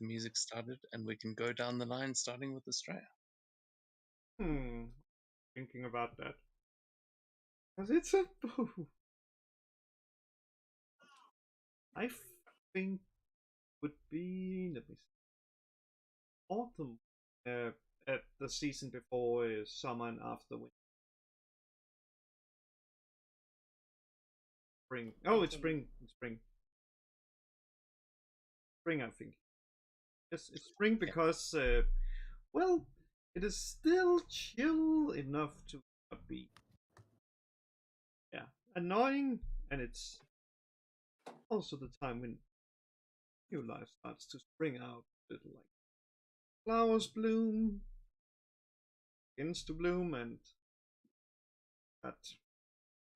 the music started, and we can go down the line, starting with Australia. Thinking about that. Because it's a. I think would be. Let me see. Autumn. At the season before summer and after winter. Spring. Oh, it's spring. It's spring. Spring, I think. Yes, it's spring because, well, it is still chill enough to not be, yeah, annoying, and it's also the time when new life starts to spring out. Little like flowers bloom, begins to bloom, that,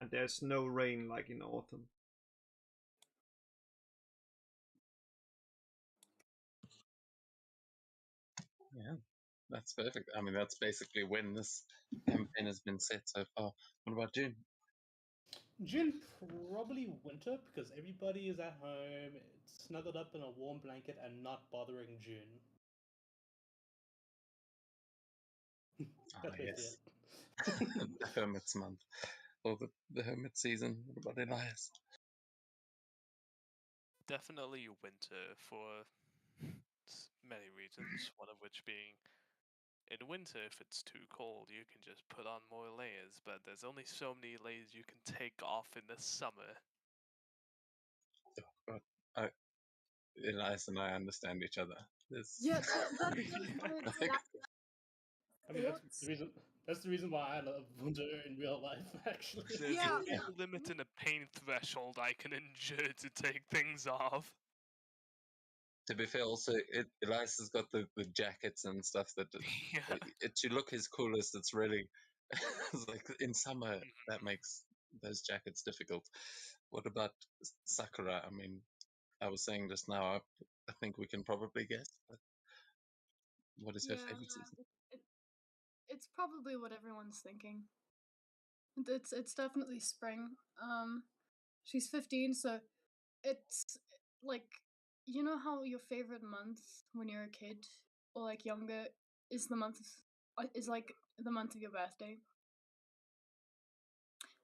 and there's no rain like in autumn. Yeah, that's perfect. I mean, that's basically when this campaign has been set so far. What about June? June, probably winter, because everybody is at home, snuggled up in a warm blanket, and not bothering June. That's yes. The Hermit's month. Or the Hermit season. What about Elias? Definitely winter for many reasons, one of which being in winter, if it's too cold, you can just put on more layers, but there's only so many layers you can take off in the summer. Oh, God. Elias and I understand each other. Yeah, I mean, that's the reason why I love winter in real life, actually. There's a limit and a pain threshold I can endure to take things off. To be fair, also, Elias has got the jackets and stuff that to look his coolest, it's really it's like in summer that makes those jackets difficult. What about Sakura? I mean, I was saying just now, I think we can probably guess. But what is her favorite season? It's probably what everyone's thinking. It's definitely spring. She's 15, so it's like, you know how your favorite month when you're a kid or like younger is like the month of your birthday.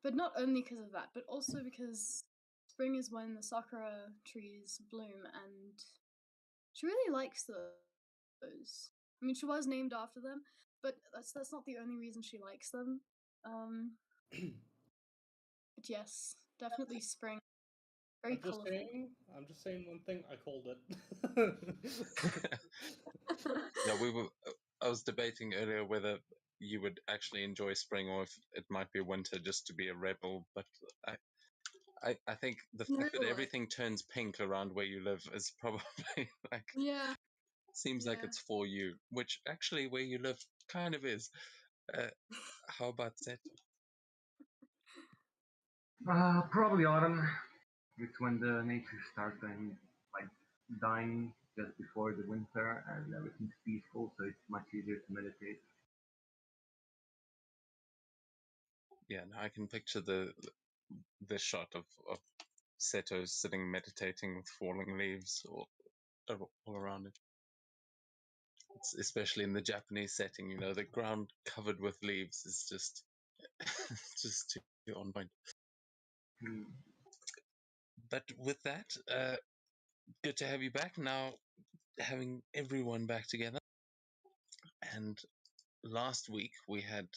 But not only because of that, but also because spring is when the sakura trees bloom, and she really likes those. I mean, she was named after them, but that's not the only reason she likes them. But yes, definitely spring. Very colorful. I'm just saying one thing. I called it. Yeah, I was debating earlier whether you would actually enjoy spring or if it might be winter just to be a rebel. But I think the fact that everything turns pink around where you live is probably like seems like it's for you, which actually where you live kind of is. How about that? Probably autumn. It's when the nature starts and like dying just before the winter, and everything's peaceful, so it's much easier to meditate. Yeah, now I can picture the shot of Seto sitting meditating with falling leaves all around it. It's especially in the Japanese setting, you know, the ground covered with leaves is just just too on point. But with that, good to have you back now, having everyone back together. And last week we had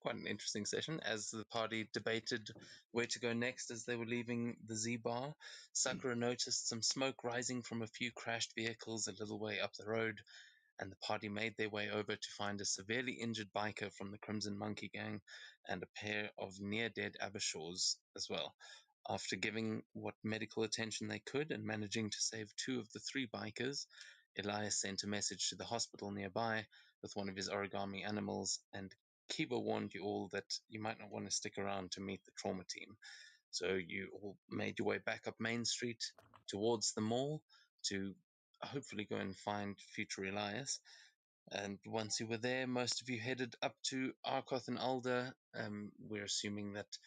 quite an interesting session as the party debated where to go next as they were leaving the Z Bar. Sakura noticed some smoke rising from a few crashed vehicles a little way up the road, and the party made their way over to find a severely injured biker from the Crimson Monkey Gang and a pair of near-dead Abishors as well. After giving what medical attention they could and managing to save 2 of the 3 bikers, Elias sent a message to the hospital nearby with one of his origami animals, and Kiba warned you all that you might not want to stick around to meet the trauma team. So you all made your way back up Main Street towards the mall to hopefully go and find future Elias. And once you were there, most of you headed up to Arkoth and Alder. We're assuming that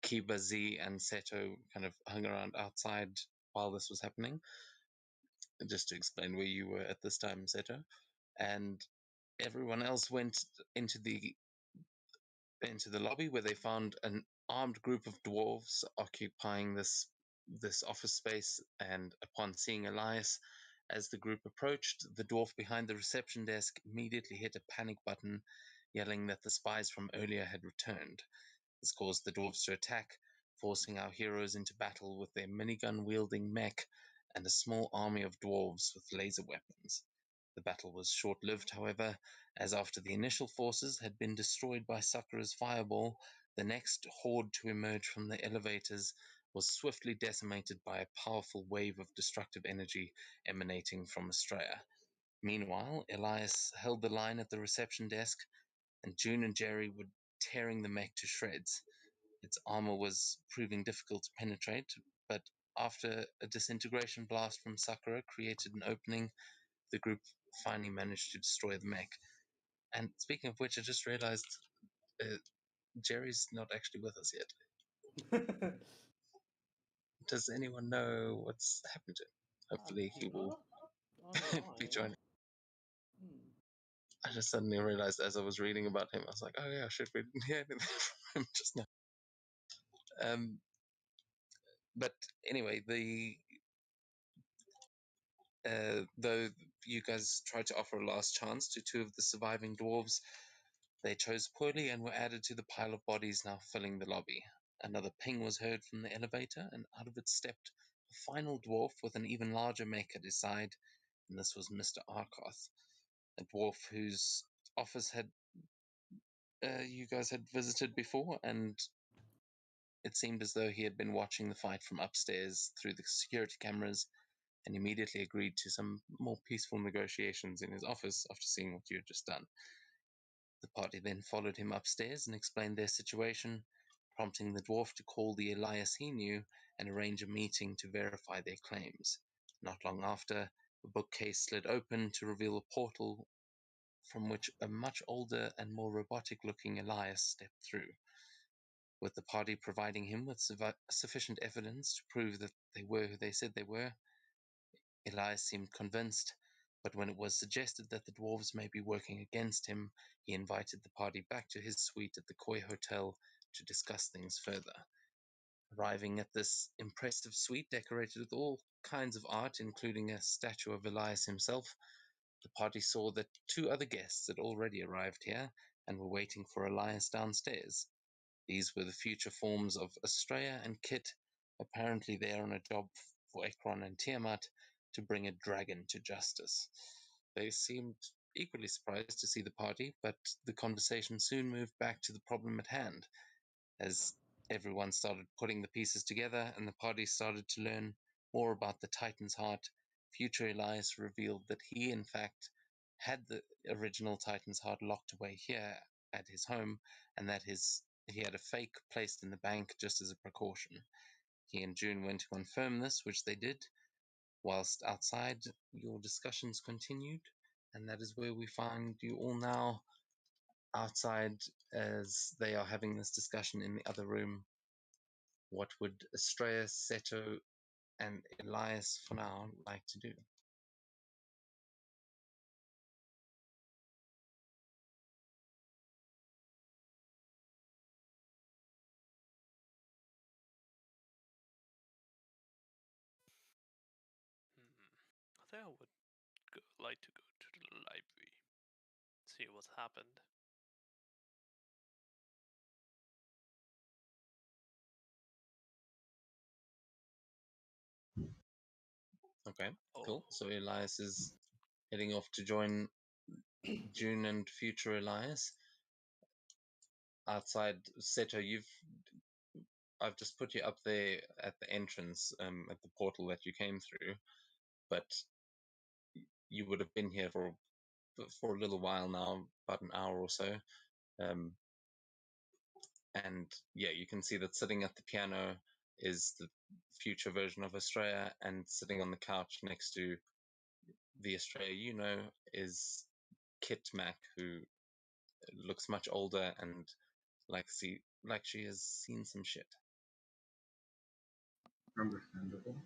Kiba, Z, and Seto kind of hung around outside while this was happening. just to explain where you were at this time, Seto. And everyone else went into the lobby, where they found an armed group of dwarves occupying this office space. And upon seeing Elias, as the group approached, the dwarf behind the reception desk immediately hit a panic button, yelling that the spies from earlier had returned. This caused the dwarves to attack, forcing our heroes into battle with their minigun-wielding mech and a small army of dwarves with laser weapons. The battle was short-lived, however, as after the initial forces had been destroyed by Sakura's fireball, the next horde to emerge from the elevators was swiftly decimated by a powerful wave of destructive energy emanating from Estrella. Meanwhile, Elias held the line at the reception desk, and June and Jerry were tearing the mech to shreds. Its armor was proving difficult to penetrate, but after a disintegration blast from Sakura created an opening, the group finally managed to destroy the mech. And speaking of which, I just realized Jerry's not actually with us yet. Does anyone know what's happened to him? Hopefully he will be joining. I just suddenly realized as I was reading about him, I was like, oh yeah, shit, we didn't hear anything from him just now. But anyway, though you guys tried to offer a last chance to two of the surviving dwarves, they chose poorly and were added to the pile of bodies now filling the lobby. Another ping was heard from the elevator, and out of it stepped a final dwarf with an even larger mech at his side, and this was Mr. Arkoth, a dwarf whose office had you guys had visited before, and it seemed as though he had been watching the fight from upstairs through the security cameras, and immediately agreed to some more peaceful negotiations in his office after seeing what you had just done. The party then followed him upstairs and explained their situation, prompting the dwarf to call the Elias he knew and arrange a meeting to verify their claims. Not long after, a bookcase slid open to reveal a portal from which a much older and more robotic-looking Elias stepped through. With the party providing him with sufficient evidence to prove that they were who they said they were, Elias seemed convinced, but when it was suggested that the dwarves may be working against him, he invited the party back to his suite at the Koi Hotel to discuss things further. Arriving at this impressive suite decorated with all kinds of art, including a statue of Elias himself, the party saw that two other guests had already arrived here and were waiting for Elias downstairs. These were the future forms of Estrella and Kit, apparently there on a job for Ekron and Tiamat to bring a dragon to justice. They seemed equally surprised to see the party, but the conversation soon moved back to the problem at hand, as everyone started putting the pieces together and the party started to learn more about the Titan's heart. Future Elias revealed that he, in fact, had the original Titan's heart locked away here at his home, and that he had a fake placed in the bank just as a precaution. He and June went to confirm this, which they did. Whilst outside, your discussions continued, and that is where we find you all now, outside, as they are having this discussion in the other room. What would Estrella, Seto, and Elias for now like to do? I think I would like to go to the library, see what's happened. Okay, cool. So Elias is heading off to join June and future Elias. Outside, Seto, I've just put you up there at the entrance, at the portal that you came through, but you would have been here for a little while now, about an hour or so. And yeah, you can see that sitting at the piano is the future version of Estrella, and sitting on the couch next to the Estrella you know is Kit Mac, who looks much older and like she has seen some shit. Understandable.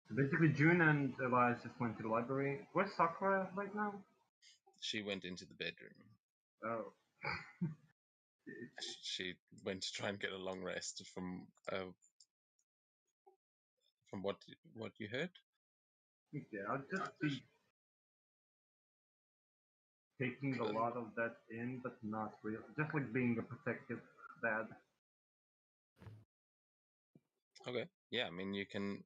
So basically, June and Elias just went to the library. Where's Sakura right now? She went into the bedroom. Oh. She went to try and get a long rest from what you heard. Okay, I'll just be taking a lot of that in, but not real. Just like being a protective dad. Okay. Yeah, I mean you can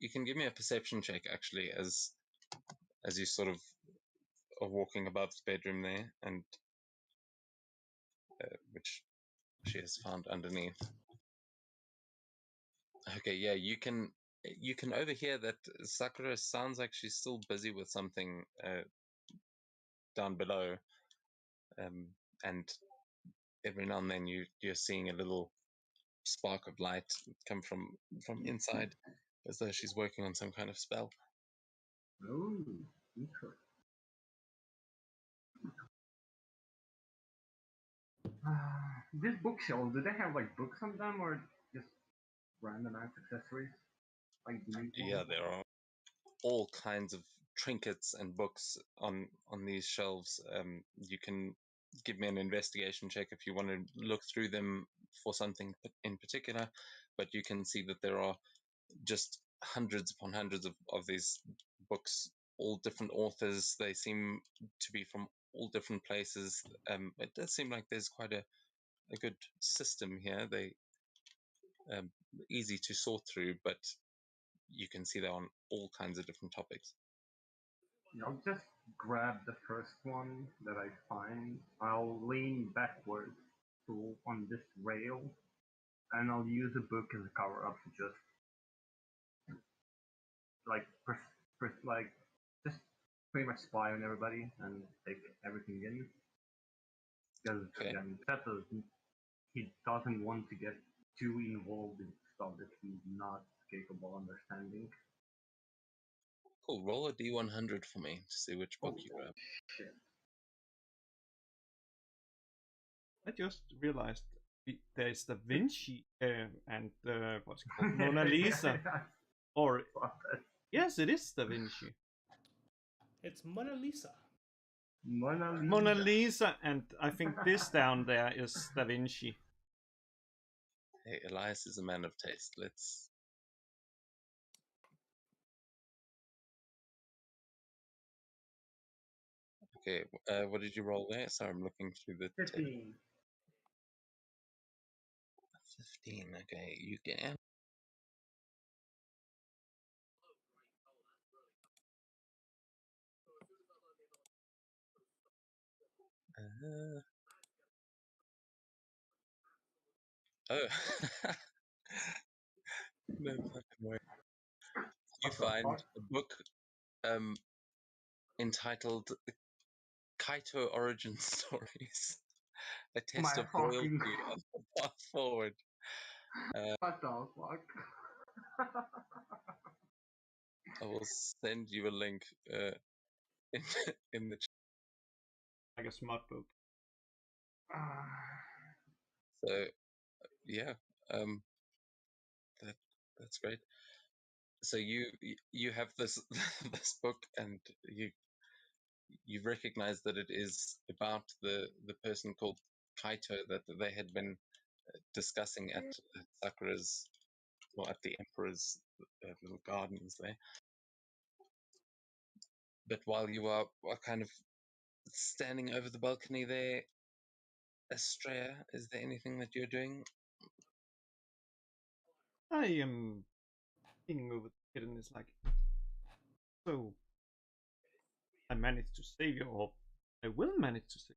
give me a perception check actually as you sort of are walking above the bedroom there, and which she has found underneath. Okay, yeah, you can overhear that Sakura sounds like she's still busy with something down below, and every now and then you're seeing a little spark of light come from inside, as though she's working on some kind of spell. Oh, interesting. This bookshelf, do they have like books on them or just random ass accessories? Like Yeah, there are all kinds of trinkets and books on these shelves. You can give me an investigation check if you want to look through them for something in particular, but you can see that there are just hundreds upon hundreds of these books, all different authors. They seem to be from all different places. It does seem like there's quite a good system here. They easy to sort through, but you can see they're on all kinds of different topics. I'll just grab the first one that I find. I'll lean backwards on this rail, and I'll use a book as a cover up to just like like just pretty much spy on everybody and take everything in. Because Okay. again, Peppers, he doesn't want to get too involved in stuff that he's not capable of understanding. Cool. Roll a D100 for me to see which book you grab. Shit. I just realized there's Da Vinci and what's it called Mona Lisa. Or yes, it is Da Vinci. It's Mona Lisa. Mona Lisa, and I think this down there is Da Vinci. Hey, Elias is a man of taste. Let's. Okay, what did you roll there? Sorry, I'm looking through the 15. 15. Okay, you can. Oh. No fucking way. You find a book entitled Kaito Origin Stories. A test My of fucking- royalty on the path forward. What the fuck? I will send you a link in the chat. Like a smart book. So yeah, that's great. So you have this this book, and you recognize that it is about the person called Kaito that they had been discussing at Sakura's, or at the Emperor's little gardens there. But while you are kind of standing over the balcony there, Estrella, is there anything that you're doing? I am leaning over the kid and it's like, so I managed to save you, or I will manage to save you.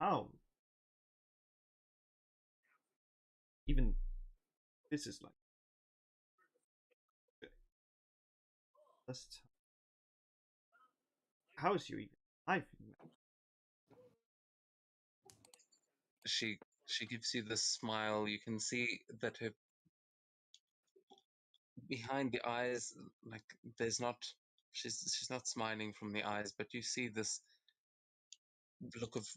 How? Even this is like just how is you even alive? She gives you this smile. You can see that her behind the eyes, like there's not, she's not smiling from the eyes, but you see this look of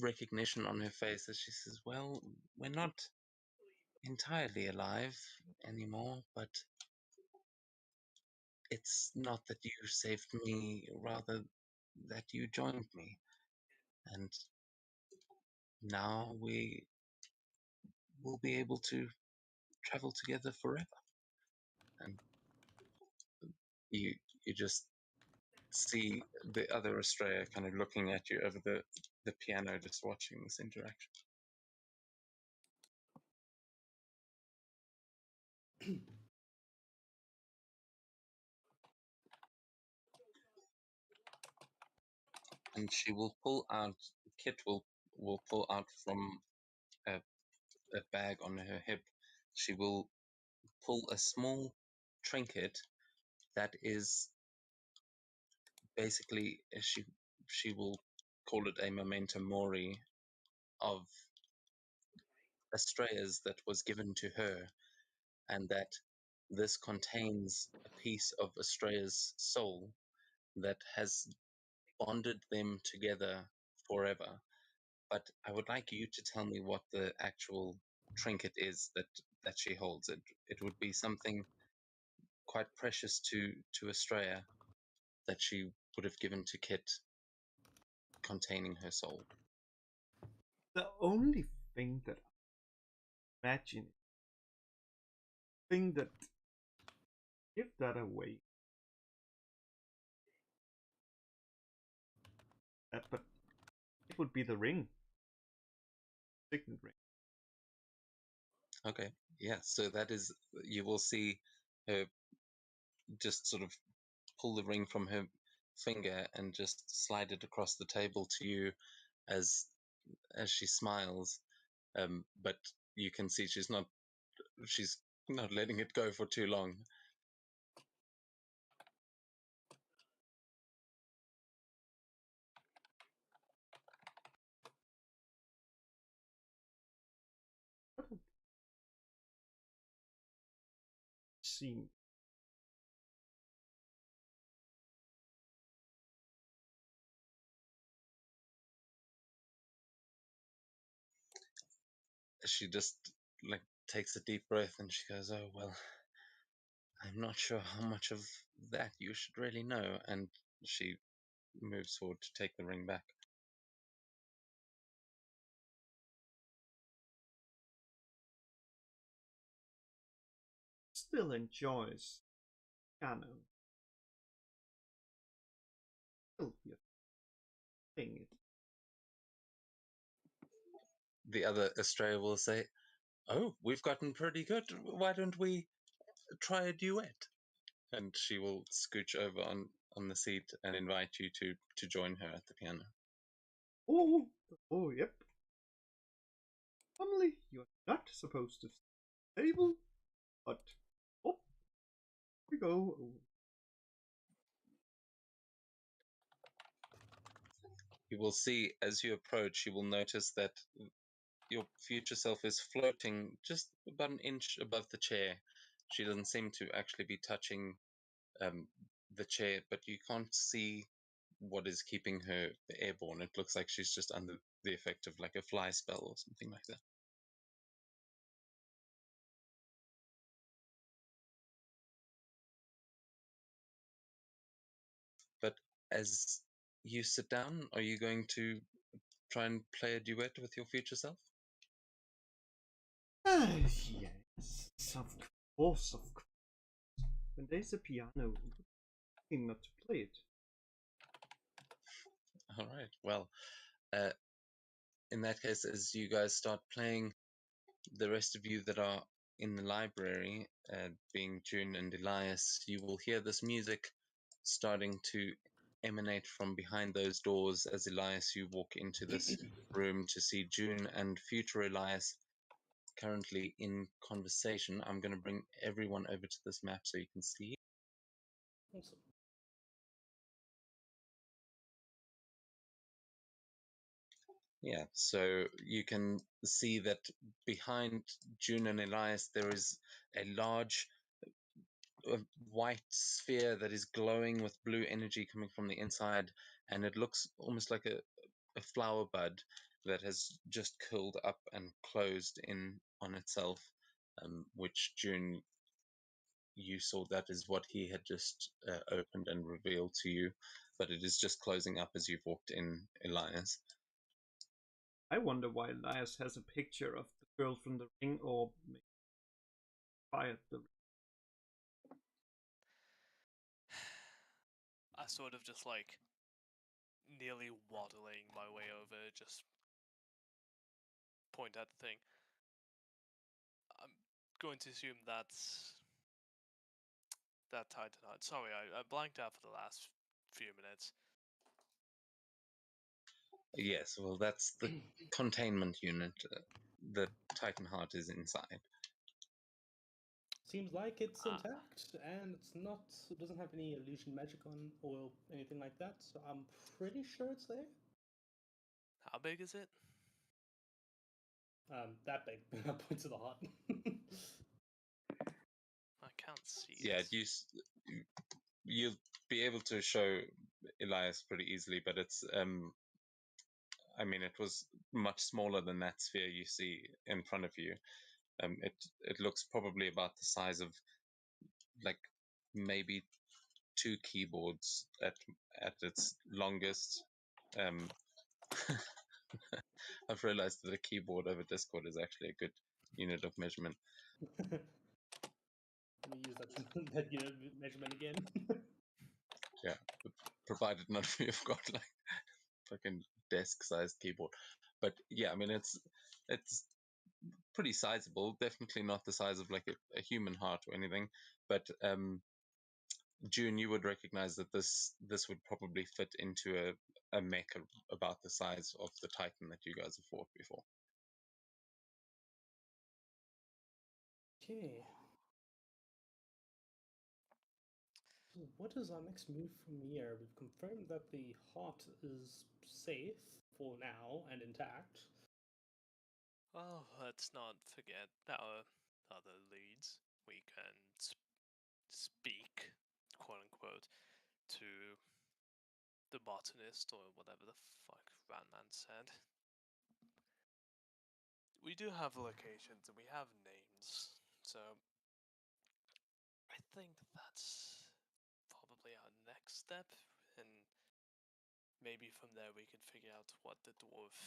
recognition on her face as she says, well, we're not entirely alive anymore, but it's not that you saved me, rather that you joined me. And now we will be able to travel together forever. And you you just see the other Estrella kind of looking at you over the piano, just watching this interaction. And she will pull out, Kit will pull out from a, a bag on her hip. She will pull a small trinket that is basically she will call it a memento mori of Estrella's that was given to her, and that this contains a piece of Estrella's soul that has bonded them together forever. But I would like you to tell me what the actual trinket is that she holds. It would be something quite precious to Estrella that she would have given to Kit, containing her soul. The only thing that I imagine, thing that give that away, that but it would be the ring, signet ring. Okay, yeah. So that is, you will see her just sort of pull the ring from her finger and just slide it across the table to you as she smiles. But you can see she's not letting it go for too long. Seem She just like takes a deep breath and she goes, "Oh well, I'm not sure how much of that you should really know." And she moves forward to take the ring back. still enjoys piano. Still playing it. The other Estrella will say, "Oh, we've gotten pretty good. Why don't we try a duet?" And she will scooch over on the seat and invite you to join her at the piano. Oh, oh, yep. Normally, you're not supposed to stable, but oh, we go. You will see as you approach, you will notice that your future self is floating just about an inch above the chair. She doesn't seem to actually be touching um, the chair, but you can't see what is keeping her airborne. It looks like she's just under the effect of like a fly spell or something like that. But as you sit down, are you going to try and play a duet with your future self? Yes, of course, of course. When there's a piano, not to play it. All right. Well, uh, in that case, as you guys start playing, the rest of you that are in the library, being June and Elias, you will hear this music starting to emanate from behind those doors as Elias, you walk into this room to see June and future Elias currently in conversation. I'm going to bring everyone over to this map so you can see. Awesome. Yeah, so you can see that behind June and Elias there is a large white sphere that is glowing with blue energy coming from the inside, and it looks almost like a flower bud that has just curled up and closed in on itself. which June, you saw that is what he had just opened and revealed to you, but it is just closing up as you've walked in, Elias. I wonder why Elias has a picture of the girl from the ring, or maybe fired the ring. I sort of just like nearly waddling my way over, just point at the thing. I'm going to assume that's that Titanheart. Sorry, I blanked out for the last few minutes. Yes, well, that's the containment unit. The Titanheart is inside. Seems like it's Ah. intact, and it doesn't have any illusion magic on or anything like that, so I'm pretty sure it's there. How big is it? That big. I point to the heart. I can't see Yeah, it. you'll be able to show Elias pretty easily, but it's I mean, it was much smaller than that sphere you see in front of you. It looks probably about the size of like maybe 2 keyboards at its longest. I've realized that a keyboard over Discord is actually a good unit of measurement. Let me use that measurement again. Yeah, provided none of you have got like fucking desk-sized keyboard. But yeah, I mean it's pretty sizable. Definitely not the size of like a human heart or anything. But June, you would recognize that this would probably fit into a mech about the size of the Titan that you guys have fought before. Okay. So what is our next move from here? We've confirmed that the heart is safe for now and intact. Well, let's not forget our other leads. We can speak, quote unquote, to the botanist or whatever the fuck Ranman said. We do have locations and we have names, so I think that's probably our next step, and maybe from there we can figure out what the dwarf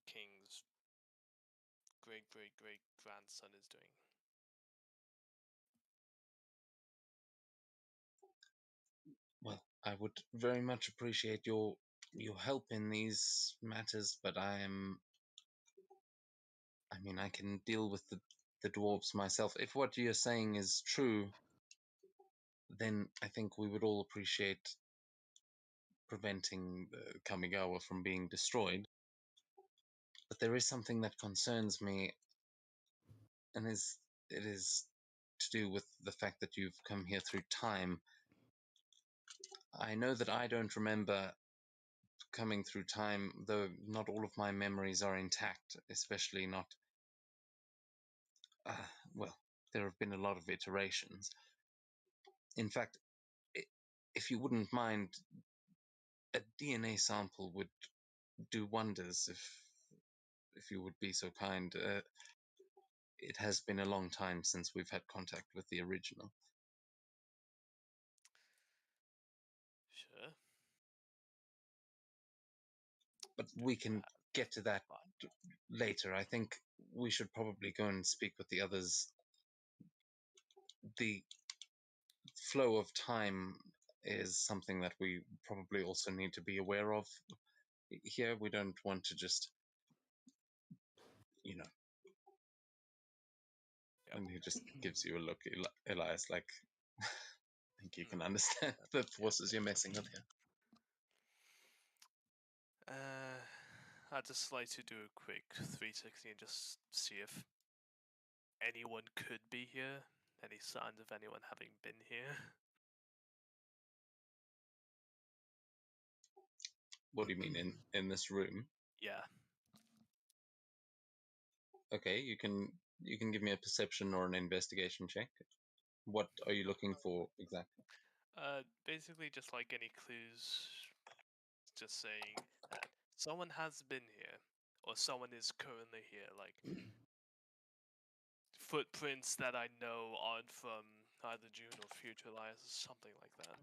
king's great great great grandson is doing. Well, I would very much appreciate your help in these matters, but I mean, I can deal with the dwarves myself. If what you're saying is true, then I think we would all appreciate preventing Kamigawa from being destroyed. But there is something that concerns me, and it is to do with the fact that you've come here through time. I know that I don't remember coming through time, though not all of my memories are intact, especially not. Well, there have been a lot of iterations. In fact, if you wouldn't mind, a DNA sample would do wonders if you would be so kind. It has been a long time since we've had contact with the original. Sure. But we can get to that later. I think we should probably go and speak with the others. The flow of time is something that we probably also need to be aware of here. We don't want to just, Yep. And he just gives you a look, Elias, like, I think you can understand the forces you're messing with here. I'd just like to do a quick 360 and just see if anyone could be here. Any signs of anyone having been here? What do you mean in this room? Yeah. Okay, you can give me a perception or an investigation check. What are you looking for exactly? Basically just like any clues, just saying that someone has been here, or someone is currently here. Like, footprints that I know aren't from either June or Future Elias, something like that.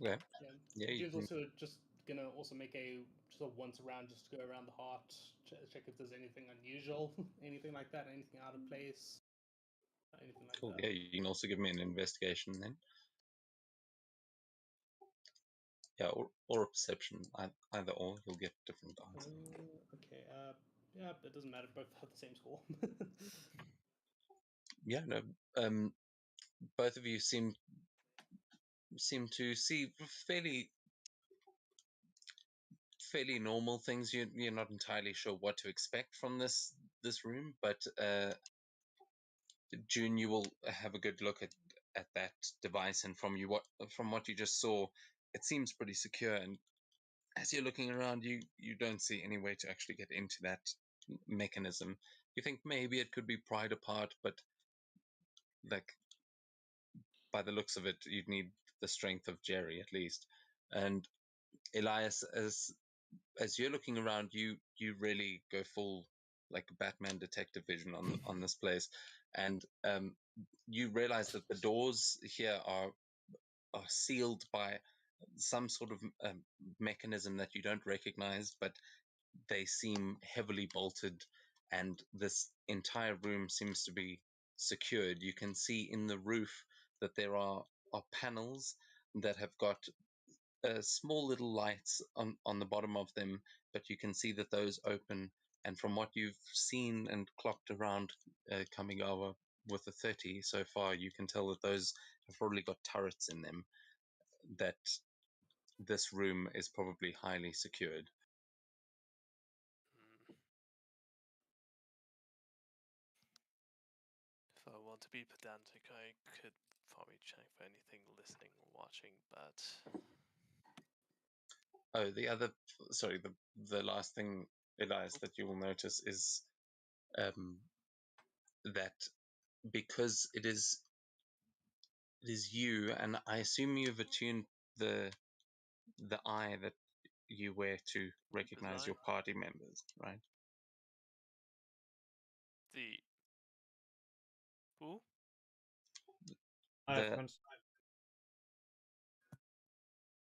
Okay. Yeah, Yeah, you June's can, also just gonna also make a just a once around, just to go around the heart, check if there's anything unusual, anything like that, anything out of place, anything like cool. that. Yeah, you can also give me an investigation then. Yeah, or a perception. Either or, you'll get different answers. Okay. Yeah, it doesn't matter. Both have the same score. Yeah, no. Both of you seem to see fairly normal things. You're not entirely sure what to expect from this room, but June, you will have a good look at that device, and from what you just saw, it seems pretty secure. And as you're looking around, you don't see any way to actually get into that mechanism. You think maybe it could be pried apart, but like by the looks of it, you'd need the strength of Jerry at least. And Elias, as you're looking around, you really go full like Batman detective vision on this place, and you realize that the doors here are sealed by some sort of mechanism that you don't recognize, but they seem heavily bolted, and this entire room seems to be secured. You can see in the roof that there are panels that have got small little lights on the bottom of them, but you can see that those open. And from what you've seen and clocked around coming over with the 30 so far, you can tell that those have probably got turrets in them, that this room is probably highly secured. Hmm. If I want to be pedantic, I could probably check for anything listening or watching, but Oh, sorry, the last thing, Elias, that you will notice is um, that because it is you, and I assume you've attuned the eye that you wear to recognize design your party members, right? the who? I have The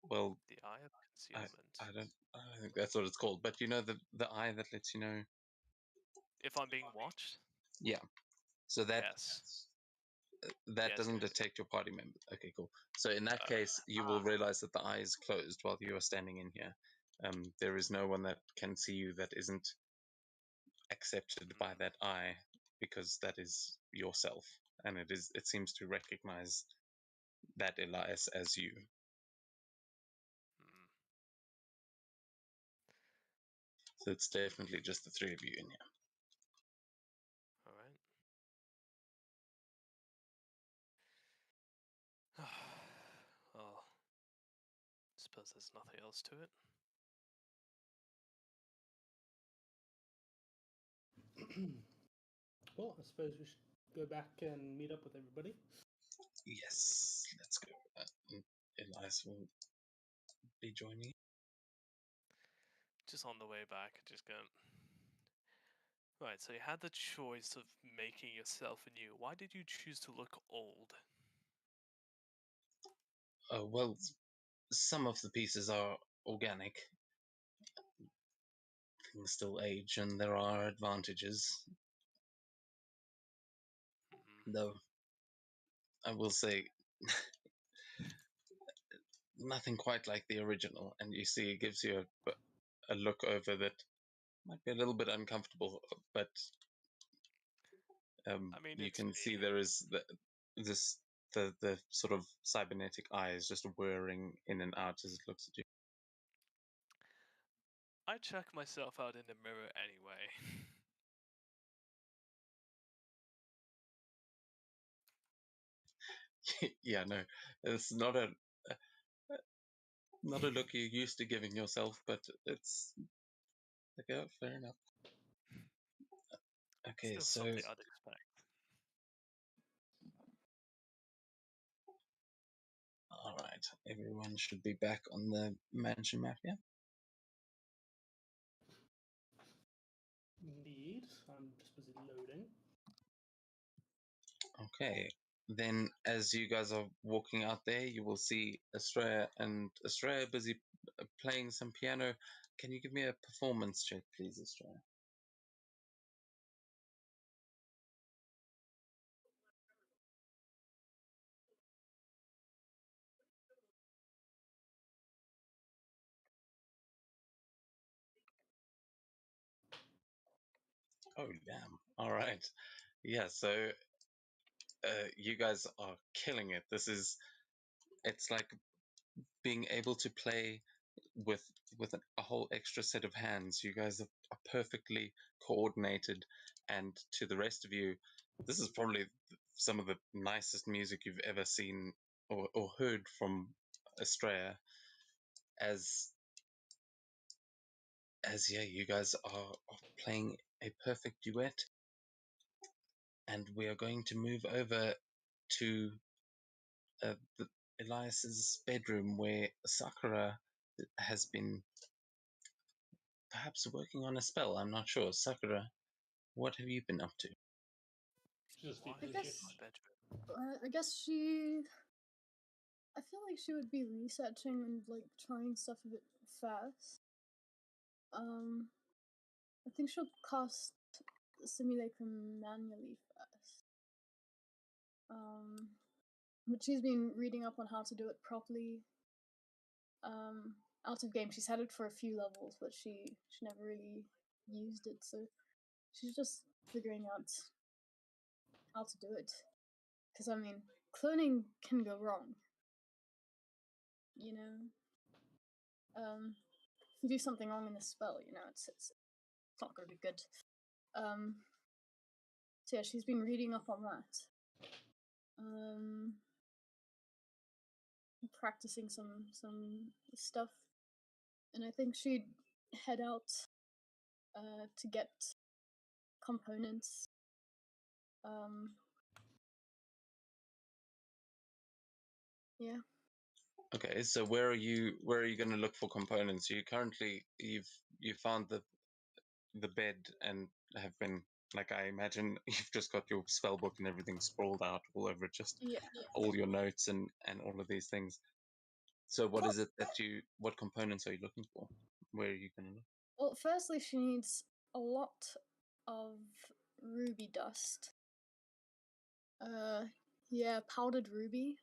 well, The eye of I concealment. I don't think that's what it's called, but you know the eye that lets you know. If I'm being watched, Yeah. So that yes, doesn't yes. detect your party members. Okay, cool. So in that case, you will realize that the eye is closed while you are standing in here. There is no one that can see you that isn't accepted by that eye, because that is yourself, and it seems to recognize that Elias as you. Hmm. So it's definitely just the three of you in here. All right. Well, suppose there's nothing else to it. Well, I suppose we should go back and meet up with everybody. Yes, let's go. Elias will be joining. Just on the way back, just go. Right, so you had the choice of making yourself anew. Why did you choose to look old? Well, some of the pieces are organic. Things still age, and there are advantages. Though I will say, nothing quite like the original. And you see, it gives you a look over that might be a little bit uncomfortable, but I mean, you it's can see me. there is the sort of cybernetic eye is just whirring in and out as it looks at you. I check myself out in the mirror anyway. Yeah, no, it's not a look you're used to giving yourself, but it's like, oh, fair enough. Okay, Still so something I'd expect. all right, everyone should be back on the mansion map, yeah? Indeed, I'm just busy loading. Okay. Then, as you guys are walking out there, you will see Estrella and Estrella busy playing some piano. Can you give me a performance check, please, Estrella? Oh, damn. All right. Yeah, so you guys are killing it. It's like being able to play with a whole extra set of hands. You guys are perfectly coordinated, and to the rest of you, this is probably some of the nicest music you've ever seen or heard from Estrella. As yeah, you guys are playing a perfect duet, and we are going to move over to Elias's bedroom where Sakura has been perhaps working on a spell. I'm not sure. Sakura, what have you been up to? Just Why I is sleeping. she in my guess bedroom? I guess she. I feel like she would be researching and like trying stuff a bit fast. I think she'll cast Simulacrum manually first. But she's been reading up on how to do it properly. Out of game, she's had it for a few levels, but she never really used it, so she's just figuring out how to do it. Because I mean, cloning can go wrong. You know, if you do something wrong in the spell, you know, it's not going to be good. So yeah, she's been reading up on that. Practicing some stuff, and I think she'd head out to get components. Yeah. Okay, so where are you going to look for components? You found the bed and have been, like, I imagine you've just got your spell book and everything sprawled out all over it, just Yeah. all your notes and all of these things. So what is it what components are you looking for? Where are you going to look? Well, firstly, she needs a lot of ruby dust. Yeah, powdered ruby.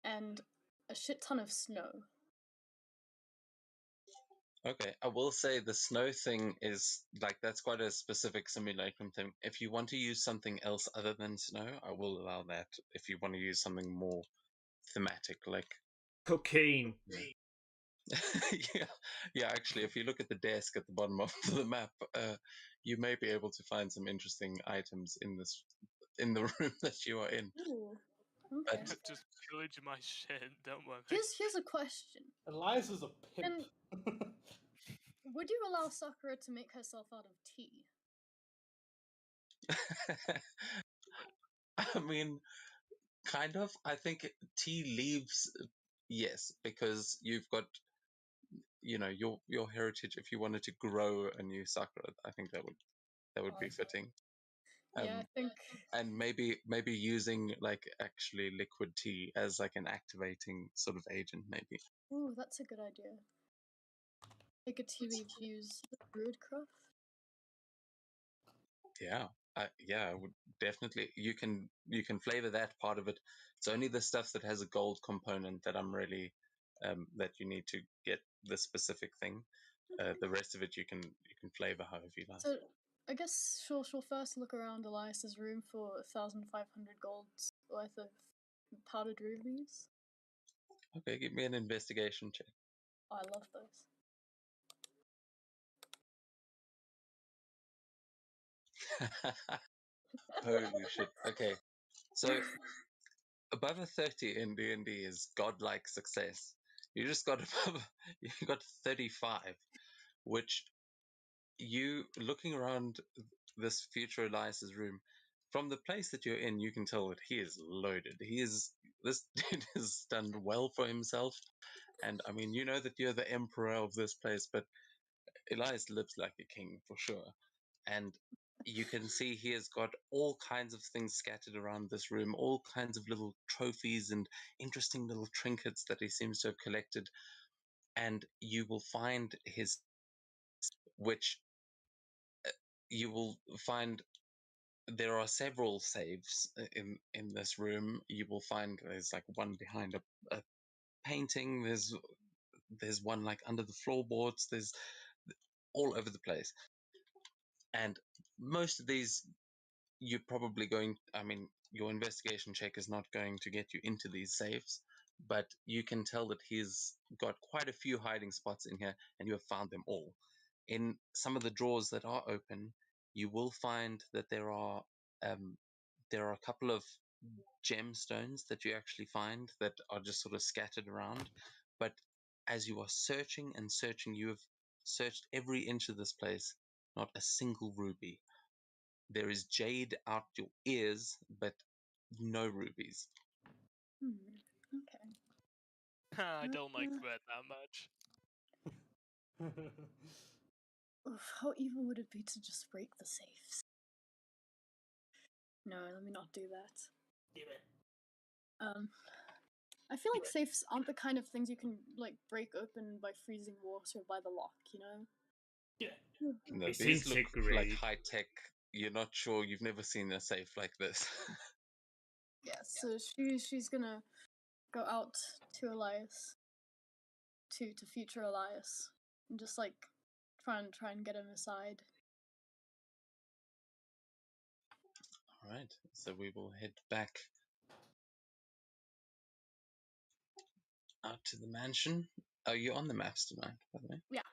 And a shit ton of snow. Okay, I will say the snow thing is like that's quite a specific simulacrum thing. If you want to use something else other than snow, I will allow that. If you want to use something more thematic, like Cocaine. yeah. Actually, if you look at the desk at the bottom of the map, you may be able to find some interesting items in the room that you are in. Ooh. Okay. But Just pillage my shit, don't worry. Here's a question. Elias is a pimp. Would you allow Sakura to make herself out of tea? I mean, kind of. I think tea leaves, yes, because you've got, your heritage. If you wanted to grow a new Sakura, I think that would be fitting. Yeah, I think. And maybe using like actually liquid tea as like an activating sort of agent, maybe. Ooh, that's a good idea. Make a tea leaf use Druidcraft. Yeah, I would definitely. You can flavor that part of it. It's only the stuff that has a gold component that I'm really that you need to get the specific thing. The rest of it you can flavor however you like. So I guess she'll first look around Elias's room for 1,500 golds worth of powdered rubies. Okay, give me an investigation check. Oh, I love those. Holy shit. Okay. So above a 30 in D&D is godlike success. You just got you got 35, which you looking around this future Elias's room, from the place that you're in, you can tell that he is loaded. This dude has done well for himself. And I mean, you know that you're the emperor of this place, but Elias lives like a king for sure. and you can see he has got all kinds of things scattered around this room, all kinds of little trophies and interesting little trinkets that he seems to have collected. And you will find which you will find there are several saves in this room. You will find there's like one behind a painting. There's one like under the floorboards. There's all over the place, and most of these you're probably going. I mean, your investigation check is not going to get you into these safes, but you can tell that he's got quite a few hiding spots in here, and you have found them all. In some of the drawers that are open, you will find that there are a couple of gemstones that you actually find that are just sort of scattered around. But as you are searching and searching, you have searched every inch of this place, not a single ruby. There is jade out your ears, but no rubies. Okay. I don't like red that much. Oof, how evil would it be to just break the safes? No, let me not do that. Damn it. I feel like safes aren't the kind of things you can like break open by freezing water by the lock, you know? Yeah. No, these look like Disintegrate. high tech. You're not sure. You've never seen a safe like this. Yeah, so she's gonna go out to Elias, to future Elias, and just like try and get him aside. All right, so we will head back out to the mansion. Are you on the maps tonight, by the way? Yeah.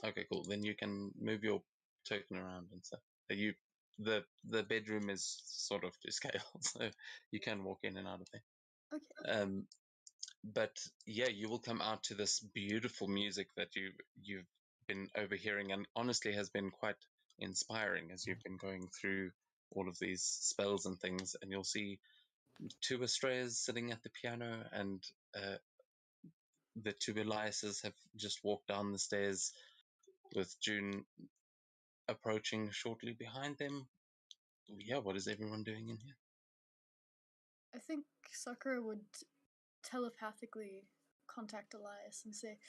Okay, cool. Then you can move your token around and stuff. The bedroom is sort of to scale, so you can walk in and out of there. Okay. But yeah, you will come out to this beautiful music that you've been overhearing, and honestly has been quite inspiring as you've been going through all of these spells and things. And you'll see two Astrayas sitting at the piano, and the two Eliases have just walked down the stairs with June approaching shortly behind them. Yeah, what is everyone doing in here? I think Sakura would telepathically contact Elias and say,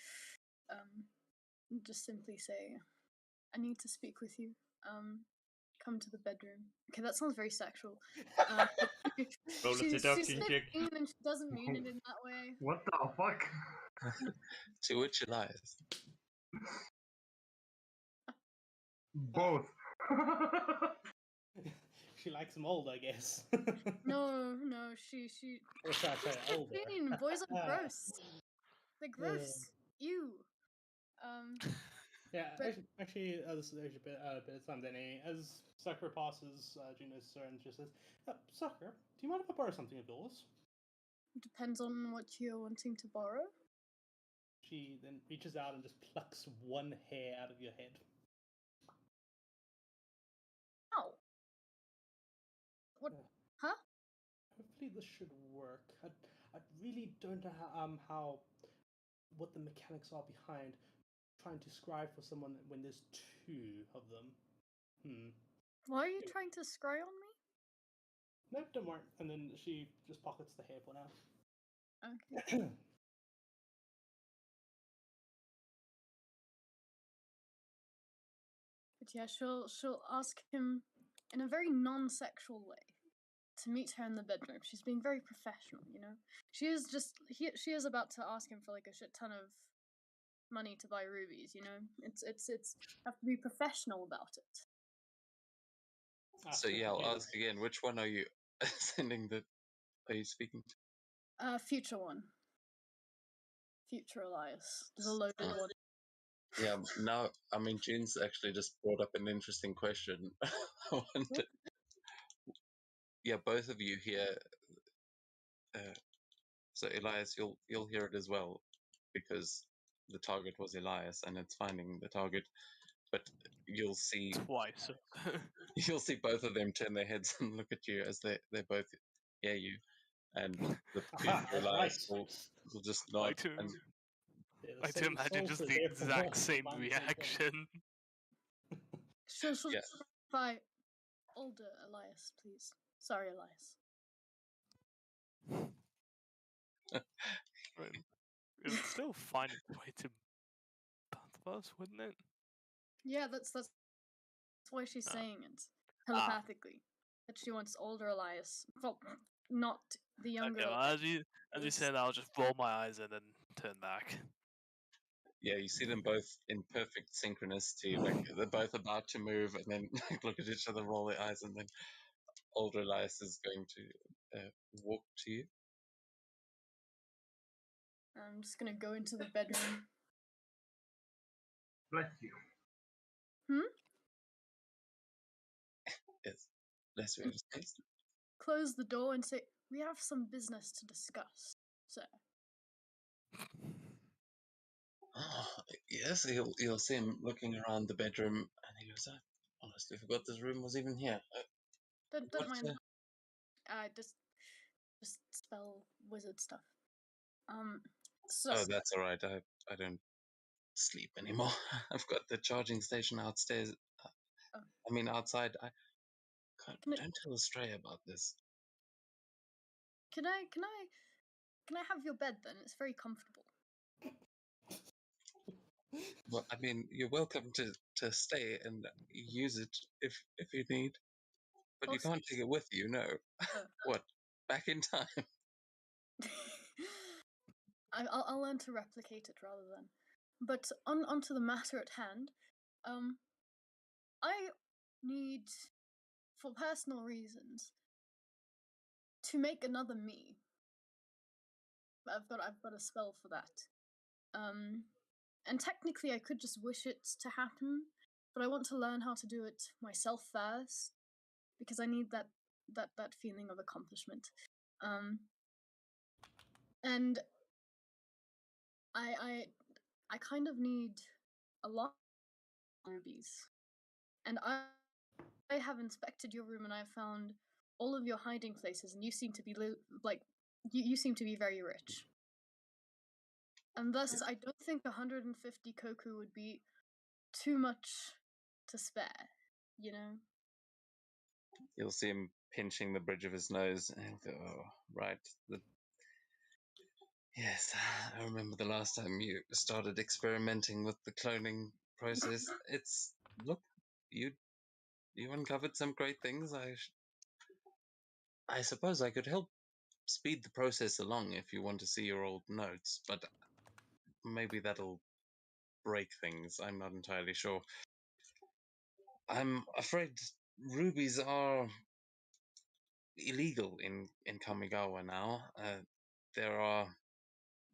just simply say, I need to speak with you. Come to the bedroom. Okay, that sounds very sexual. Roll a she's seduction 15 check. and she doesn't mean it in that way. What the fuck? To which Elias? Both. She likes them old, I guess. No, she. Or sorry, older. 15. Boys are gross. They're gross. Ew. Yeah, But- actually, this is actually a bit of time then. As Sakura passes Juno's and just says, Sakura, do you mind if I borrow something of yours? Depends on what you're wanting to borrow. She then reaches out and just plucks one hair out of your head. Ow. What? Huh? Hopefully this should work. I really don't know what the mechanics are behind trying to scry for someone when there's two of them. Why are you trying to scry on me? Nope, don't worry. And then she just pockets the hair for now. Okay. But yeah, she'll ask him in a very non-sexual way to meet her in the bedroom. She's being very professional, you know. She is about to ask him for like a shit ton of money to buy rubies, you know. It's have to be professional about it. So yeah, I'll ask again. Which one are you Are you speaking to? Future one. Future Elias. The loaded one. Yeah, now, I mean, June's actually just brought up an interesting question. I wonder, yeah, both of you here. So Elias, you'll hear it as well, because the target was Elias, and it's finding the target. But you'll see Twice. you'll see both of them turn their heads and look at you as they both hear you, and the future Elias will just nod. And I do imagine just the exact same reaction. Should Yeah. by older Elias, please. Sorry, Elias. I mean, it would still find its way to both of us, wouldn't it? Yeah, that's why she's Ah. saying it telepathically. That she wants older Elias. Well, not the younger. Okay, well, as you said, I'll just roll my eyes and then turn back. Yeah, you see them both in perfect synchronicity. Like they're both about to move, and then like, look at each other, roll their eyes, and then older Elias is going to walk to you. I'm just gonna go into the bedroom. Bless you. Yes, less real space. Close the door and say, "We have some business to discuss, sir." Oh, yes, you'll see him looking around the bedroom, and he goes, "I honestly forgot this room was even here." Don't What, mind. Just spell wizard stuff. So Oh, that's all right. I don't sleep anymore. I've got the charging station outstairs. Oh. I mean, outside. Can I- Don't tell Astray about this. can I have your bed then? It's very comfortable. Well, I mean, you're welcome to stay and use it if you need, but you Also- can't take it with you. No. What? Back in time? I'll learn to replicate it rather than. But onto the matter at hand. I need, for personal reasons, to make another me. I've got a spell for that. And technically I could just wish it to happen, but I want to learn how to do it myself first because I need that feeling of accomplishment. And I kind of need a lot of rubies. And I have inspected your room and I found all of your hiding places, and you seem to be you seem to be very rich. And thus, I don't think 150 koku would be too much to spare, you know? You'll see him pinching the bridge of his nose and he'll go, "Oh, right. Yes, I remember the last time you started experimenting with the cloning process. Look, you uncovered some great things. I suppose I could help speed the process along if you want to see your old notes, but maybe that'll break things. I'm not entirely sure. I'm afraid rubies are illegal in Kamigawa now. There are,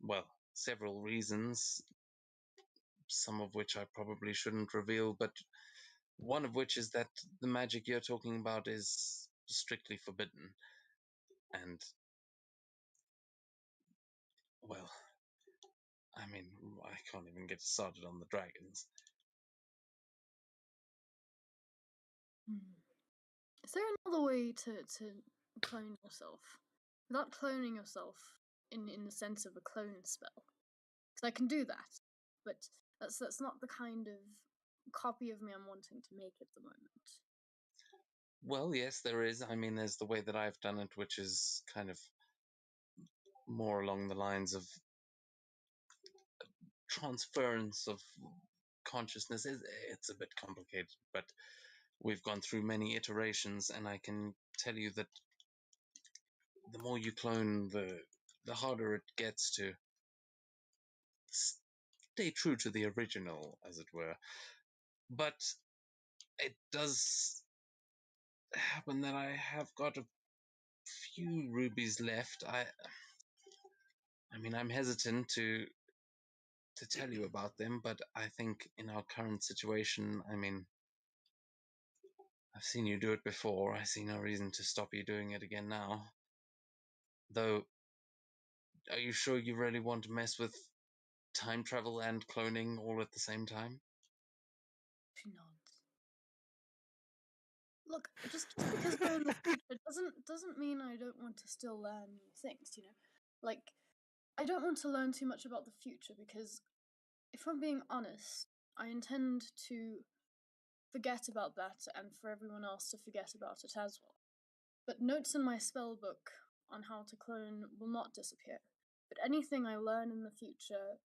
well, several reasons, some of which I probably shouldn't reveal, but one of which is that the magic you're talking about is strictly forbidden. And, well, I mean, I can't even get started on the dragons. Is there another way to clone yourself without cloning yourself in the sense of a clone spell? Because I can do that, but that's not the kind of copy of me I'm wanting to make at the moment. Well, yes, there is. I mean, there's the way that I've done it, which is kind of more along the lines of transference of consciousness. It's a bit complicated, but we've gone through many iterations, and I can tell you that the more you clone, the harder it gets to stay true to the original, as it were. But it does happen that I have got a few rubies left. I mean, I'm hesitant to tell you about them, but I think in our current situation, I mean, I've seen you do it before. I see no reason to stop you doing it again now. Though, are you sure you really want to mess with time travel and cloning all at the same time? She nods. Look, just because we're in the future doesn't mean I don't want to still learn new things, you know? Like, I don't want to learn too much about the future because, if I'm being honest, I intend to forget about that and for everyone else to forget about it as well. But notes in my spell book on how to clone will not disappear. But anything I learn in the future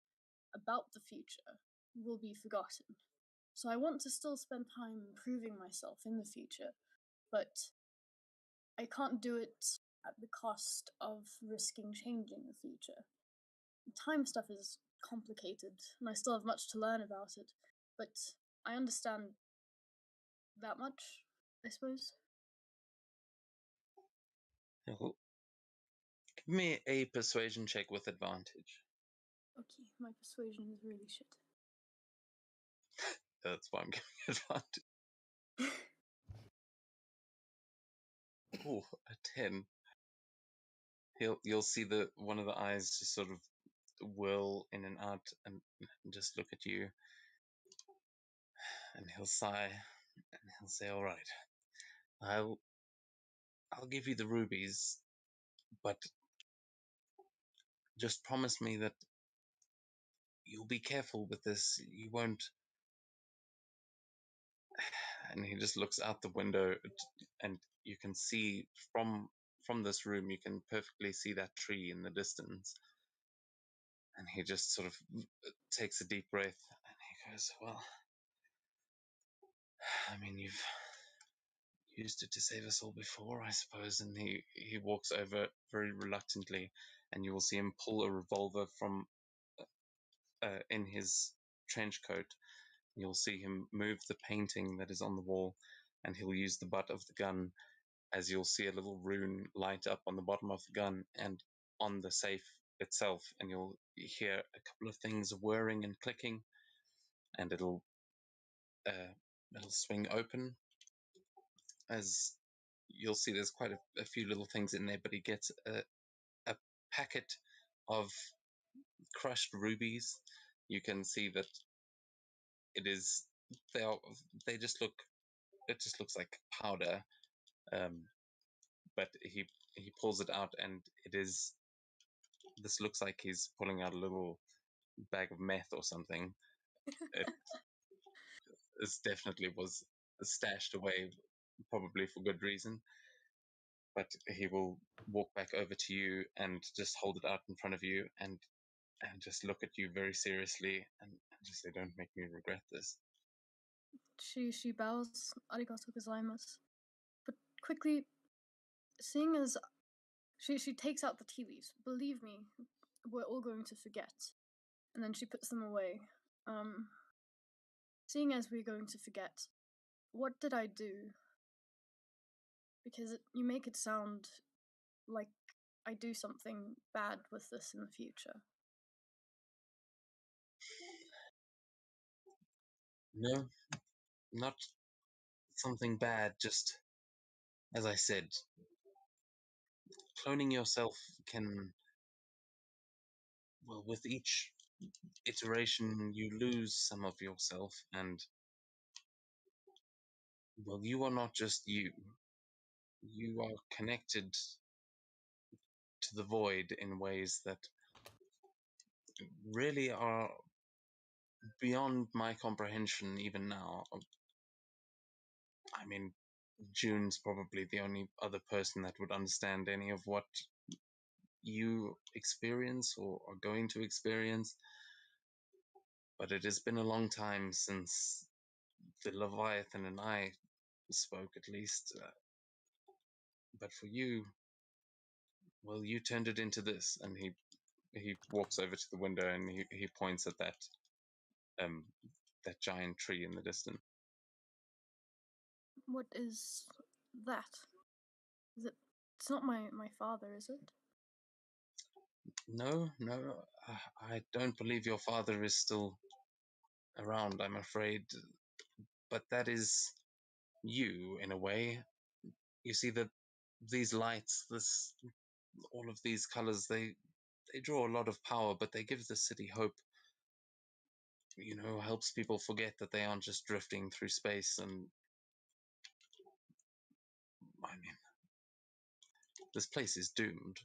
about the future will be forgotten. So I want to still spend time improving myself in the future, but I can't do it at the cost of risking changing the future. Time stuff is complicated, and I still have much to learn about it, but I understand that much, I suppose. Give me a persuasion check with advantage. Okay, my persuasion is really shit. That's why I'm giving you advantage. Oh, a 10. You'll see the one of the eyes just sort of whirl in and out and just look at you, and he'll sigh and he'll say, "All right, I'll give you the rubies, but just promise me that you'll be careful with this. You won't." And he just looks out the window, and you can see from this room, you can perfectly see that tree in the distance. And he just sort of takes a deep breath, and he goes, "Well, I mean, you've used it to save us all before, I suppose." And he walks over very reluctantly, and you will see him pull a revolver from in his trench coat. You'll see him move the painting that is on the wall, and he'll use the butt of the gun, as you'll see a little rune light up on the bottom of the gun and on the safe itself, and you'll hear a couple of things whirring and clicking, and it'll swing open. As you'll see, there's quite a few little things in there, but he gets a packet of crushed rubies. You can see that it is they just look it just looks like powder, but he pulls it out, and this looks like he's pulling out a little bag of meth or something. It this definitely was stashed away, probably for good reason. But he will walk back over to you and just hold it out in front of you, and just look at you very seriously, and just say, "Don't make me regret this." She bows, arigato gozaimasu. But quickly, seeing as she takes out the tea leaves, believe me, we're all going to forget. And then she puts them away. Seeing as we're going to forget, what did I do? Because you make it sound like I do something bad with this in the future. No, not something bad, just as I said, cloning yourself can, well, with each iteration, you lose some of yourself, and, well, you are not just you. You are connected to the void in ways that really are beyond my comprehension even now. I mean, June's probably the only other person that would understand any of what you experience or are going to experience. But it has been a long time since the Leviathan and I spoke, at least. But for you, well, you turned it into this. And he walks over to the window, and he points at that giant tree in the distance. What is that? Is it? It's not my father, is it? No, I don't believe your father is still around, I'm afraid. But that is you, in a way. You see that these lights, all of these colors, they draw a lot of power, but they give the city hope. Helps people forget that they aren't just drifting through space. And I mean, this place is doomed,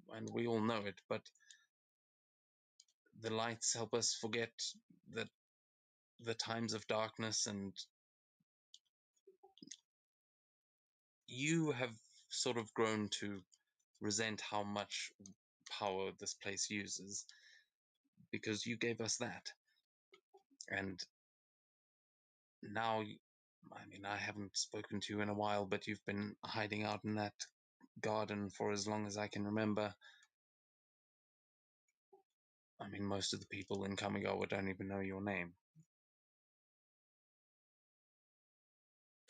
and we all know it. But the lights help us forget that the times of darkness, and you have sort of grown to resent how much power this place uses because you gave us that. And now, I mean, I haven't spoken to you in a while, but you've been hiding out in that garden for as long as I can remember. I mean, most of the people in Kamigawa don't even know your name.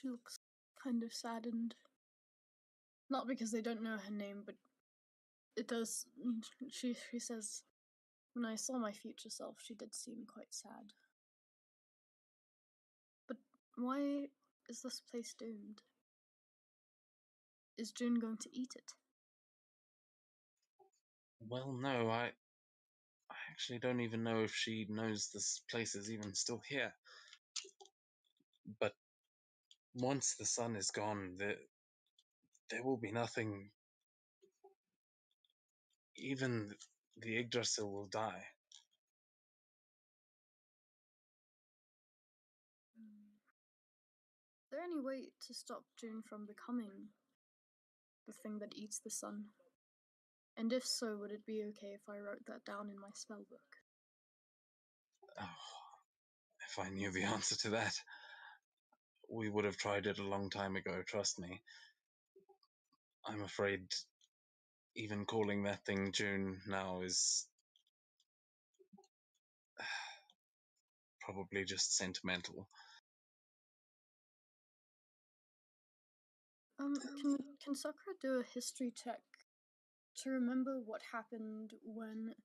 She looks kind of saddened. Not because they don't know her name, but it does. She says, when I saw my future self, she did seem quite sad. But why is this place doomed? Is June going to eat it? Well, no, I actually don't even know if she knows this place is even still here. But once the sun is gone, there will be nothing. Even the Yggdrasil will die. Is there any way to stop June from becoming the thing that eats the sun? And if so, would it be okay if I wrote that down in my spellbook? Oh, if I knew the answer to that, we would have tried it a long time ago, trust me. I'm afraid even calling that thing June now is probably just sentimental. Can Sakura do a history check to remember what happened when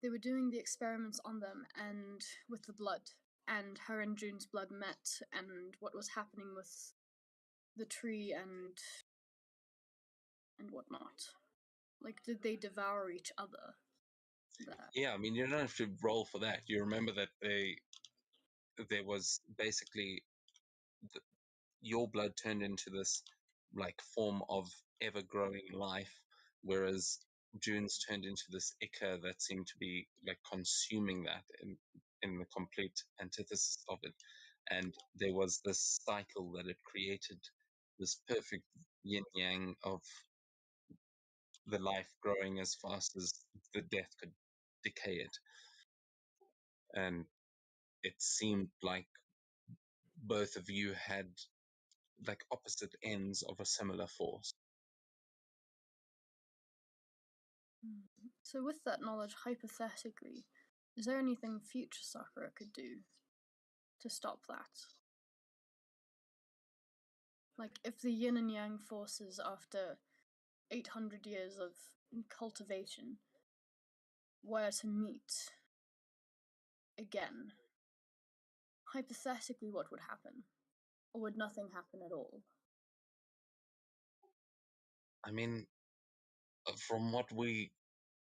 they were doing the experiments on them and with the blood, and her and June's blood met, and what was happening with the tree and whatnot? Like, did they devour each other? Yeah, I mean, you don't have to roll for that. You remember that there was basically your blood turned into this like form of ever growing life, whereas June's turned into this ichor that seemed to be like consuming that in the complete antithesis of it. And there was this cycle that it created, this perfect yin yang of the life growing as fast as the death could decay it. And it seemed like both of you had like opposite ends of a similar force. So, with that knowledge, hypothetically, is there anything future Sakura could do to stop that? Like, if the yin and yang forces, after 800 years of cultivation, were to meet again, hypothetically, what would happen? Or would nothing happen at all? I mean, from what we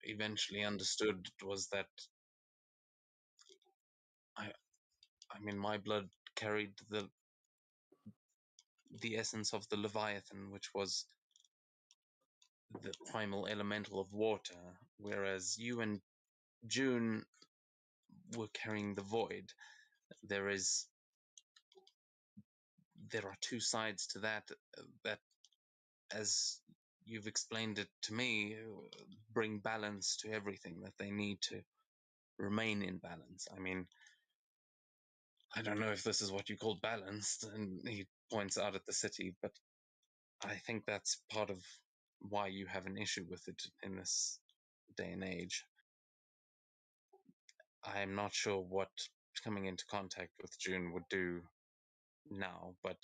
eventually understood was that I mean, my blood carried the essence of the Leviathan, which was the primal elemental of water, whereas you and June were carrying the void. There are two sides to that that, as you've explained it to me, bring balance to everything that they need to remain in balance. I mean, I don't know if this is what you call balanced, and he points out at the city, but I think that's part of why you have an issue with it in this day and age. I'm not sure what coming into contact with June would do now, but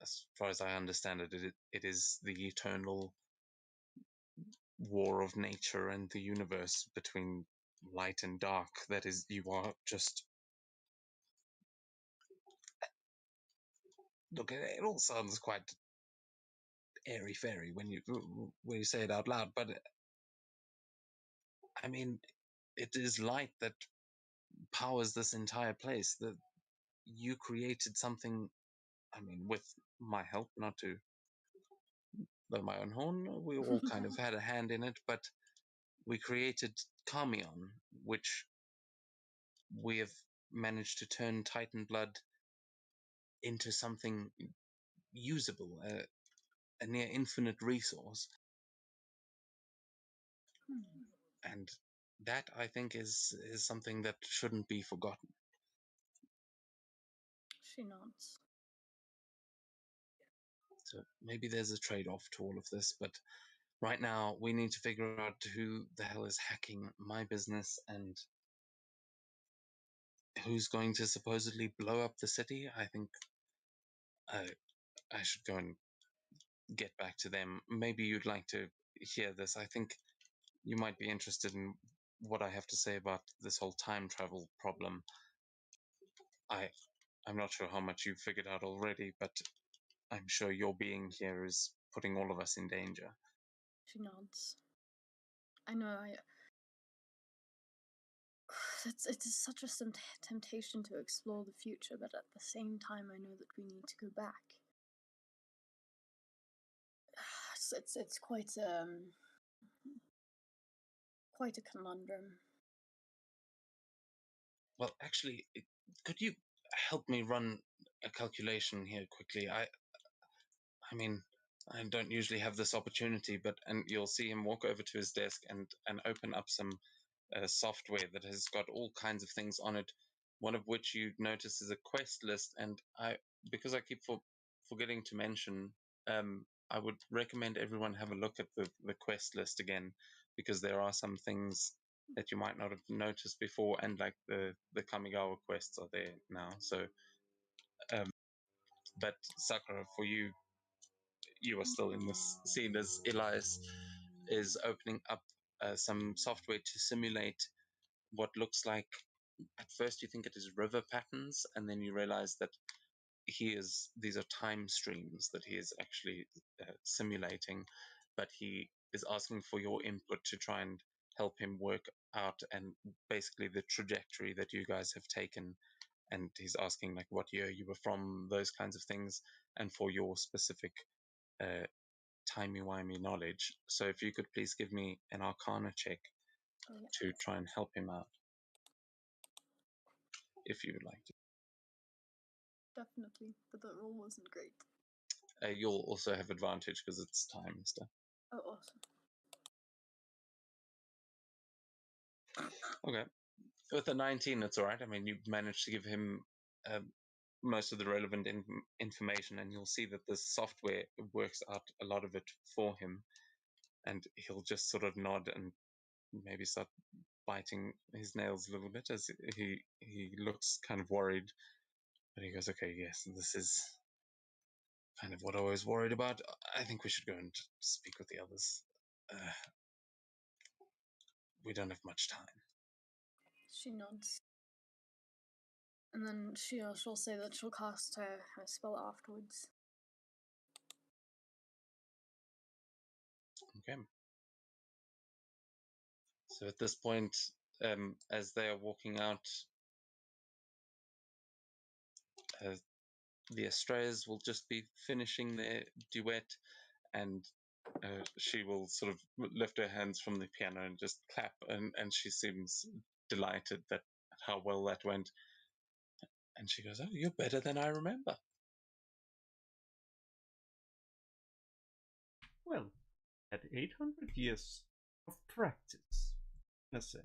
as far as I understand it, it is the eternal war of nature and the universe between light and dark. That is, you are just. Look, it all sounds quite airy fairy when you say it out loud, but I mean, it is light that powers this entire place. That you created something. I mean, with my help, not to blow my own horn. We all kind of had a hand in it, but we created Kamion, which we have managed to turn Titan blood into something usable, a near infinite resource. And that, I think, is something that shouldn't be forgotten. She nods. So maybe there's a trade-off to all of this, but right now we need to figure out who the hell is hacking my business and who's going to supposedly blow up the city. I think I should go and get back to them. Maybe you'd like to hear this. I think you might be interested in what I have to say about this whole time travel problem. I'm not sure how much you've figured out already, but I'm sure your being here is putting all of us in danger. She nods. I know. It's such a temptation to explore the future, but at the same time, I know that we need to go back. It's quite a conundrum. Well, actually, could you help me run a calculation here quickly? I mean, I don't usually have this opportunity, and you'll see him walk over to his desk and open up some software that has got all kinds of things on it. One of which you notice is a quest list, and because I keep forgetting to mention, I would recommend everyone have a look at the quest list again, because there are some things that you might not have noticed before, and like the Kamigawa quests are there now. So, but Sakura, for you, you are still in this scene as Elias is opening up some software to simulate what looks like, at first you think it is river patterns, and then you realize that these are time streams that he is actually simulating, but he is asking for your input to try and help him work out and basically the trajectory that you guys have taken. And he's asking like what year you were from, those kinds of things, and for your specific uh, timey-wimey knowledge. So if you could please give me an Arcana check to try and help him out, if you would like to. Definitely, but the roll wasn't great. You'll also have advantage because it's time and stuff. Oh, awesome. Okay. With a 19, it's all right. I mean, you managed to give him most of the relevant information, and you'll see that the software works out a lot of it for him. And he'll just sort of nod and maybe start biting his nails a little bit as he looks kind of worried. But he goes, okay, yes, this is kind of what I was worried about. I think we should go and speak with the others. We don't have much time. She nods. And then she'll say that she'll cast her spell afterwards. Okay. So at this point, as they are walking out, the Estrellas will just be finishing their duet, and she will sort of lift her hands from the piano and just clap, and she seems delighted at how well that went. And she goes, "Oh, you're better than I remember." Well, at 800 years of practice, in a sense.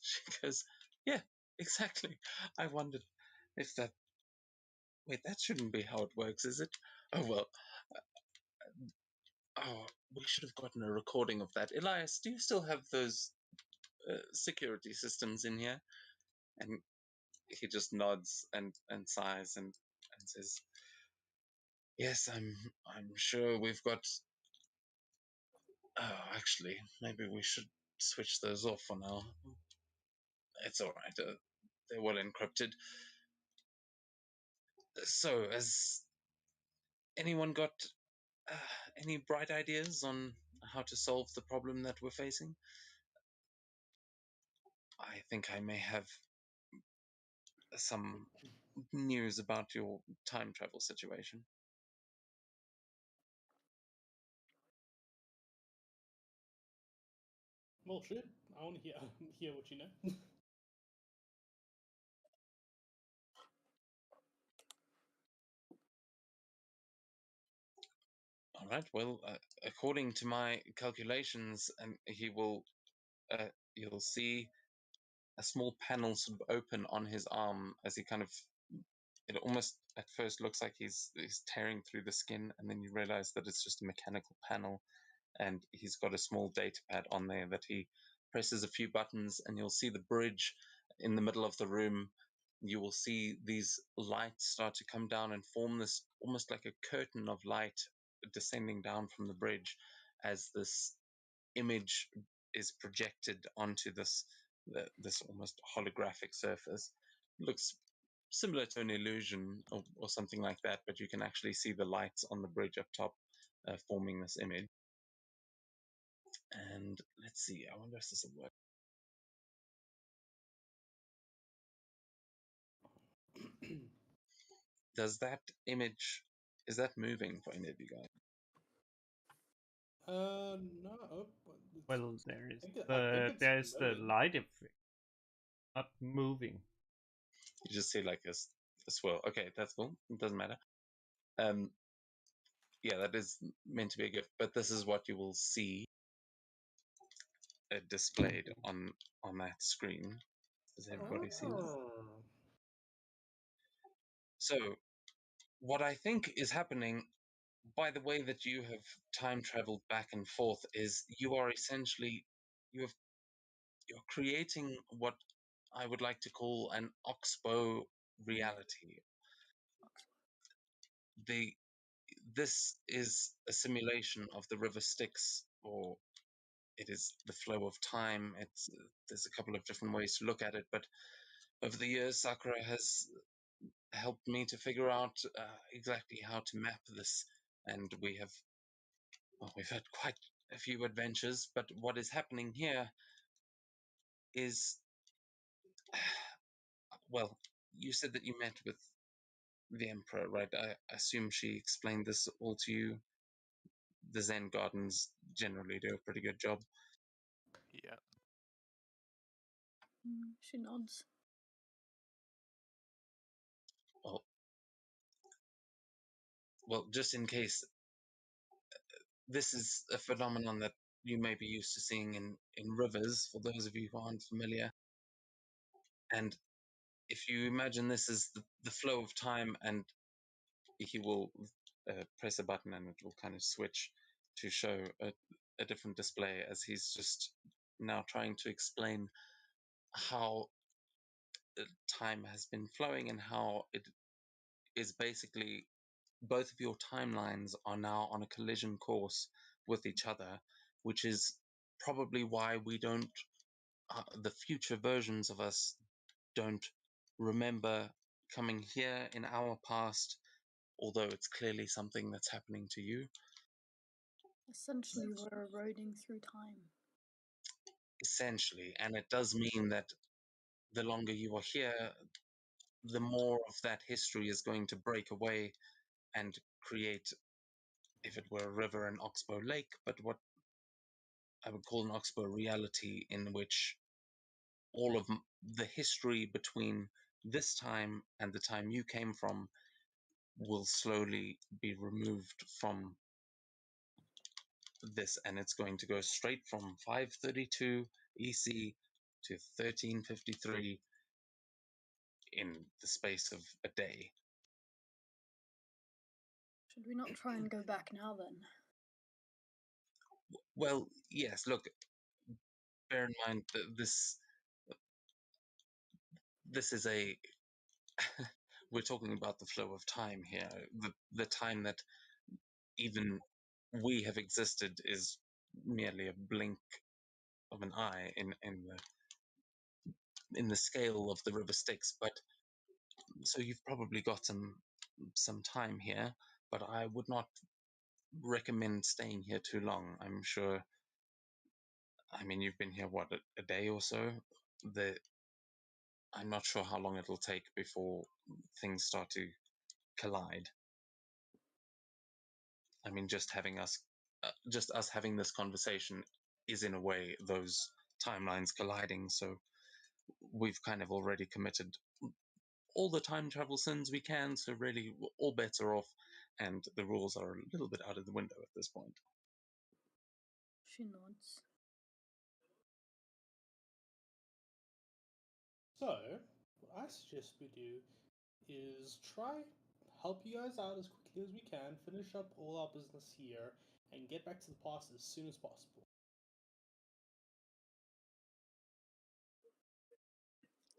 She goes, "Yeah, exactly. I wondered if that. Wait, that shouldn't be how it works, is it? Oh well. Oh, we should have gotten a recording of that. Elias, do you still have those security systems in here?" And he just nods and sighs and says, "Yes, I'm sure we've got. Oh, actually, maybe we should switch those off for now. It's all right. They're well encrypted. So, has anyone got uh, any bright ideas on how to solve the problem that we're facing? I think I may have some news about your time travel situation." Well, shoot. I want to hear what you know. All right. Well, according to my calculations, and you'll see a small panel sort of open on his arm as he kind of. It almost at first looks like he's tearing through the skin, and then you realize that it's just a mechanical panel, and he's got a small data pad on there that he presses a few buttons, and you'll see the bridge in the middle of the room. You will see these lights start to come down and form this almost like a curtain of light descending down from the bridge as this image is projected onto this almost holographic surface. It looks similar to an illusion or something like that, but you can actually see the lights on the bridge up top forming this image. And let's see, I wonder if this will work. Does that image, is that moving for any of you guys? No. Well, there is I think it's there's the moving. light effect, not moving. You just see like a swirl. Okay, that's cool. It doesn't matter. Yeah, that is meant to be a gift, but this is what you will see displayed on that screen. Does everybody see this? So, what I think is happening by the way that you have time traveled back and forth is you are essentially you're creating what I would like to call an Oxbow reality. This is a simulation of the river Styx, or it is the flow of time. There's a couple of different ways to look at it, but over the years, Sakura has helped me to figure out exactly how to map this, and we've had quite a few adventures. But what is happening here is, well, you said that you met with the Emperor, right? I assume she explained this all to you. The Zen Gardens generally do a pretty good job. Yeah. She nods. Well, just in case, this is a phenomenon that you may be used to seeing in rivers, for those of you who aren't familiar. And if you imagine this as the flow of time, and he will press a button and it will kind of switch to show a different display as he's just now trying to explain how time has been flowing and how it is basically both of your timelines are now on a collision course with each other, which is probably why we don't, the future versions of us don't remember coming here in our past, although it's clearly something that's happening to you. Essentially, we're eroding through time. Essentially, and it does mean that the longer you are here, the more of that history is going to break away and create, if it were a river, an Oxbow Lake, but what I would call an Oxbow reality, in which all of the history between this time and the time you came from will slowly be removed from this, and it's going to go straight from 532 EC to 1353 in the space of a day. Should we not try and go back now then? Well, yes, look, bear in mind that this is a we're talking about the flow of time here. The time that even we have existed is merely a blink of an eye in the scale of the river Styx. But so you've probably got some time here, but I would not recommend staying here too long. I'm sure. I mean, you've been here what, a day or so. I'm not sure how long it'll take before things start to collide. I mean, just us having this conversation is in a way those timelines colliding. So we've kind of already committed all the time travel sins we can. So really, all bets are off, and the rules are a little bit out of the window at this point. She nods. So, what I suggest we do is try help you guys out as quickly as we can, finish up all our business here, and get back to the past as soon as possible.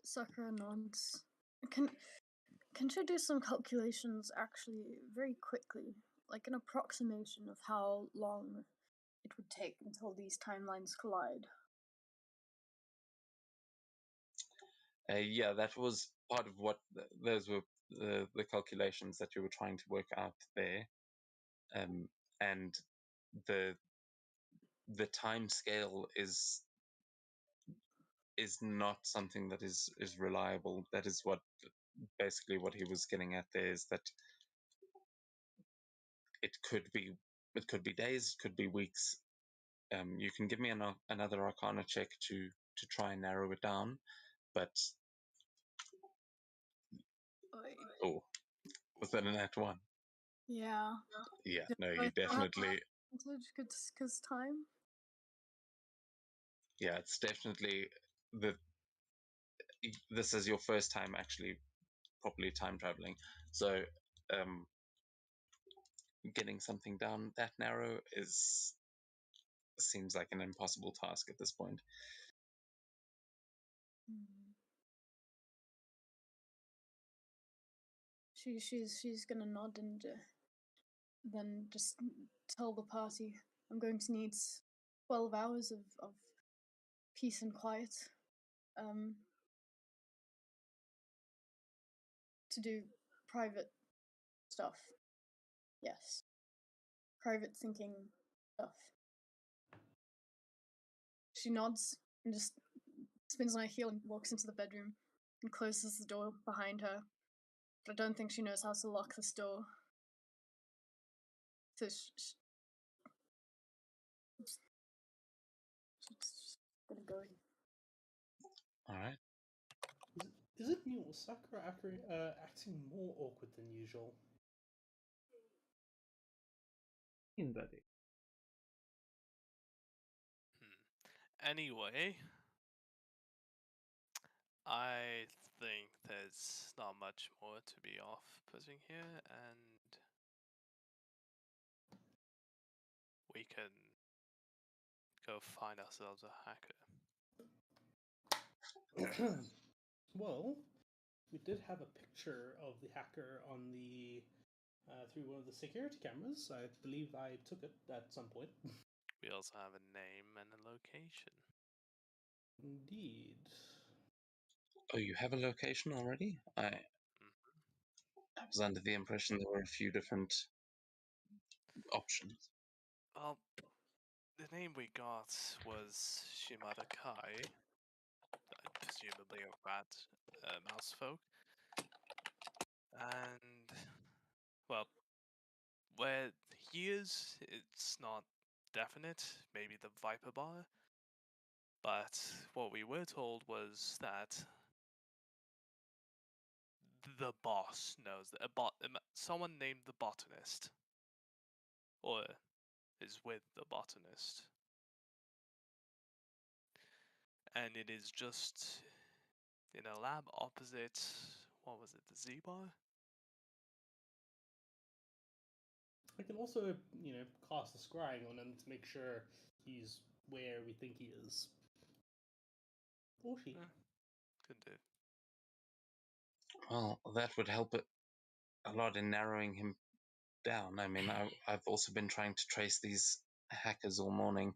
Sakura nods. Can she do some calculations actually very quickly? Like an approximation of how long it would take until these timelines collide? Yeah, that was part of what those were the calculations that you were trying to work out there, and the time scale is not something that is reliable. That is what basically what he was getting at there, is that it could be days, it could be weeks. You can give me another Arcana check to try and narrow it down, but oh, was that an act one? Yeah. Yeah, Did no, I you throw out definitely. Because time? Yeah, it's definitely this is your first time actually properly time traveling, so getting something down that narrow seems like an impossible task at this point. Hmm. She's gonna nod and then just tell the party I'm going to need 12 hours of peace and quiet to do private stuff. Yes. Private thinking stuff. She nods and just spins on her heel and walks into the bedroom and closes the door behind her. But I don't think she knows how to lock this door. So she's gonna go. All right. Is it me or Sakura acting more awkward than usual? In that day. Anyway, I think there's not much more to be off-putting here, and we can go find ourselves a hacker. Well, we did have a picture of the hacker on the through one of the security cameras. I believe I took it at some point. We also have a name and a location. Indeed. Oh, you have a location already? I was under the impression there were a few different options. Well, the name we got was Shimada Kai, presumably a rat mouse folk. And, well, where he is, it's not definite. Maybe the Viper Bar. But what we were told was that the boss knows that someone named the botanist, or is with the botanist, and it is just in a lab opposite. What was it? The Z-Bar? I can also, cast a scrying on him to make sure he's where we think he is. Or she. Could do. Well, that would help it a lot in narrowing him down. I mean, I've also been trying to trace these hackers all morning.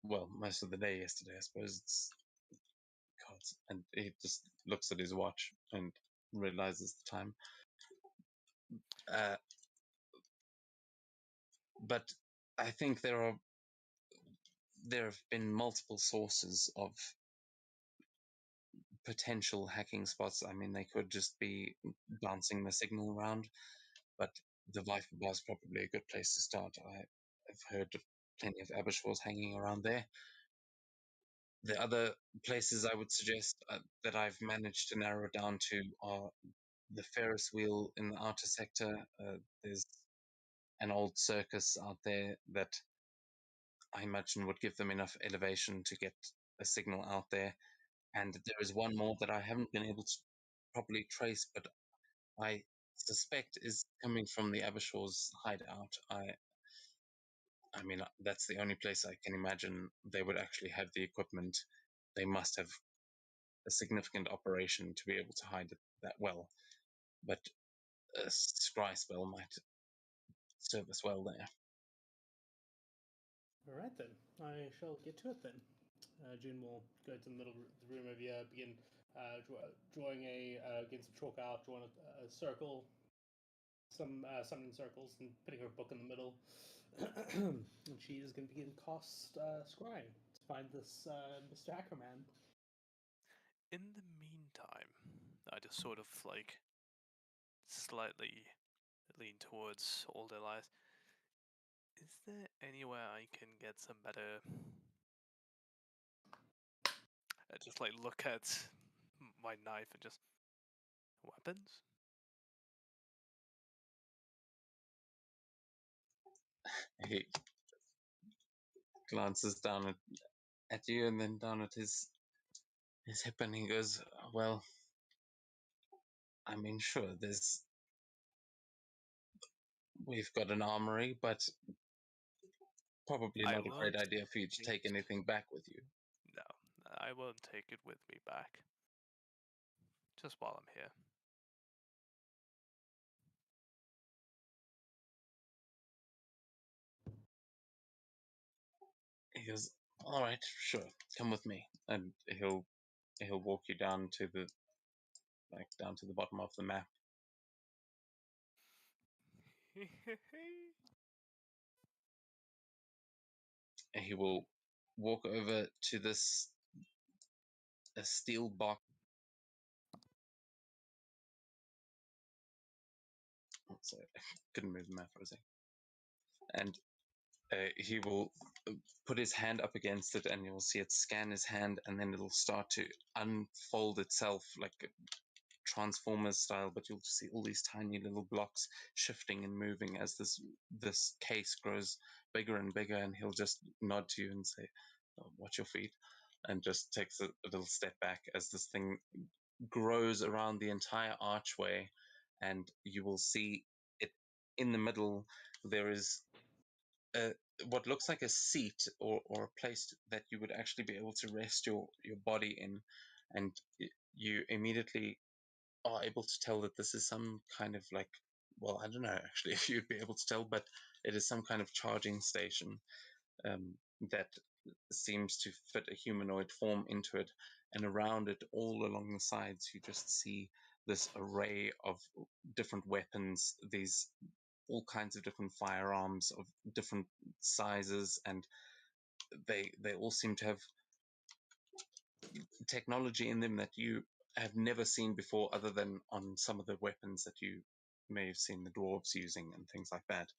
Most of the day yesterday, I suppose. And he just looks at his watch and realizes the time. But I think there have been multiple sources of potential hacking spots. I mean, they could just be bouncing the signal around, but the Viper Bar is probably a good place to start. I've heard plenty of Abershaw's hanging around there. The other places I would suggest that I've managed to narrow down to are the Ferris wheel in the outer sector. There's an old circus out there that I imagine would give them enough elevation to get a signal out there. And there is one more that I haven't been able to properly trace, but I suspect is coming from the Abershaw's hideout. I mean, that's the only place I can imagine they would actually have the equipment. They must have a significant operation to be able to hide it that well. But a scry spell might serve us well there. All right then, I shall get to it then. June will go to the middle of the room over here, begin drawing getting some chalk out, drawing a circle, some summoning circles, and putting her book in the middle. And she is going to begin cast scrying to find this Mr. Ackerman. In the meantime, I just sort of like slightly lean towards Old Elias. Is there anywhere I can get some better? Just like look at my knife and just weapons. He glances down at you and then down at his hip, and he goes, "Well, I mean, sure, we've got an armory, but probably I not a great won't idea for you to take anything back with you." No, I won't take it with me back. Just while I'm here. He goes, "All right, sure, come with me," and he'll walk you down to the bottom of the map. He will walk over to a steel box. Sorry, I couldn't move the map for a second. And he will put his hand up against it, and you'll see it scan his hand, and then it'll start to unfold itself like Transformers style, but you'll see all these tiny little blocks shifting and moving as this case grows bigger and bigger, and he'll just nod to you and say, "Oh, watch your feet," and just takes a little step back as this thing grows around the entire archway, and you will see it in the middle. There is what looks like a seat or a place that you would actually be able to rest your body in, and you immediately are able to tell that this is some kind of like, well, I don't know actually if you'd be able to tell, but it is some kind of charging station that seems to fit a humanoid form into it, and around it, all along the sides, you just see this array of different weapons, these all kinds of different firearms of different sizes, and they all seem to have technology in them that you have never seen before, other than on some of the weapons that you may have seen the dwarves using and things like that.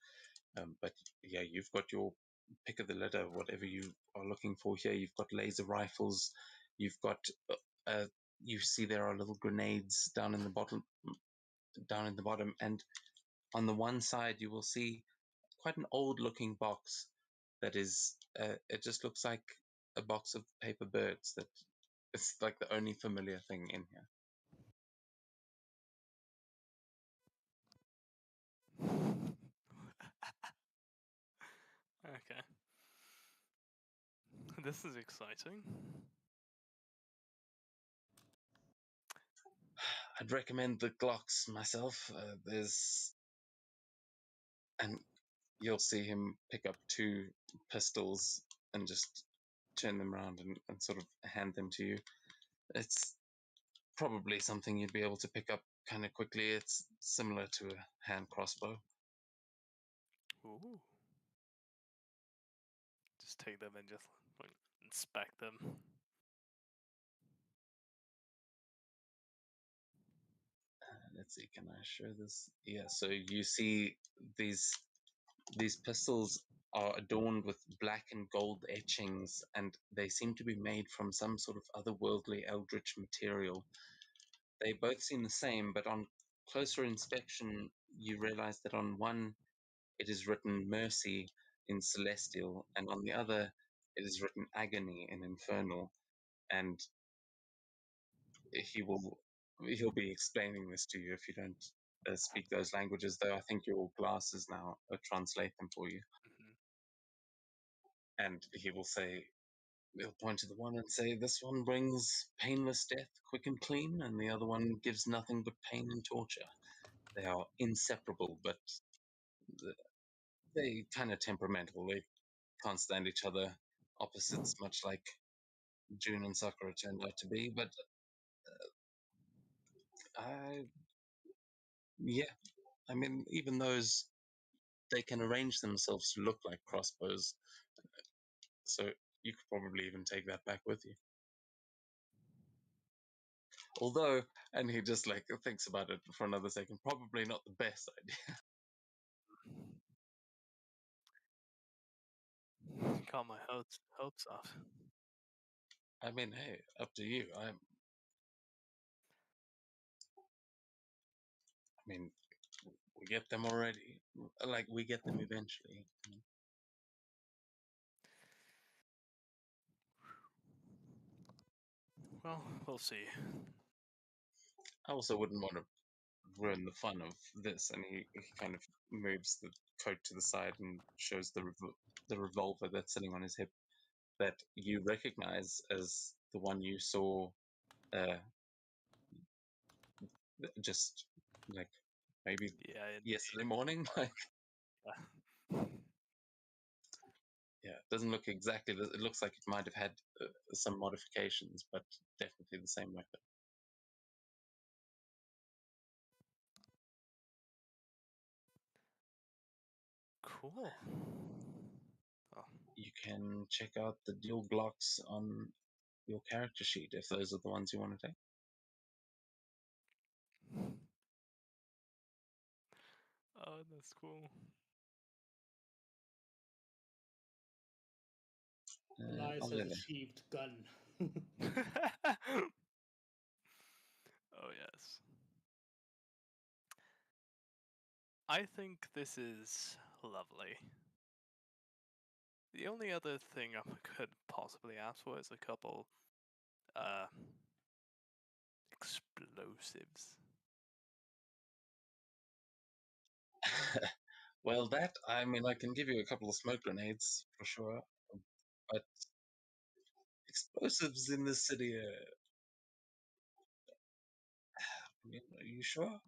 But yeah, you've got your pick of the litter, whatever you are looking for here. You've got laser rifles, you've got you see there are little grenades down in the bottom, and on the one side you will see quite an old looking box that is it just looks like a box of paper birds. That it's like the only familiar thing in here. Okay. This is exciting. I'd recommend the Glocks myself. And you'll see him pick up two pistols and just turn them around and sort of hand them to you. It's probably something you'd be able to pick up kind of quickly. It's similar to a hand crossbow. Ooh. Just take them and just like, inspect them. Let's see, can I show this? Yeah, so you see these pistols are adorned with black and gold etchings, and they seem to be made from some sort of otherworldly eldritch material. They both seem the same, but on closer inspection, you realize that on one it is written mercy in celestial, and on the other it is written agony in infernal. And he'll be explaining this to you if you don't speak those languages. Though I think your glasses now translate them for you. Mhm. And he'll point to the one and say, "This one brings painless death, quick and clean, and the other one gives nothing but pain and torture." They are inseparable, but they kind of temperamental. They can't stand each other. Opposites, much like June and Sakura turned out to be. But yeah, I mean, even those, they can arrange themselves to look like crossbows. So you could probably even take that back with you. Although, and he just like thinks about it for another second, probably not the best idea. Got my hopes up. I mean, hey, up to you. I mean, we get them already. Like, we get them eventually. Well, we'll see. I also wouldn't want to ruin the fun of this. And he kind of moves the coat to the side and shows the revolver that's sitting on his hip that you recognize as the one you saw uh, just like maybe Yeah, yesterday morning. Like, yeah. yeah, it doesn't look exactly. It looks like it might have had some modifications, but definitely the same weapon. Cool. Oh, You can check out the dual blocks on your character sheet if those are the ones you want to take. oh, that's cool. Elias I'll has let it. achieved gun. Oh yes. I think this is lovely. The only other thing I could possibly ask for is a couple explosives. Well, I mean, I can give you a couple of smoke grenades for sure, but explosives in this city. Are you sure?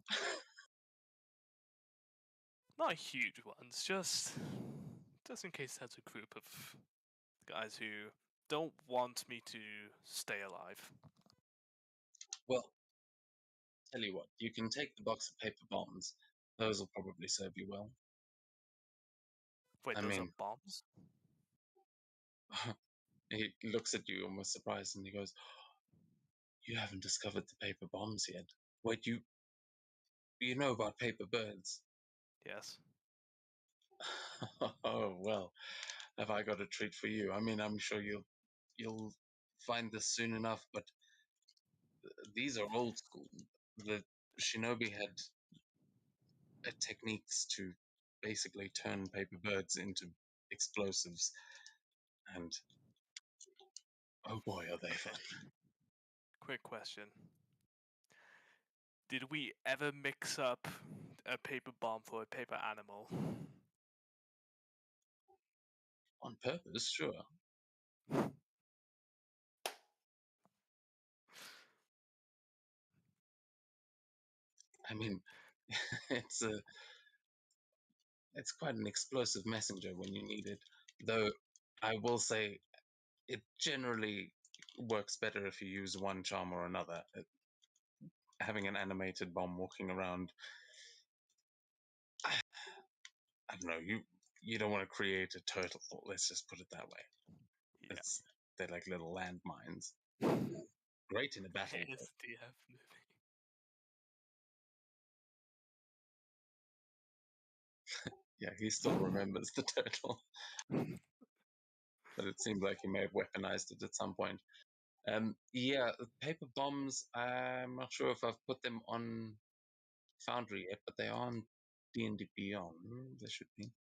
Not huge ones, just in case there's a group of guys who don't want me to stay alive. Well, tell you what, you can take the box of paper bombs. Those will probably serve you well. Wait, I those are mean, bombs? he looks at you almost surprised and he goes, "You haven't discovered the paper bombs yet. Wait, you know about paper birds?" Yes. Oh, well, have I got a treat for you? I mean, I'm sure you'll find this soon enough, but these are old school. The shinobi had techniques to basically turn paper birds into explosives, and oh boy, are they Okay. fun. Quick question. Did we ever mix up a paper bomb for a paper animal? On purpose, sure. I mean, it's a it's quite an explosive messenger when you need it. Though I will say it generally works better if you use one charm or another. Having an animated bomb walking around, I don't know, you don't want to create a turtle. Let's just put it that way. Yeah. They're like little landmines. Great in a battle. ASDF movie. Yeah, he still remembers the turtle. But it seems like he may have weaponized it at some point. Yeah, paper bombs. I'm not sure if I've put them on Foundry yet, but they are on D&D Beyond. They should be.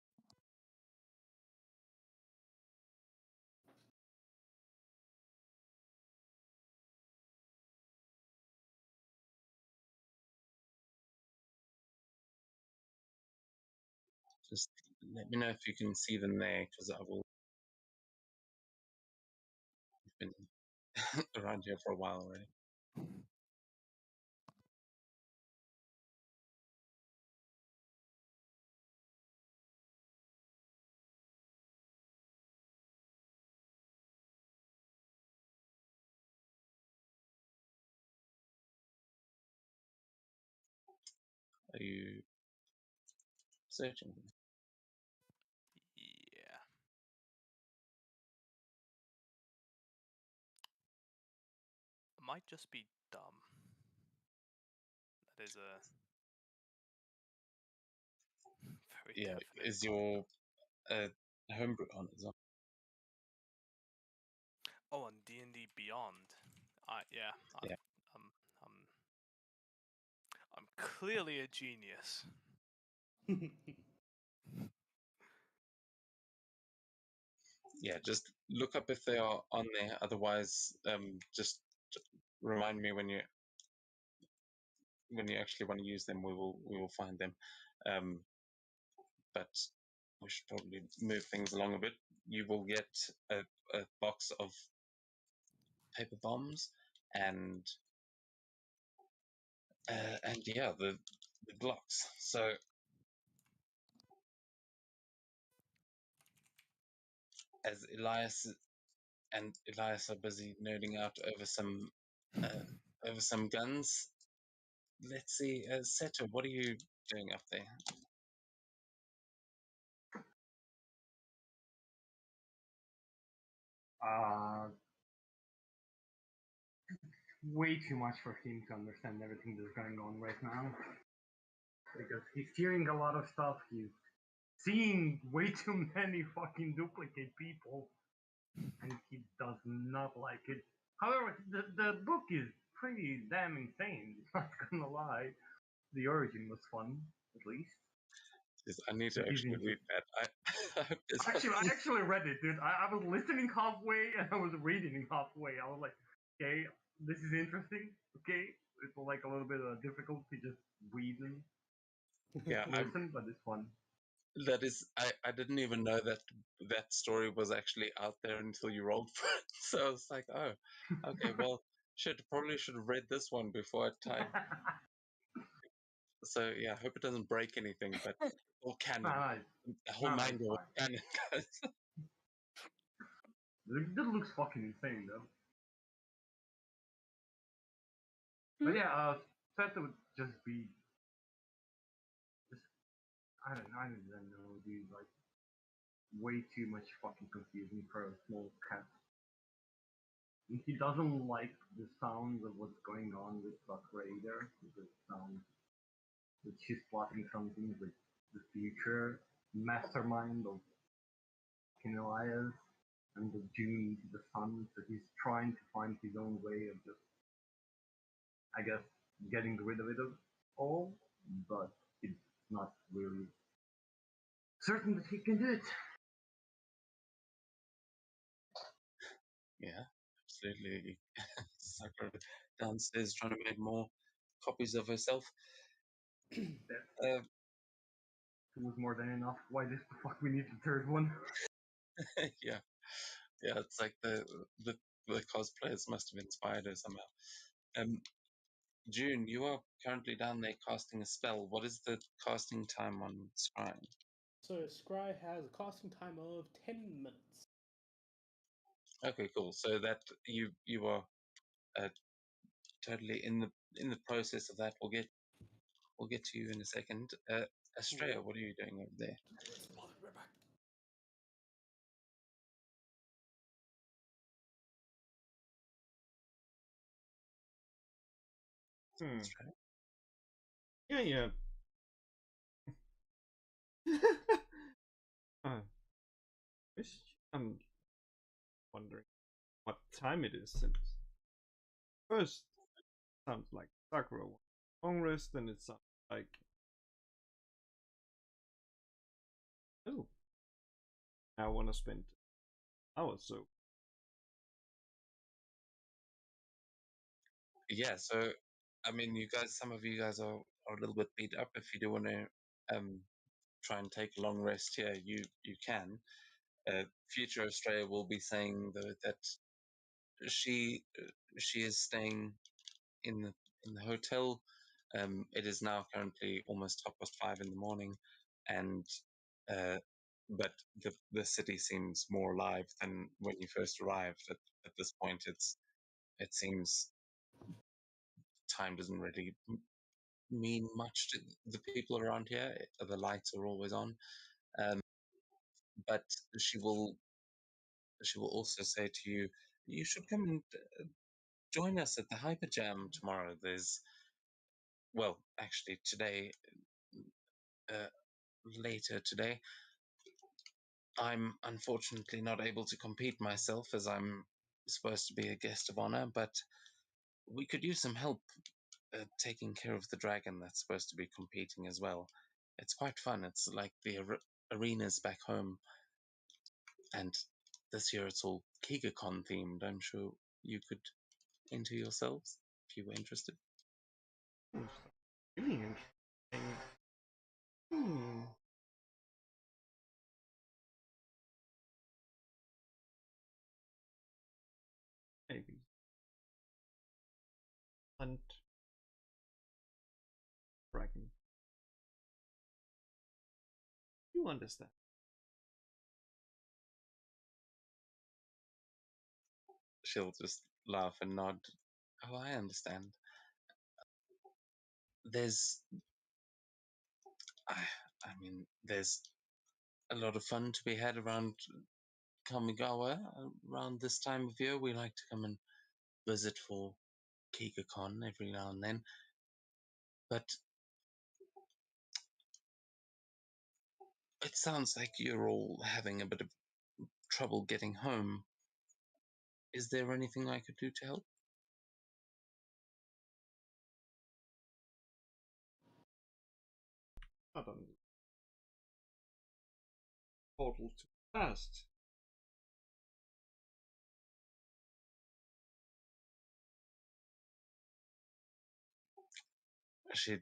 Just let me know if you can see them there, because I will. I've been around here for a while already. Are you searching? Yeah. I might just be dumb. That is a very Yeah, definite is thought. your homebrew on as well? Oh, on D&D Beyond. Yeah. Yeah. I'm clearly a genius. Yeah, just look up if they are on there. Otherwise, just remind me when you actually want to use them. We will find them. But we should probably move things along a bit. You will get a box of paper bombs and yeah, the blocks. So as Elias are busy nerding out over some guns, let's see, Seto, what are you doing up there? Way too much for him to understand everything that's going on right now. Because he's hearing a lot of stuff, he's seeing way too many fucking duplicate people, and he does not like it. However, the book is pretty damn insane, not gonna lie. The origin was fun, at least. Yes, I need to It is actually read that. I hope there's I actually read it, dude. I was listening halfway and I was reading halfway. I was like, okay, this is interesting. Okay, it's like a little bit difficult to just read and yeah, listen, but it's fun. that is, I didn't even know that story was actually out there until you rolled for it. So I was like, oh, okay, well, probably should have read this one before I tied. So yeah, I hope it doesn't break anything, but all canon. The whole manga was canon, guys. That looks fucking insane, though. Hmm? But yeah, that would just be, just I don't even know, dude. Like, way too much fucking confusion for a small cat. And he doesn't like the sounds of what's going on with Sakura either, because it sounds that she's plotting something with the future mastermind of Elias and the June, the sun. So he's trying to find his own way of just, I guess, getting rid of it all, but it's not really certain that he can do it. Yeah, absolutely. Sakura downstairs trying to make more copies of herself. That was more than enough. Why the fuck we need the third one? Yeah, it's like the cosplayers must have inspired her somehow. June, you are currently down there casting a spell. What is the casting time on Scry? So Scry has a casting time of 10 minutes. Okay, cool. So that you are totally in the process of that. We'll get to you in a second. Estrella, what are you doing over there? We're back. Estrella? Yeah. I'm wondering what time it is, since first sounds like Sakura wants a long rest, and it sounds like oh, I want to spend hours. So Yeah, so I mean, some of you guys are a little bit beat up. If you do want to try and take a long rest here, you can. Future Australia will be saying though that she she is staying in the hotel. It is now currently almost 5:30 in the morning, and uh, but the city seems more alive than when you first arrived. At this point, it seems time doesn't really mean much to the people around here. The lights are always on, um, but she will she will also say to you, you should come and join us at the Hyper Jam tomorrow. There's well, actually today, uh, later today. I'm unfortunately not able to compete myself as I'm supposed to be a guest of honor, but we could use some help taking care of the dragon that's supposed to be competing as well. It's quite fun. It's like the arenas back home, and this year it's all KigaCon themed. I'm sure you could enter yourselves if you were interested. really interesting. Hmm. Maybe hunt dragon. You understand? She'll just laugh and nod. Oh, I understand. There's, I, I mean, there's a lot of fun to be had around Kamigawa around this time of year. We like to come and visit for KigaCon every now and then. But it sounds like you're all having a bit of trouble getting home. Is there anything I could do to help? Not on portal to past. She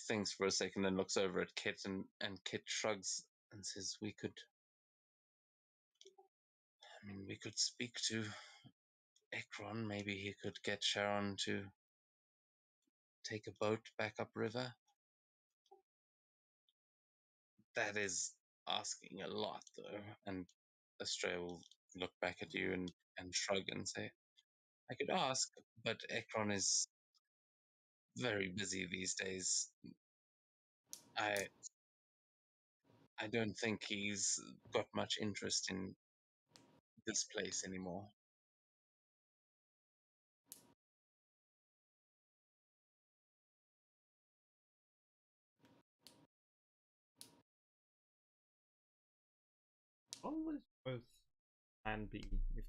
thinks for a second and looks over at Kit, and Kit shrugs and says, we could speak to Ekron. Maybe he could get Sharon to take a boat back upriver. That is asking a lot, though. And Estrella will look back at you and shrug and say, I could ask, but Ekron is very busy these days. I I don't think he's got much interest in this place anymore. Always worth plan B if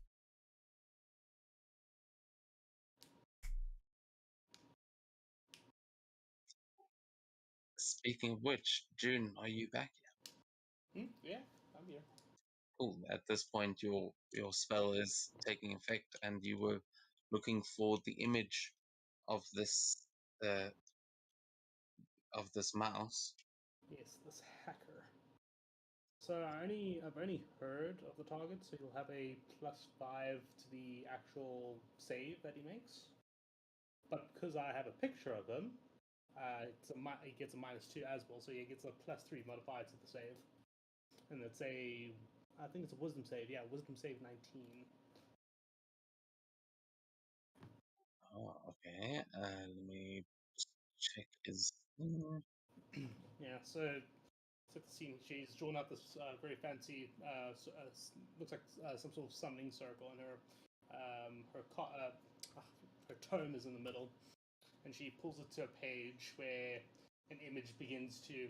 Speaking of which, June, are you back yet? Yeah, I'm here. Cool. At this point, your spell is taking effect, and you were looking for the image of uh, this mouse. Yes, this hacker. So I've only heard of the target, so he'll have a +5 to the actual save that he makes. But because I have a picture of him, he gets a -2 as well, so he gets a +3 modifier to the save. And I think it's a wisdom save. Yeah, wisdom save 19. Oh, okay. Let me just check his. Yeah, so set the scene. She's drawn out this very fancy, looks like some sort of summoning circle, and her tome is in the middle, and she pulls it to a page where an image begins to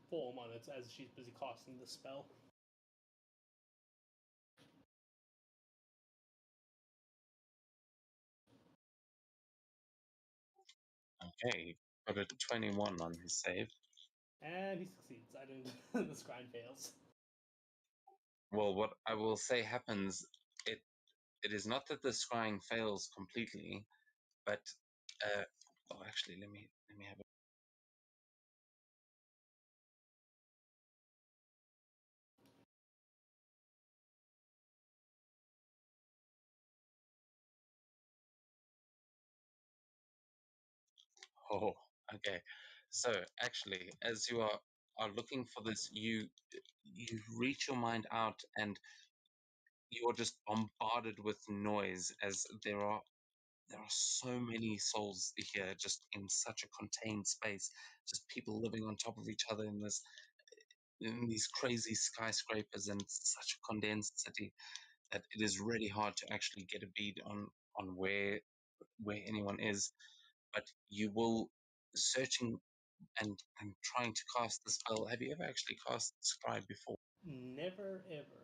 form on it as she's busy casting the spell. Okay, got a 21 on his save. And he succeeds. I don't. The scrying fails. Well, what I will say happens, it is not that the scrying fails completely, but oh, actually, let me have a oh, okay. So actually, as you are looking for this, you reach your mind out and you're just bombarded with noise as there are so many souls here just in such a contained space, just people living on top of each other in these crazy skyscrapers and such a condensed city that it is really hard to actually get a bead on where anyone is. But you will searching and trying to cast the spell. Have you ever actually cast Scribe before? Never ever.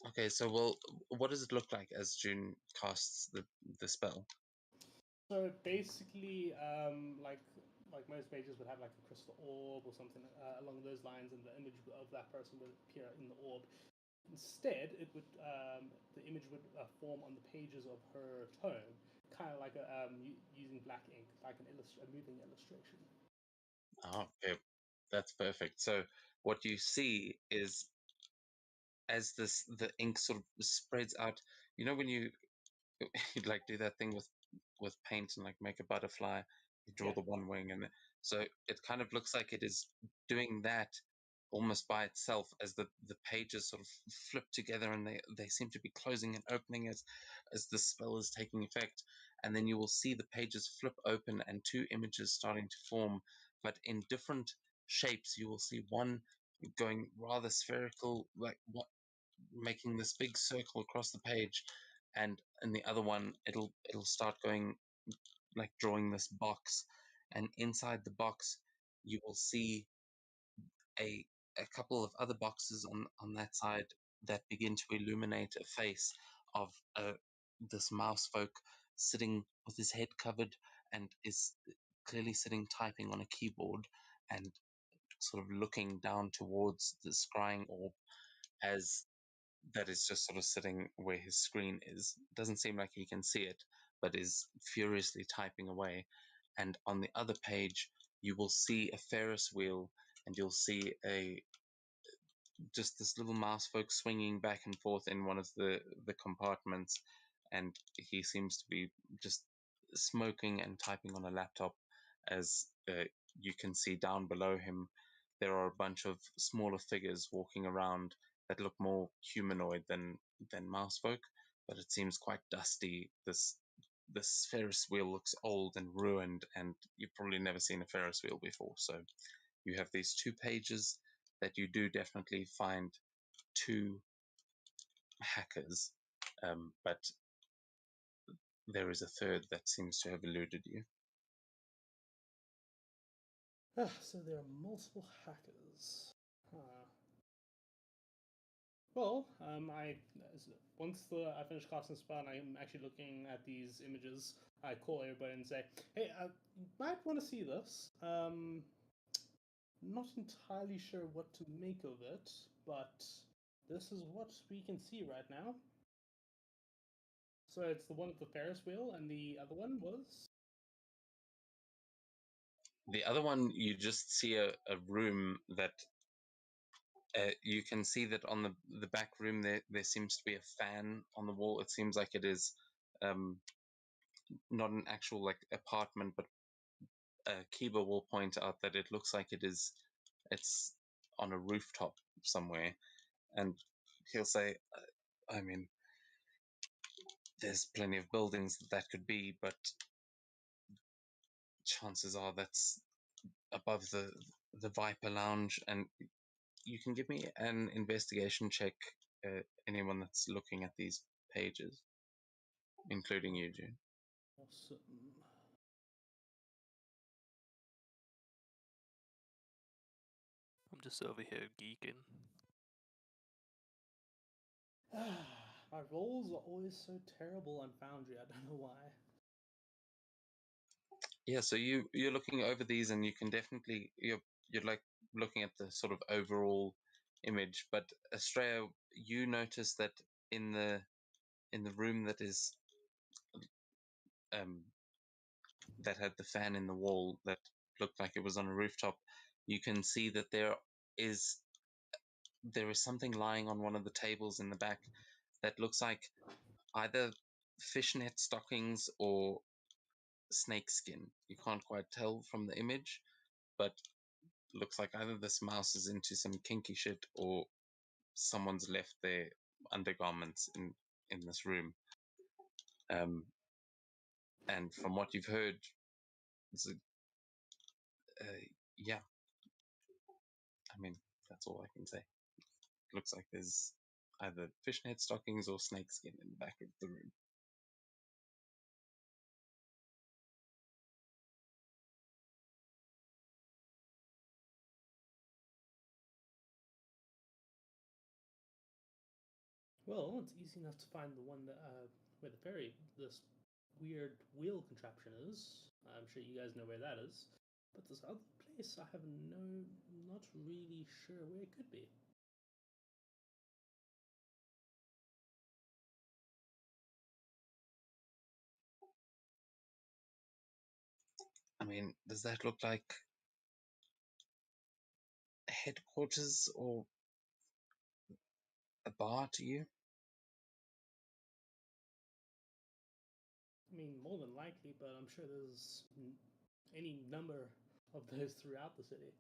Okay, so well, what does it look like as June casts the spell? So basically, like most mages would have like a crystal orb or something along those lines, and the image of that person would appear in the orb. Instead, it would the image would form on the pages of her tome, kind of like using black ink, like a moving illustration. Oh, okay, that's perfect. So what you see is as the ink sort of spreads out. You know when you you'd like do that thing with paint and like make a butterfly, you draw Yeah. the one wing, and so it kind of looks like it is doing that almost by itself as the pages sort of flip together and they seem to be closing and opening as the spell is taking effect. And then you will see the pages flip open and two images starting to form, but in different shapes. You will see one going rather spherical, like what making this big circle across the page, and in the other one it'll start going like drawing this box, and inside the box you will see a a couple of other boxes on that side that begin to illuminate a face of this mouse folk sitting with his head covered and is clearly sitting typing on a keyboard and sort of looking down towards the scrying orb as that is just sort of sitting where his screen is. Doesn't seem like he can see it, but is furiously typing away. And on the other page, you will see a Ferris wheel, and you'll see a just this little mouse folk swinging back and forth in one of the compartments, and he seems to be just smoking and typing on a laptop. As you can see down below him, there are a bunch of smaller figures walking around that look more humanoid than mouse folk, but it seems quite dusty. This Ferris wheel looks old and ruined, and you've probably never seen a Ferris wheel before. So you have these two pages that you do definitely find two hackers, but there is a third that seems to have eluded you. So there are multiple hackers. Well, once I finish casting spell and I'm actually looking at these images, I call everybody and say, "Hey, you might want to see this. Not entirely sure what to make of it, but this is what we can see right now." So it's the one with the Ferris wheel, and the other one was. The other one, you just see a room that you can see that on the back room there seems to be a fan on the wall. It seems like it is not an actual like apartment, but Kiba will point out that it looks like it's on a rooftop somewhere, and he'll say, I mean, there's plenty of buildings that could be, but chances are that's above the Viper Lounge. And you can give me an investigation check, anyone that's looking at these pages, including you, June. Awesome. I'm just over here geeking. My rolls are always so terrible on Foundry. I don't know why. Yeah, so you're looking over these, and you can definitely you're like looking at the sort of overall image. But Estrella, you notice that in the room that is um that had the fan in the wall that looked like it was on a rooftop, you can see that is there is something lying on one of the tables in the back that looks like either fishnet stockings or snake skin. You can't quite tell from the image, but looks like either this mouse is into some kinky shit or someone's left their undergarments in this room. Um, and from what you've heard, it's yeah, I mean that's all I can say. Looks like there's either fishnet stockings or snakeskin in the back of the room. Well, it's easy enough to find the one that where this weird wheel contraption is. I'm sure you guys know where that is. But this other place, I have not really sure where it could be. I mean, does that look like headquarters or a bar to you? I mean, more than likely, but I'm sure there's any number of those throughout the city.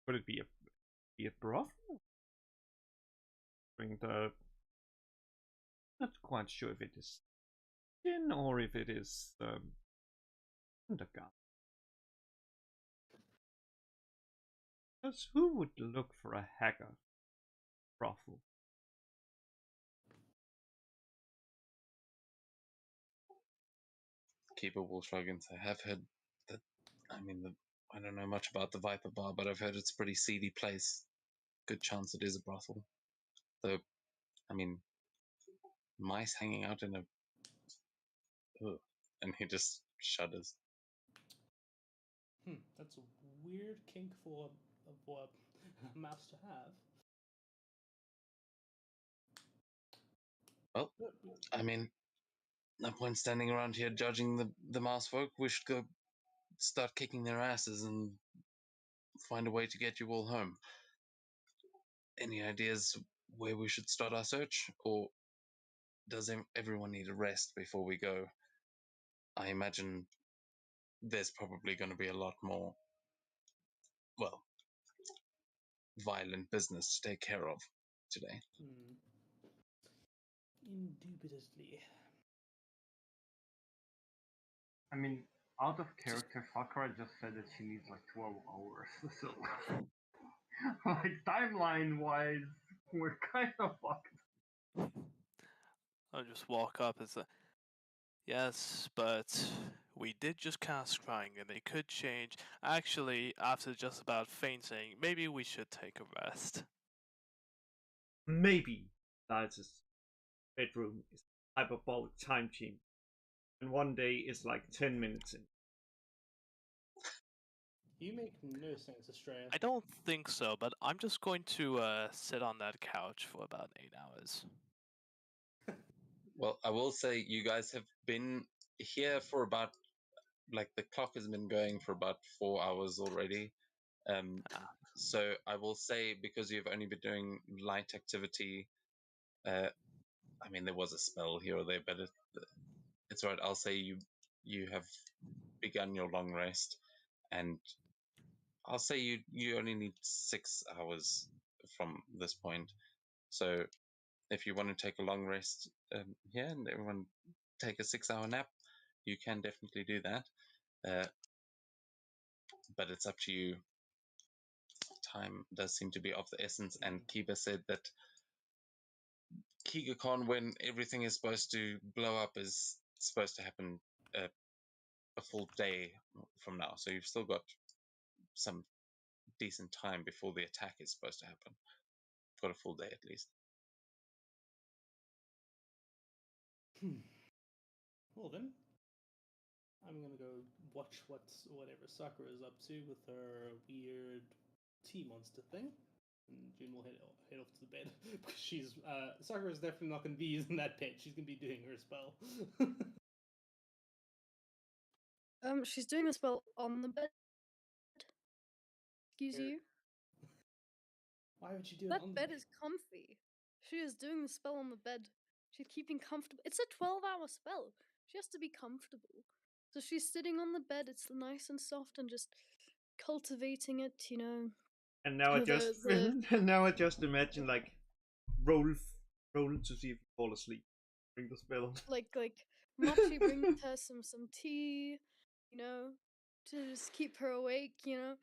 Could it be a brothel? Not quite sure if it is in or if it is underground. Because who would look for a hacker brothel? Keeper will shrug and say, "I've heard that. I mean, I don't know much about the Viper Bar, but I've heard it's a pretty seedy place. Good chance it is a brothel. Though, I mean, mice hanging out in a. Ugh." And he just shudders. That's a weird kink for a mouse to have. Well, I mean, no point standing around here judging the mouse folk. We should go start kicking their asses and find a way to get you all home. Any ideas where we should start our search, or does everyone need a rest before we go? I imagine there's probably going to be a lot more, well, violent business to take care of today. Indubitably. I mean, out of character, Sakura just said that she needs like 12 hours, so like timeline-wise, we're kind of fucked. I'll just walk up and say, yes, but we did just cast Crying and they could change. Actually, after just about fainting, maybe we should take a rest. Maybe Lars' bedroom is hyperbolic time chamber, and one day is like 10 minutes in. You make no sense, Estrella. I don't think so, but I'm just going to sit on that couch for about 8 hours. Well, I will say you guys have been here for about, like, the clock has been going for about 4 hours already. So I will say, because you've only been doing light activity, I mean, there was a spell here or there, but it's all right. I'll say you have begun your long rest, and I'll say you only need 6 hours from this point. So if you want to take a long rest here and everyone take a 6-hour nap, you can definitely do that. But it's up to you. Time does seem to be of the essence, and Kiba said that KigaCon, when everything is supposed to blow up, is supposed to happen a full day from now. So you've still got some decent time before the attack is supposed to happen. Got a full day at least. Well then, I'm gonna go watch whatever Sakura is up to with her weird tea monster thing. And June will head off to the bed because Sakura is definitely not gonna be using that pet. She's gonna be doing her spell. She's doing the spell on the bed. Excuse you. Why would you do it That on the bed is comfy. She is doing the spell on the bed. She's keeping comfortable. It's a 12-hour spell. She has to be comfortable. So she's sitting on the bed. It's nice and soft and just cultivating it, you know. And now I just now I just imagine like roll to see if you fall asleep during the spell. like Mochi brings her some tea, you know, to just keep her awake, you know.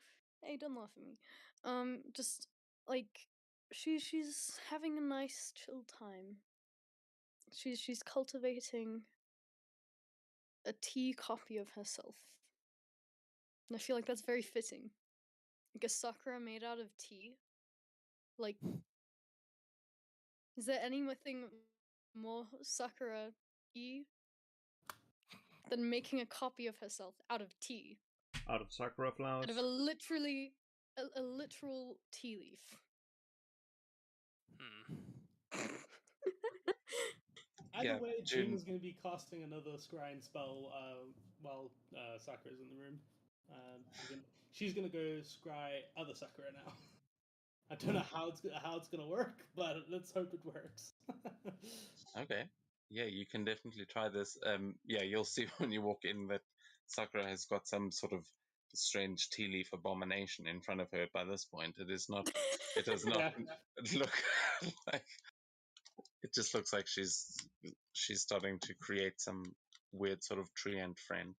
Hey, don't laugh at me. Just like she's having a nice chill time. She's cultivating a tea copy of herself. And I feel like that's very fitting. Like a Sakura made out of tea. Like, is there anything more Sakura-y than making a copy of herself out of tea? Out of sakura flowers. Out of a literal tea leaf. Either way, June June. is going to be casting another scrying spell while Sakura's in the room. She's gonna go scry other Sakura now. I don't know how it's gonna work, but let's hope it works. Okay. Yeah, you can definitely try this. Yeah, you'll see when you walk in that Sakura has got some sort of strange tea leaf abomination in front of her by this point. It does not Yeah. look like, it just looks like she's starting to create some weird sort of tree ant friend.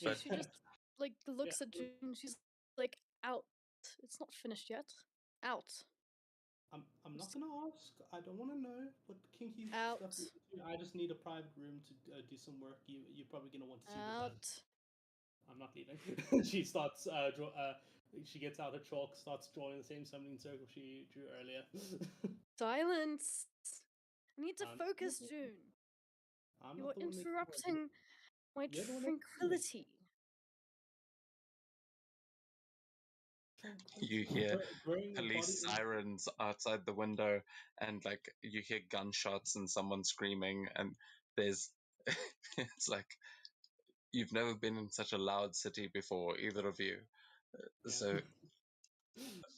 But She just like looks at June. She's like, out. It's not finished yet. Out. I'm not gonna ask. I don't want to know what kinky Out. stuff you're into. I just need a private room to do some work. You're probably gonna want to see Out. this. I'm not leaving. She starts she gets out her chalk, starts drawing the same summoning circle she drew earlier. Silence. I need to I'm focus, not- June. I'm You not are the one making the work. interrupting my You're the one making the work. tranquility. you hear Growing a police body- sirens outside the window, and like you hear gunshots and someone screaming, and there's it's like you've never been in such a loud city before, either of you. Yeah. So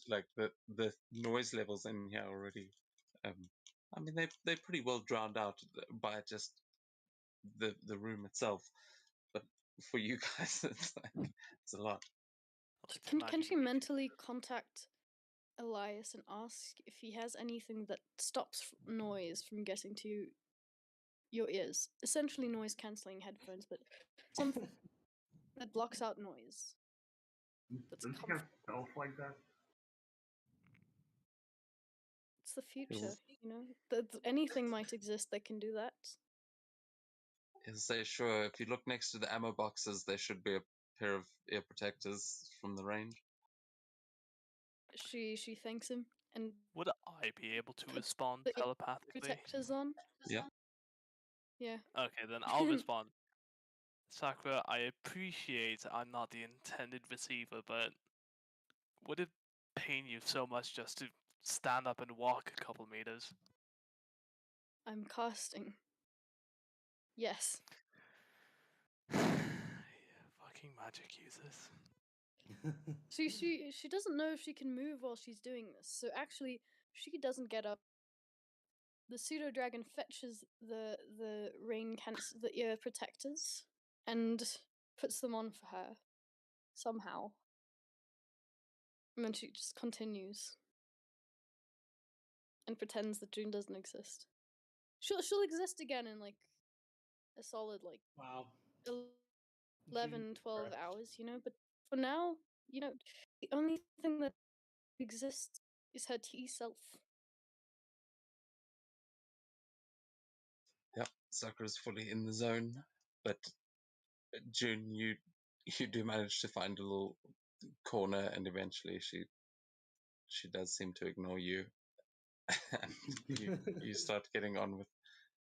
like the noise levels in here already, I mean they're pretty well drowned out by just the room itself, but for you guys it's a lot. Can she mentally contact Elias and ask if he has anything that stops noise from getting to your ears? Essentially noise cancelling headphones, but something that blocks out noise. That's Don't you have spells like that? It's the future, you know. Anything might exist that can do that. Say sure, if you look next to the ammo boxes, there should be a pair of ear protectors from the range. She thanks him and Would I be able to puts respond the telepathically? protectors on. Yeah. Yeah. Okay, then I'll respond. Sakura, I appreciate I'm not the intended receiver, but would it pain you so much just to stand up and walk a couple meters? I'm casting. Yes. Fucking magic users. She doesn't know if she can move while she's doing this. So actually, she doesn't get up. The pseudo dragon fetches the the ear protectors and puts them on for her somehow. And then she just continues and pretends that June doesn't exist. She'll exist again in like a solid like Wow. 11, 12 hours, you know, but for now, you know, the only thing that exists is her tea self. Yeah, Sakura's fully in the zone, but June, you do manage to find a little corner, and eventually she does seem to ignore you, and you start getting on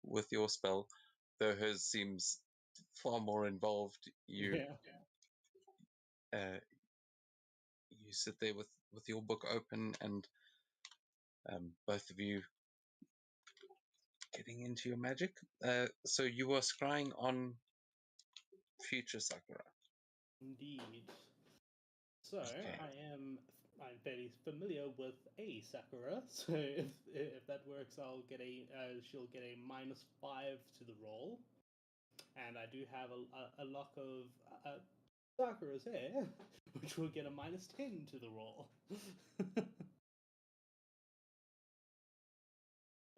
with your spell. though hers seems far more involved. You you sit there with your book open, and both of you getting into your magic. So you are scrying on future Sakura. Indeed. So Okay. I'm very familiar with a Sakura. So if that works, I'll get she'll get a -5 to the roll, and I do have a lock of Sakura's hair, which will get a -10 to the roll.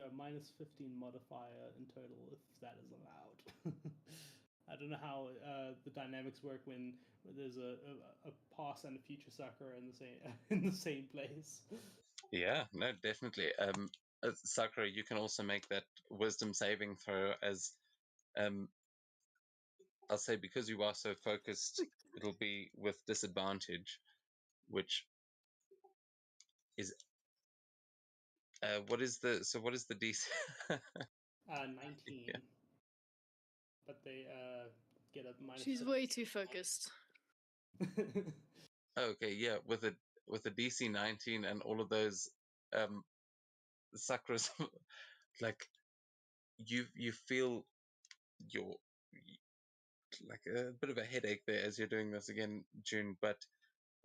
A -15 modifier in total, if that is allowed. I don't know how the dynamics work when there's a past and a future Sakura in the same in the same place. Yeah, no, definitely. Sakura, you can also make that wisdom saving throw as I'll say, because you are so focused, it'll be with disadvantage, which is what is the DC? 19. Yeah. But they get a minus. She's way too focused. Okay, yeah, with a DC 19 and all of those Sakura's like you feel your like a bit of a headache there as you're doing this again, June, but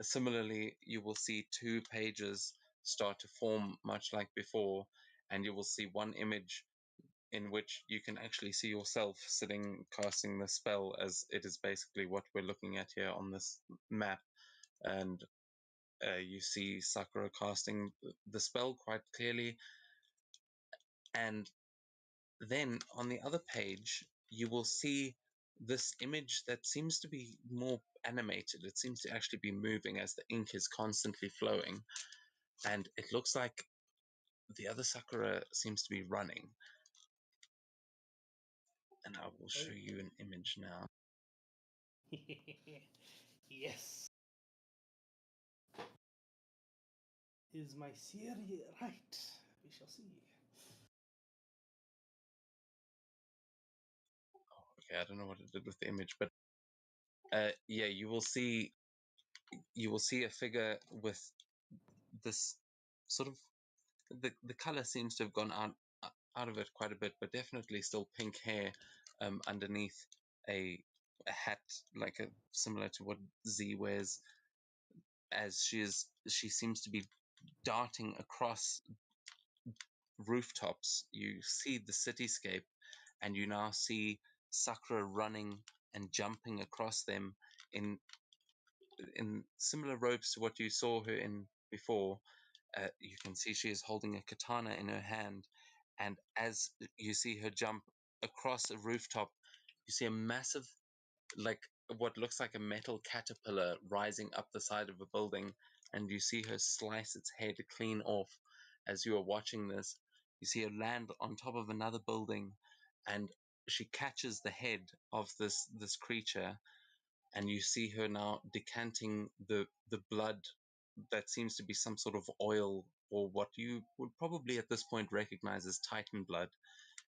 similarly you will see 2 pages start to form much like before, and you will see one image in which you can actually see yourself sitting casting the spell, as it is basically what we're looking at here on this map. And you see Sakura casting the spell quite clearly, and then on the other page you will see this image that seems to be more animated. It seems to actually be moving as the ink is constantly flowing, and it looks like the other Sakura seems to be running. And I will show you an image now. Yes. Is my theory right? We shall see. Okay, I don't know what it did with the image, but yeah, you will see a figure with this sort of the color seems to have gone out of it quite a bit, but definitely still pink hair underneath a hat like a similar to what Z wears, as she seems to be darting across rooftops. You see the cityscape, and you now see Sakura running and jumping across them in similar ropes to what you saw her in before. You can see she is holding a katana in her hand, and as you see her jump across a rooftop, you see a massive, like what looks like a metal caterpillar rising up the side of a building, and you see her slice its head clean off. As you are watching this, you see her land on top of another building, and she catches the head of this creature, and you see her now decanting the blood that seems to be some sort of oil, or what you would probably at this point recognize as Titan blood,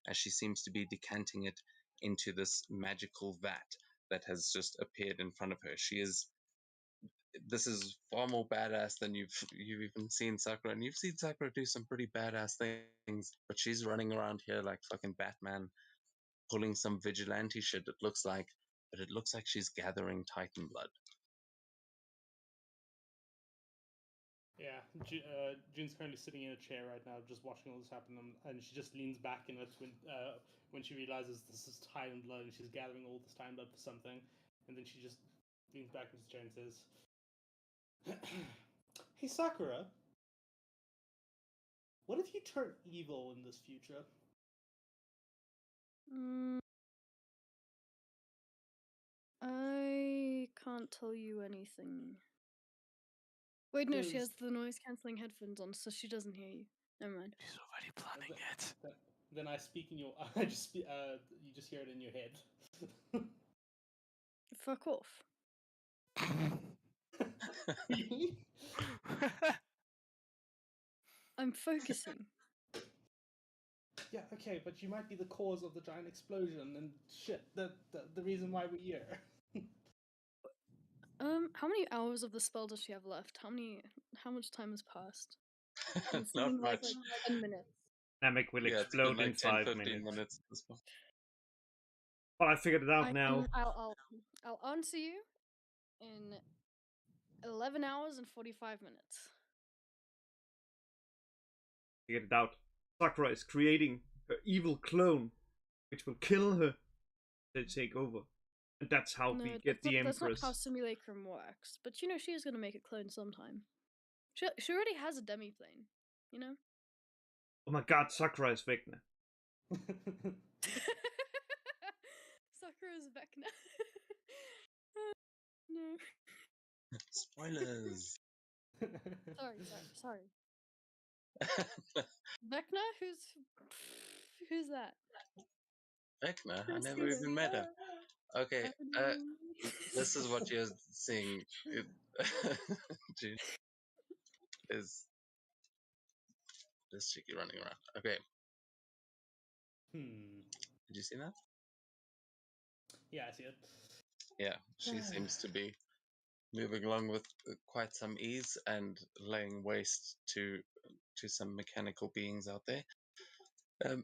as she seems to be decanting it into this magical vat that has just appeared in front of her. This is far more badass than you've even seen Sakura, and you've seen Sakura do some pretty badass things, but she's running around here like fucking Batman, pulling some vigilante shit, it looks like, but it looks like she's gathering Titan blood. Yeah, June's currently sitting in a chair right now, just watching all this happen, and she just leans back in it when she realizes this is Titan blood, and she's gathering all this Titan blood for something, and then she just leans back into the chair and says, "Hey Sakura, what if you turn evil in this future?" I can't tell you anything. Wait, no, she has the noise cancelling headphones on, so she doesn't hear you. Never mind. She's already planning it. Then I speak in your. You just hear it in your head. Fuck off. I'm focusing. Yeah, okay, but you might be the cause of the giant explosion and shit. The reason why we're here. How many hours of the spell does she have left? How much time has passed? It Not seemed like much. 10 minutes. Namek will Yeah, it's been explode in like 10, 5 15 minutes. minutes at this point. But I figured it out now. I'll answer you in 11 hours and 45 minutes. Figured it out. Sakura is creating her evil clone, which will kill her to take over. And that's how we get the That's not Empress. how Simulacrum works. But you know, she is going to make a clone sometime. She already has a demi-plane, you know? Oh my god, Sakura is Vecna. Sakura's Vecna. No. Spoilers. Sorry. Vecna? Who's that? Vecna? I Who's never Steven? even met her. Okay, this is what you're seeing. June is this chickie running around. Okay, did you see that? Yeah, I see it. Yeah, she seems to be moving along with quite some ease and laying waste to some mechanical beings out there.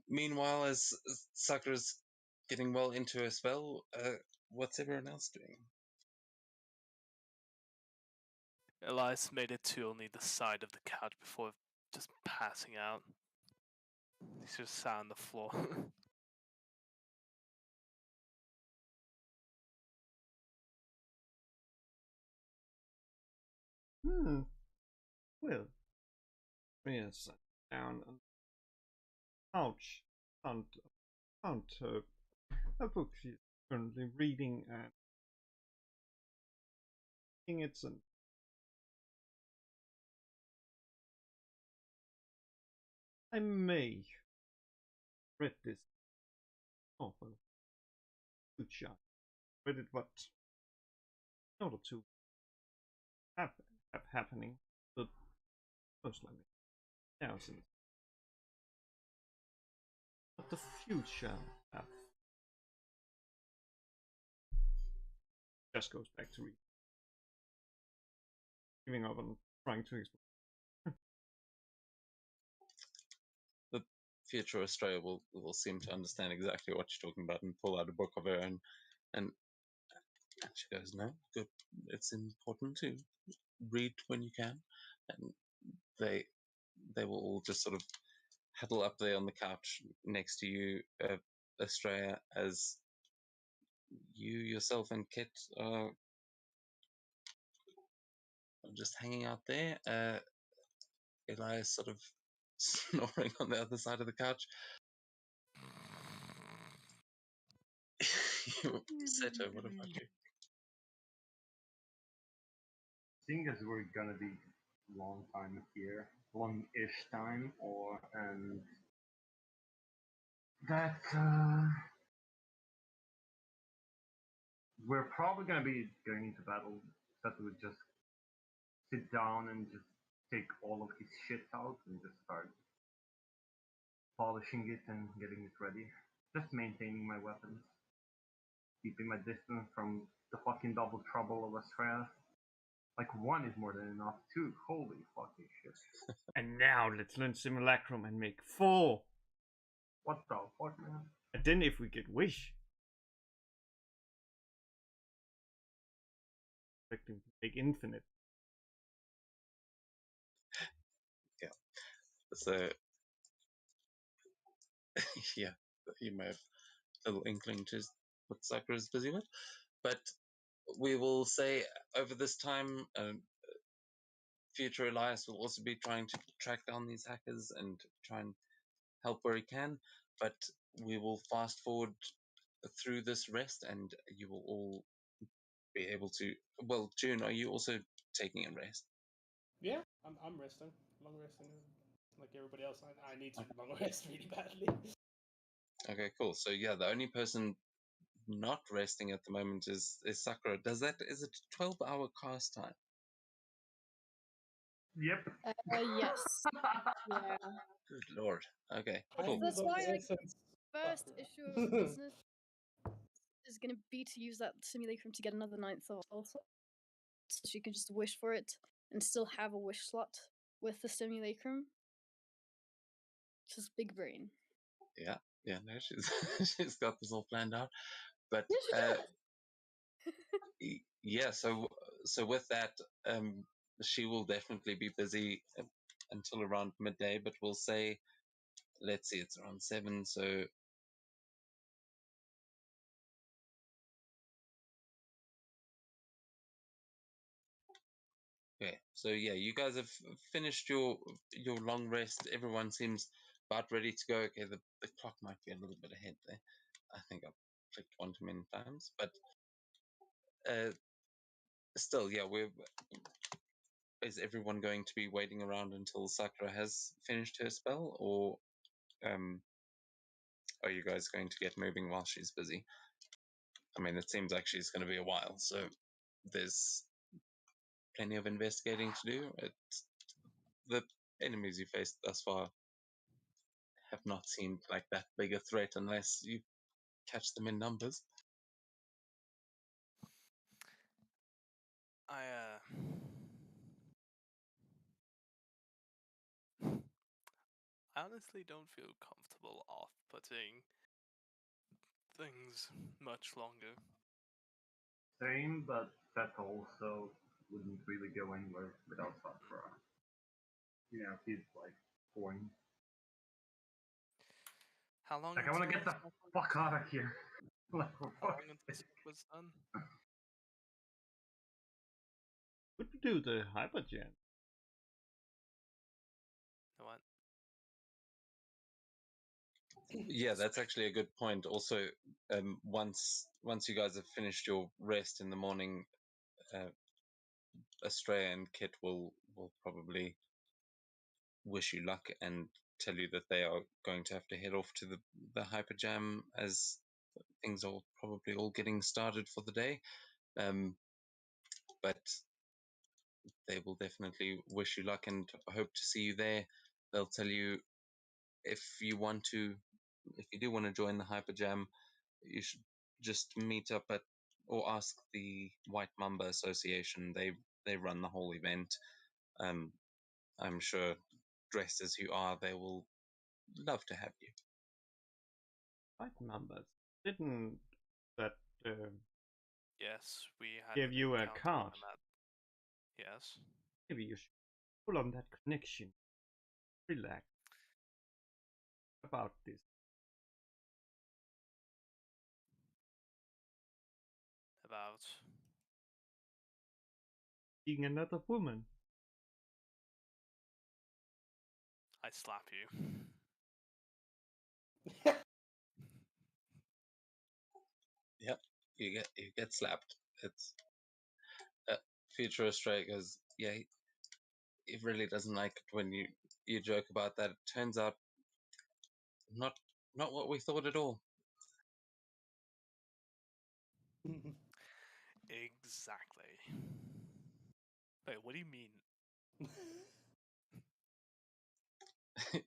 Meanwhile, as Sakura's getting well into her spell, what's everyone else doing? Elias made it to only the side of the couch before just passing out. He's just sat on the floor. Well, yes, down on the couch. Found a book she's currently reading and it's an I may read this novel. Good shot. Read it, but in order to have happening, but most likely now since but the future have just goes back to read. Giving up on trying to explain. The future Australia will seem to understand exactly what you're talking about and pull out a book of her own, and she goes, "No, good. It's important to read when you can." And they will all just sort of huddle up there on the couch next to you, Australia, as you yourself and Kit are just hanging out there. Elias sort of snoring on the other side of the couch. Seto, what about you? Seeing as we're gonna be long time here, long-ish time, and that we're probably gonna be going into battle. That would just sit down and just take all of his shit out and just start polishing it and getting it ready. Just maintaining my weapons, keeping my distance from the fucking double trouble of Australia. Like, one is more than enough. Two, holy fucking shit. And now let's learn Simulacrum and make 4. What the fuck, man? And then if we get wish, expecting to make infinite. Yeah. So, yeah, you may have a little inkling to what Sakura is busy with, but we will say over this time, future Elias will also be trying to track down these hackers and try and help where he can, but we will fast forward through this rest and you will all be able to. Well, June, are you also taking a rest? Yeah, I'm resting. Long resting. Like everybody else, I need to long rest really badly. Okay, cool. So yeah, the only person not resting at the moment is Sakura. Is it 12-hour cast time? Yep. Yes. Yeah. Good lord. Okay, cool. That's why, like, essence. first issue of business is gonna be to use that simulacrum to get another ninth also. So she can just wish for it and still have a wish slot with the simulacrum. Just big brain. Yeah, no, she's she's got this all planned out. But Yeah, she does. yeah, so with that, she will definitely be busy until around midday. But we'll say, let's see, it's around 7, so okay. So yeah, you guys have finished your long rest. Everyone seems about ready to go. Okay, the clock might be a little bit ahead there. I think I've clicked one too many times, but still, yeah, is everyone going to be waiting around until Sakura has finished her spell, or are you guys going to get moving while she's busy? I mean, it seems like she's going to be a while, so there's plenty of investigating to do. The enemies you faced thus far have not seemed like that big a threat unless you catch them in numbers. I honestly don't feel comfortable off-putting things much longer. Same, but that also wouldn't really go anywhere without Sakura. You know, he's like going. How long Like, I want to get the fuck out of here. Like, for How fuck's long until sake. was done? Could we do the hyper jam? What? Yeah, that's actually a good point. Also, once you guys have finished your rest in the morning, Estrella and Kit will probably wish you luck and tell you that they are going to have to head off to the hyper jam as things are probably all getting started for the day. But they will definitely wish you luck and hope to see you there. They'll tell you if you do want to join the hyper jam, you should just meet up at or ask the White Mamba Association. They run the whole event. I'm sure, dressed as you are, they will love to have you. White numbers. Didn't that Yes, we had give an you a encounter card? with them at- Yes. Maybe you should pull on that connection. Relax about this. About Being another woman. I slap you. Yep, you get slapped. It's Future Australia goes, yeah, he really doesn't like it when you joke about that. It turns out not what we thought at all. Exactly. Wait, what do you mean?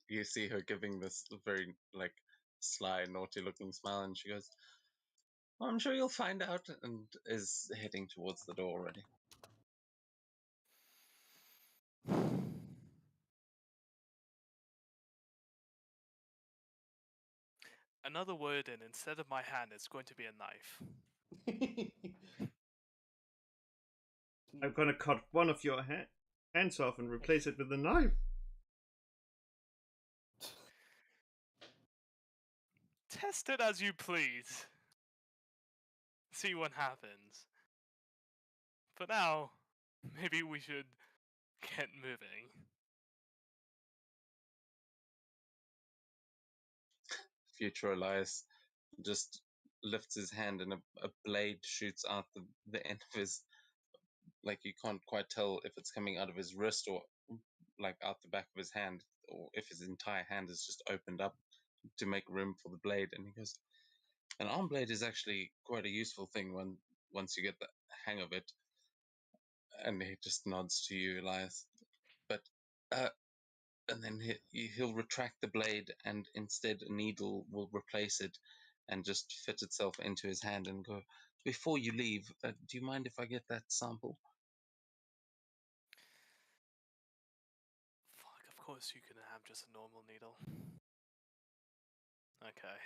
You see her giving this very like sly, naughty looking smile, and she goes, well, I'm sure you'll find out, and is heading towards the door already. Another word, and instead of my hand, it's going to be a knife. I'm gonna cut one of your hands off and replace it with a knife. Test it as you please. See what happens. For now, maybe we should get moving. Future Elias just lifts his hand, and a blade shoots out the end of his, like, you can't quite tell if it's coming out of his wrist or like out the back of his hand, or if his entire hand is just opened up to make room for the blade. And he goes, an arm blade is actually quite a useful thing once you get the hang of it. And he just nods to you, Elias. But And then he'll retract the blade, and instead a needle will replace it and just fit itself into his hand and go, "Before you leave, do you mind if I get that sample?" Fuck, of course you can have just a normal needle. Okay.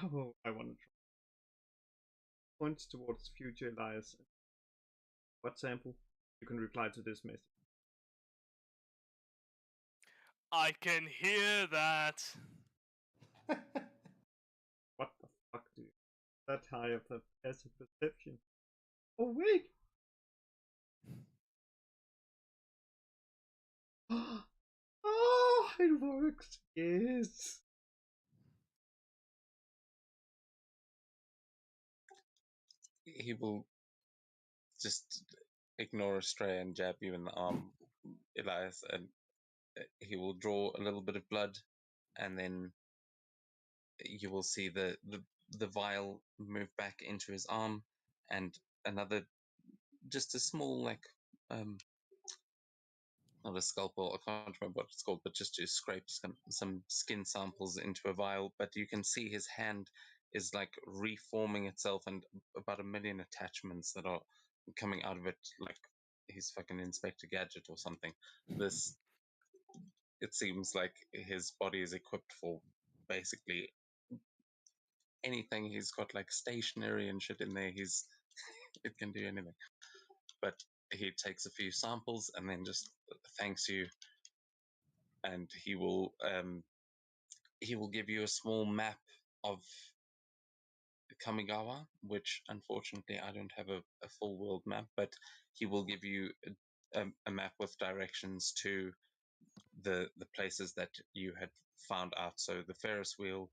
Oh, I want to try. Points towards future Elias. What sample? You can reply to this message. I can hear that. What the fuck, dude? That high of a passive perception. Oh, wait! Oh, it works! Yes! He will just ignore a stray and jab you in the arm, Elias, and he will draw a little bit of blood, and then you will see the vial move back into his arm, and another, just a small, like, not a scalpel, I can't remember what it's called, but just to scrape some skin samples into a vial. But you can see his hand is like reforming itself, and about 1,000,000 attachments that are coming out of it, like he's fucking Inspector Gadget or something. This, it seems like his body is equipped for basically anything. He's got like stationery and shit in there. It can do anything. But he takes a few samples and then just thanks you, and he will give you a small map of Kamigawa, which unfortunately I don't have a full world map, but he will give you a map with directions to the places that you had found out. So the Ferris wheel,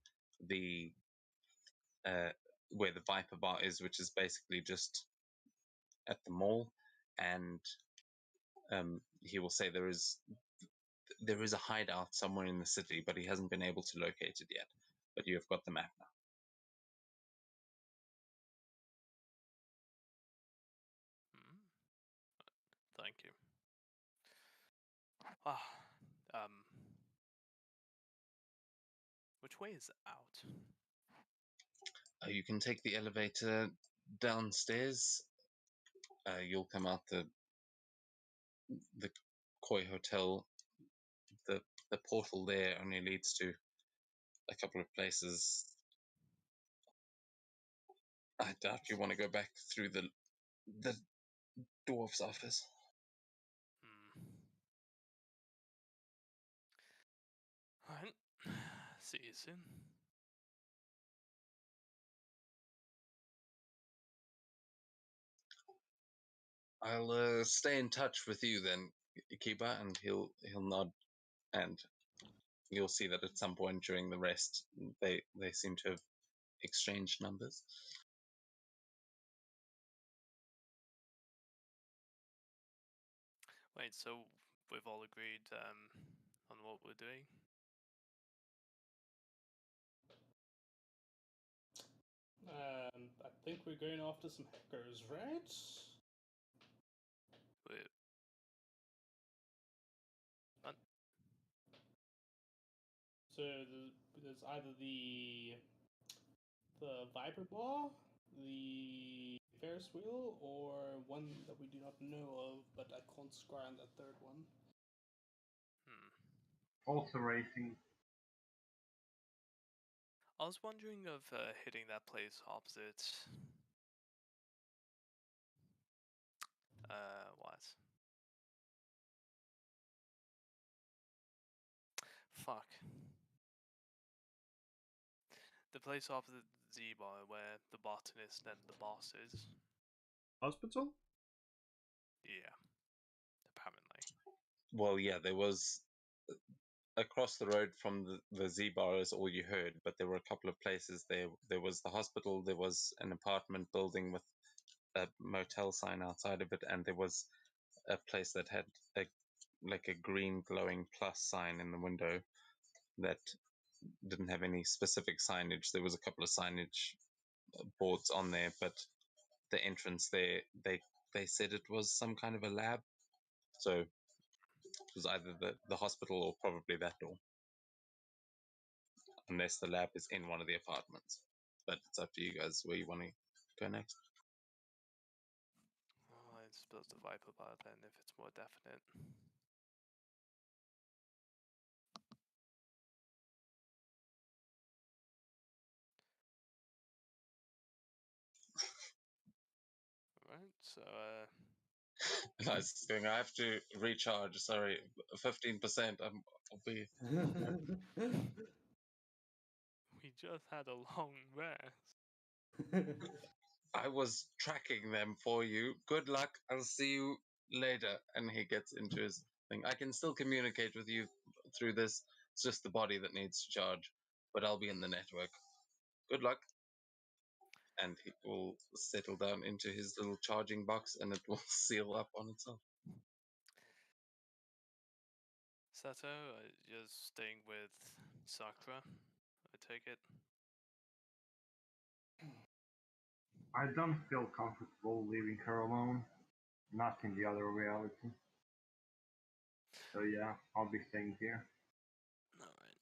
the where the Viper Bar is, which is basically just at the mall, and he will say there is a hideout somewhere in the city, but he hasn't been able to locate it yet. But you have got the map now. Thank you. Ah, which way is out? You can take the elevator downstairs. You'll come out the Koi Hotel. The the portal there only leads to a couple of places. I doubt you want to go back through the dwarf's office. Alright. See you soon. I'll stay in touch with you then, Kiba, and he'll nod, and you'll see that at some point during the rest, they seem to have exchanged numbers. Wait, so we've all agreed on what we're doing? I think we're going after some hackers, right? Wait. What? So there's either the Viper Bar, the Ferris wheel, or one that we do not know of, but I can't scry on that third one. Also racing. I was wondering of hitting that place opposite. What? Fuck. The place opposite Z-Bar where the botanist and the boss is. Hospital? Yeah. Apparently. Well, yeah, there was across the road from the Z-Bar is all you heard, but there were a couple of places there. There was the hospital, there was an apartment building with a motel sign outside of it, and there was a place that had a green glowing plus sign in the window that didn't have any specific signage. There was a couple of signage boards on there, but the entrance there, they they said it was some kind of a lab. So it was either the hospital or probably that door. Unless the lab is in one of the apartments. But it's up to you guys where you want to go next. Oh, I suppose the Viper bar then, if it's more definite. Alright, so I was going, I have to recharge. Sorry, 15%. I'll be. we just had a long rest. I was tracking them for you. Good luck. I'll see you later. And he gets into his thing. I can still communicate with you through this. It's just the body that needs to charge. But I'll be in the network. Good luck. And he will settle down into his little charging box and it will seal up on itself. Sato, you're staying with Sakura, I take it? I don't feel comfortable leaving her alone. Not in the other reality. So yeah, I'll be staying here. Alright.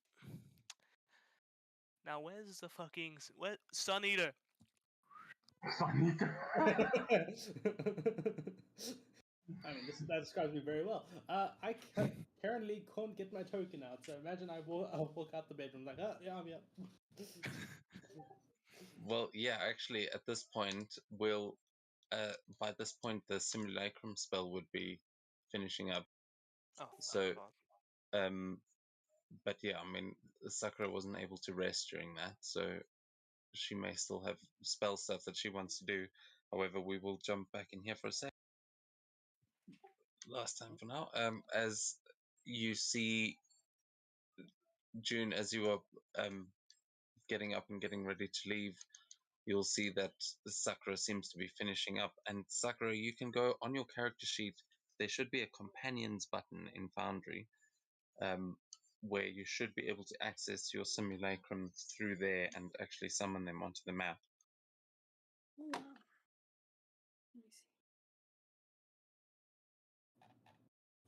Now where's the fucking... Where... Sun Eater! Sunita. I mean, that describes me very well. I currently can't get my token out, so imagine I walk out the bedroom like, oh, yeah, I'm here. Well, yeah, actually, at this point, we'll. By this point, the simulacrum spell would be finishing up. Oh, So, God. but yeah, I mean, Sakura wasn't able to rest during that, so she may still have spell stuff that she wants to do. However, we will jump back in here for a sec. Last time for now. As you see, June, as you are getting up and getting ready to leave, you'll see that Sakura seems to be finishing up. And Sakura, you can go on your character sheet. There should be a companions button in Foundry, where you should be able to access your simulacrum through there and actually summon them onto the map.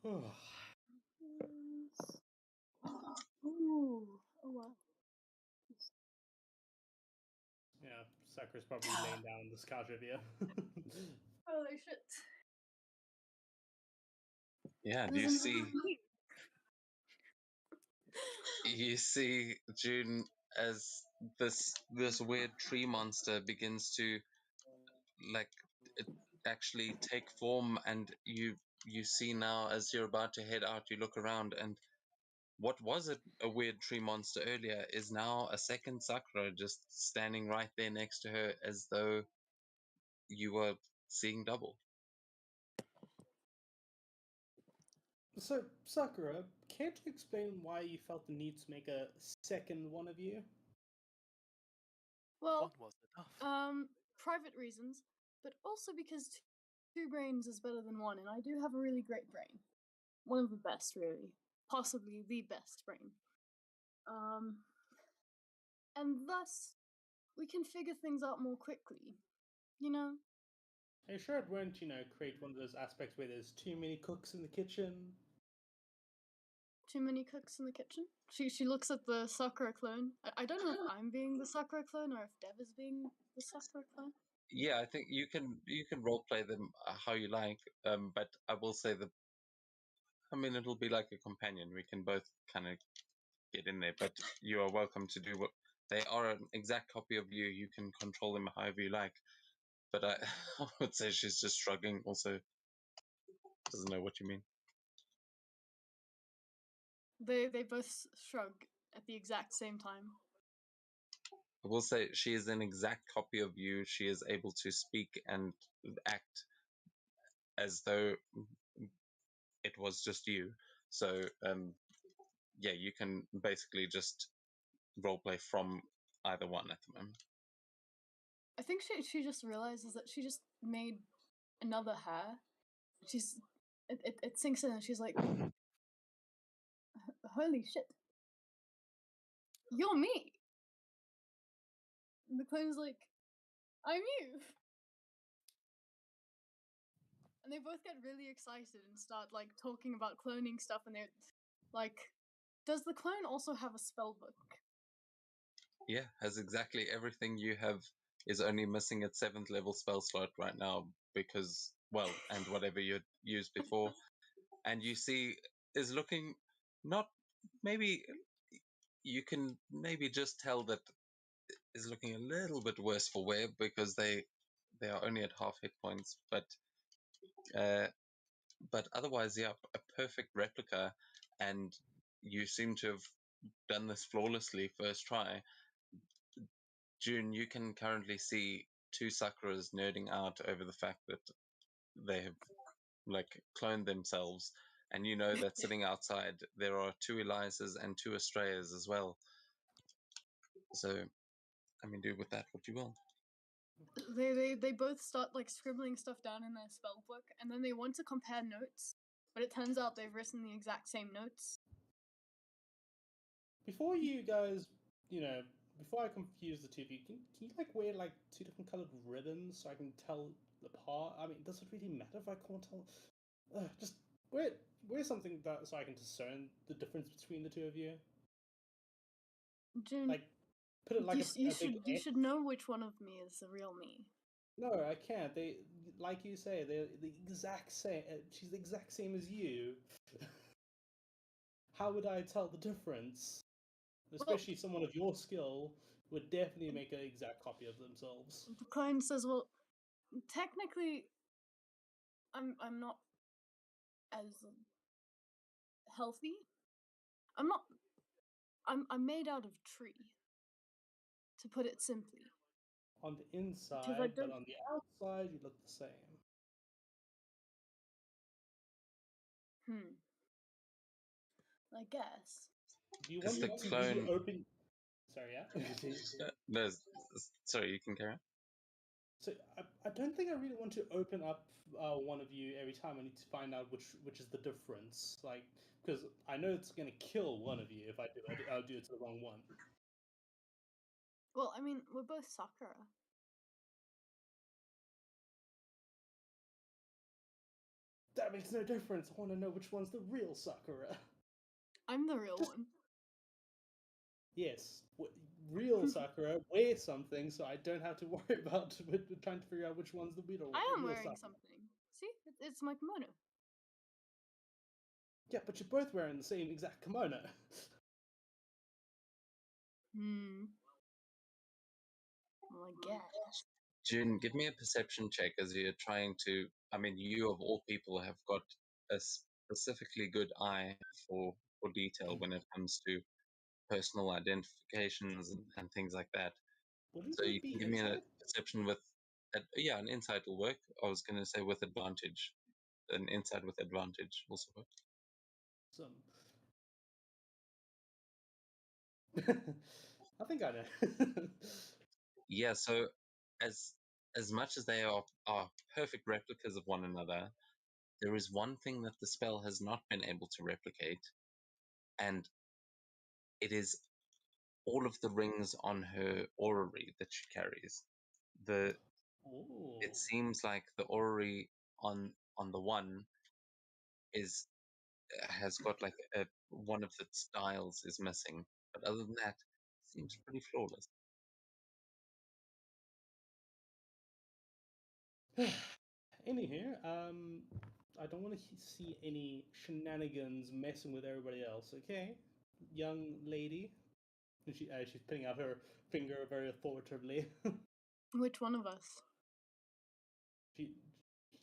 Oh, wow. Let me see. Ooh. Oh, wow. Yeah, Sakura's probably laying down on this couch over here. Holy shit. Yeah, This you is see, me. you see June as this weird tree monster begins to like it actually take form, and you see now as you're about to head out, you look around, and what was a weird tree monster earlier is now a second Sakura just standing right there next to her, as though you were seeing double. So, Sakura, can't you explain why you felt the need to make a second one of you? Well, One was enough. private reasons, but also because two brains is better than one, and I do have a really great brain. One of the best, really. Possibly the best brain. And thus, we can figure things out more quickly. You know? Are you sure it won't, create one of those aspects where there's too many cooks in the kitchen? Too many cooks in the kitchen? She looks at the Sakura clone. I don't know if I'm being the Sakura clone or if Dev is being the Sakura clone. Yeah, I think you can role play them how you like, but I will say that, I mean, it'll be like a companion. We can both kind of get in there, but you are welcome to do what they are, an exact copy of you. You can control them however you like. But I would say she's just shrugging. Also, doesn't know what you mean. They both shrug at the exact same time. I will say she is an exact copy of you. She is able to speak and act as though it was just you. So, yeah, you can basically just roleplay from either one at the moment. I think she just realizes that she just made another hair. It sinks in and she's like, holy shit. You're me. And the clone's like, I'm you. they both get really excited and start like talking about cloning stuff, and they're like, "Does the clone also have a spell book?" Yeah, has exactly everything you have. Is only missing its 7th level spell slot right now because, well, and whatever you'd used before. And you see, is looking not, maybe you can maybe just tell that is looking a little bit worse for wear because they are only at half hit points, uh, but otherwise, yeah, a perfect replica, and you seem to have done this flawlessly first try. June, you can currently see two Sakuras nerding out over the fact that they have like cloned themselves, and you know that sitting outside there are two Eliasas and two Astrayas as well. So, I mean, do with that what you will. They both start like scribbling stuff down in their spell book, and then they want to compare notes, but it turns out they've written the exact same notes. Before you guys, before I confuse the two of you, can you like wear like two different colored ribbons so I can tell apart? I mean, does it really matter if I can't tell? Just wear something that so I can discern the difference between the two of you. June, Like, put it like you a big you X. should know which one of me is the real me. No, I can't. They, like you say, they're the exact same. She's the exact same as you. How would I tell the difference? Especially someone of your skill would definitely make an exact copy of themselves. The clone says, "Well, technically, I'm not as healthy. I'm not. I'm made out of tree, to put it simply." On the inside, but don't- on the outside, you look the same. I guess. Do you Is want the me to clone- really open? Sorry, yeah. No, sorry, you can carry on. So I don't think I really want to open up one of you every time. I need to find out which is the difference. Like, because I know it's gonna kill one of you if I do. I'll do it to the wrong one. Well, I mean, we're both Sakura. That makes no difference. I want to know which one's the real Sakura. I'm the real one. Yes, real Sakura. Wear something so I don't have to worry about trying to figure out which one's the real. I am real wearing Sakura. something. See, it's my kimono. Yeah, but you're both wearing the same exact kimono. Well, I guess. June, give me a perception check as you're trying to. I mean, you of all people have got a specifically good eye for detail when it comes to personal identifications and things like that. Wouldn't So you it be can give me a insight? perception with, yeah, an insight will work. I was going to say with advantage, an insight with advantage also work. Some. I think I know. Yeah, so as much as they are perfect replicas of one another, there is one thing that the spell has not been able to replicate, and it is all of the rings on her orrery that she carries. The Ooh. It seems like the orrery on the one is has got like one of its dials is missing, but other than that, seems pretty flawless. Anywho, I don't want to see any shenanigans messing with everybody else. Okay, young lady. And she's putting out her finger very authoritatively. Which one of us? she,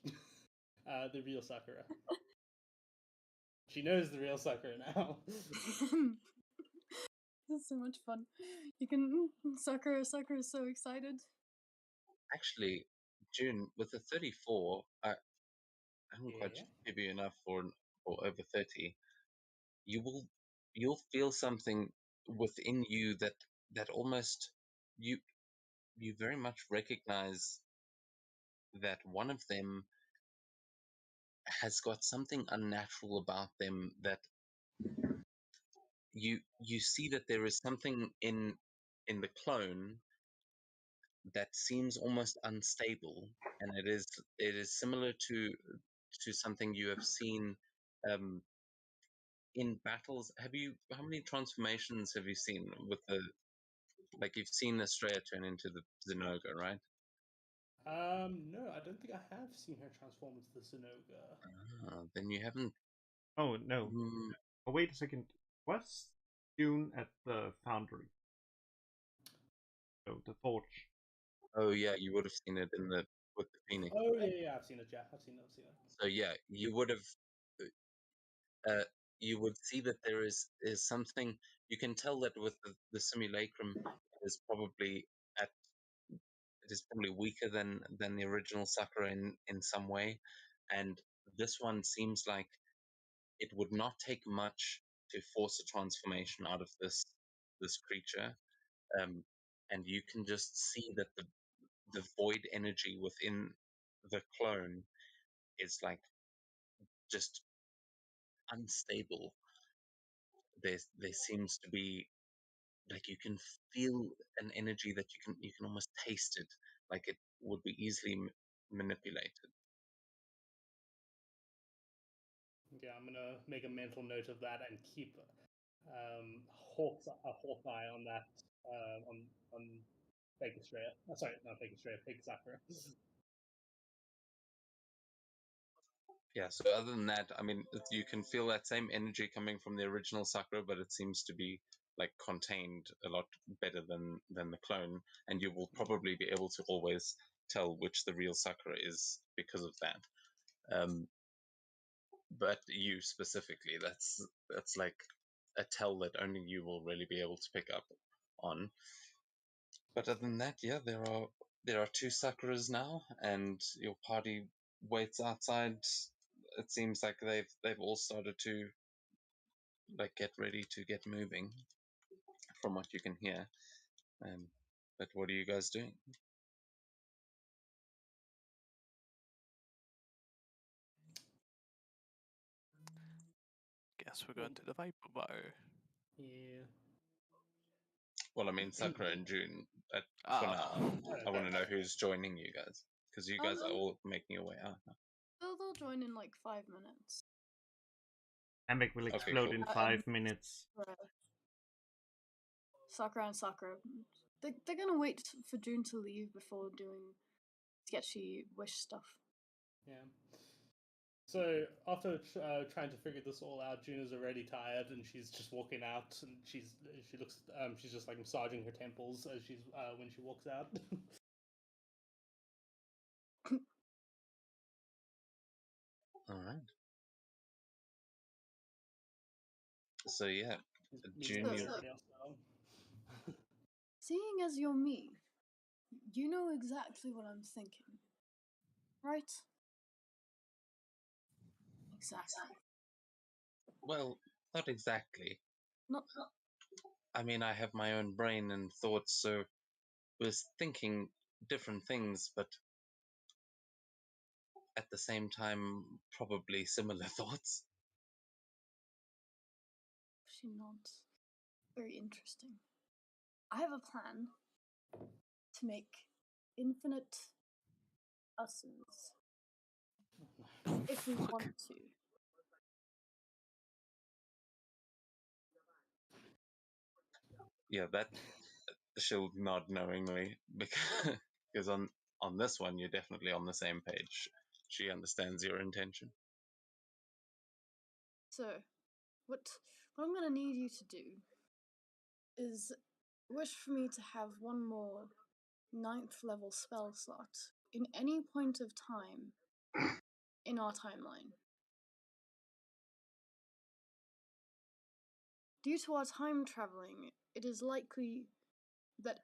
the real Sakura. She knows the real Sakura now. This is so much fun. You can Sakura is so excited. Actually, June with the 34, I haven't quite Yeah. give you enough for over 30. You'll feel something within you that almost you you very much recognize that one of them has got something unnatural about them, that you see that there is something in the clone that seems almost unstable, and it is similar to to something you have seen in battles. How many transformations have you seen with the, like, you've seen Estrella turn into the Zinogre, right? No, I don't think I have seen her transform into the Zinogre. Then you haven't. Oh no. Mm, Oh, wait a second. Was June at the foundry? Oh, the forge. oh yeah, you would have seen it in the with the Phoenix. Oh yeah, I've seen it. Yeah, I've seen it. So yeah, you would have. You would see that there is something you can tell that with the simulacrum is probably at it is probably weaker than the original Sakura in some way, and this one seems like it would not take much to force a transformation out of this creature, um, and you can just see that the void energy within the clone is like just unstable. There seems to be like you can feel an energy that you can almost taste it, like it would be easily manipulated. Yeah, I'm gonna make a mental note of that and keep a hawk eye on that on Fake Estrella. Sorry, not Fake Estrella, Fake Sakura. Yeah, so other than that, I mean, you can feel that same energy coming from the original Sakura, but it seems to be like contained a lot better than the clone, and you will probably be able to always tell which the real Sakura is because of that. But you specifically, that's like a tell that only you will really be able to pick up on. But other than that, yeah, there are two Sakuras now, and your party waits outside. It seems like they've all started to like get ready to get moving, from what you can hear. But what are you guys doing? Guess we're going to the Viper Bar. Yeah. Well, I mean Sakura and June. For Ah, now, I want to know who's joining you guys because you guys are all making your way out now. They'll join in like 5 minutes. Namek will Okay, explode cool. in 5 minutes. Sakura and Sakura. They're gonna wait for June to leave before doing sketchy wish stuff. Yeah. So after trying to figure this all out, June is already tired and she's just walking out, and she looks she's just like massaging her temples as she's when she walks out. All right. So yeah, June. Seeing as you're me, you know exactly what I'm thinking, right? Exactly. Well, not exactly. Not. I mean, I have my own brain and thoughts, so was thinking different things, but at the same time, probably similar thoughts. She nods. Very interesting. I have a plan to make infinite us's if we fuck. want to. Yeah, that she'll nod knowingly because on this one you're definitely on the same page. She understands your intention. So, what I'm gonna need you to do is wish for me to have one more 9th level spell slot in any point of time in our timeline. Due to our time traveling, it is likely that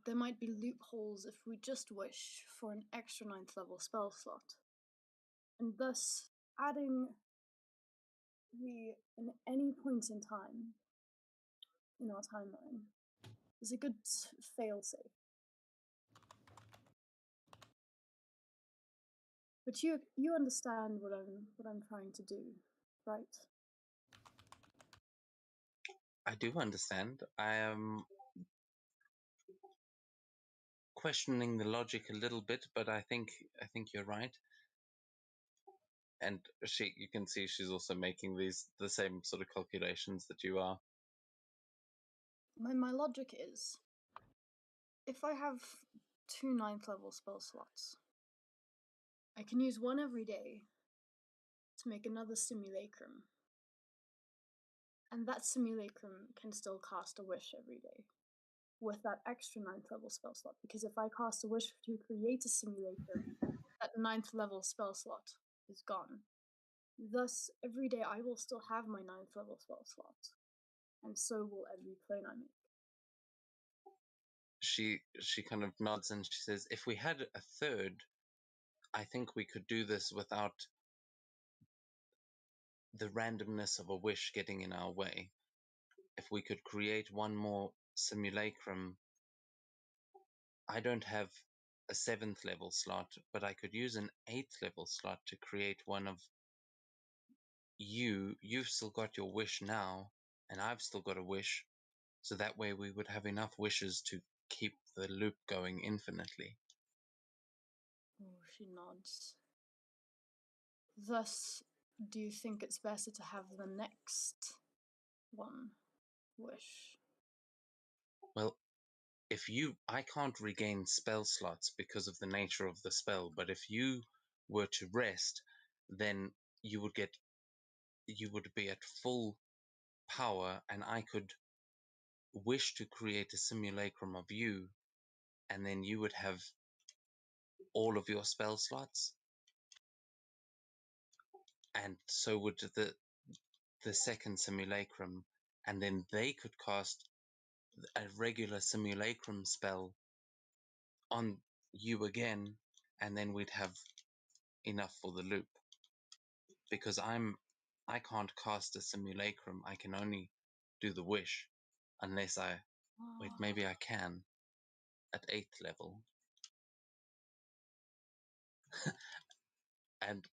there might be loopholes if we just wish for an extra 9th level spell slot. And thus, adding the in any point in time in our timeline is a good failsafe. But you understand what I'm trying to do, right? I do understand. I am questioning the logic a little bit, but I think you're right. And you can see she's also making the same sort of calculations that you are. My logic is, if I have 2 9th level spell slots, I can use one every day to make another simulacrum. And that simulacrum can still cast a wish every day with that extra 9th level spell slot. Because if I cast a wish to create a simulacrum, that 9th level spell slot is gone. Thus, every day I will still have my 9th level spell slot. And so will every plane I make. She kind of nods and she says, if we had a third, I think we could do this without the randomness of a wish getting in our way. If we could create one more simulacrum, I don't have a 7th level slot, but I could use an 8th level slot to create one of you. You've still got your wish now, and I've still got a wish, so that way we would have enough wishes to keep the loop going infinitely. Oh, she nods. Thus, do you think it's better to have the next one wish? Well, I can't regain spell slots because of the nature of the spell, but if you were to rest, then you would be at full power, and I could wish to create a simulacrum of you, and then you would have all of your spell slots, and so would the second simulacrum, and then they could cast a regular simulacrum spell on you again, and then we'd have enough for the loop. Because I can't cast a simulacrum, I can only do the wish, unless wait, maybe I can at 8th level. And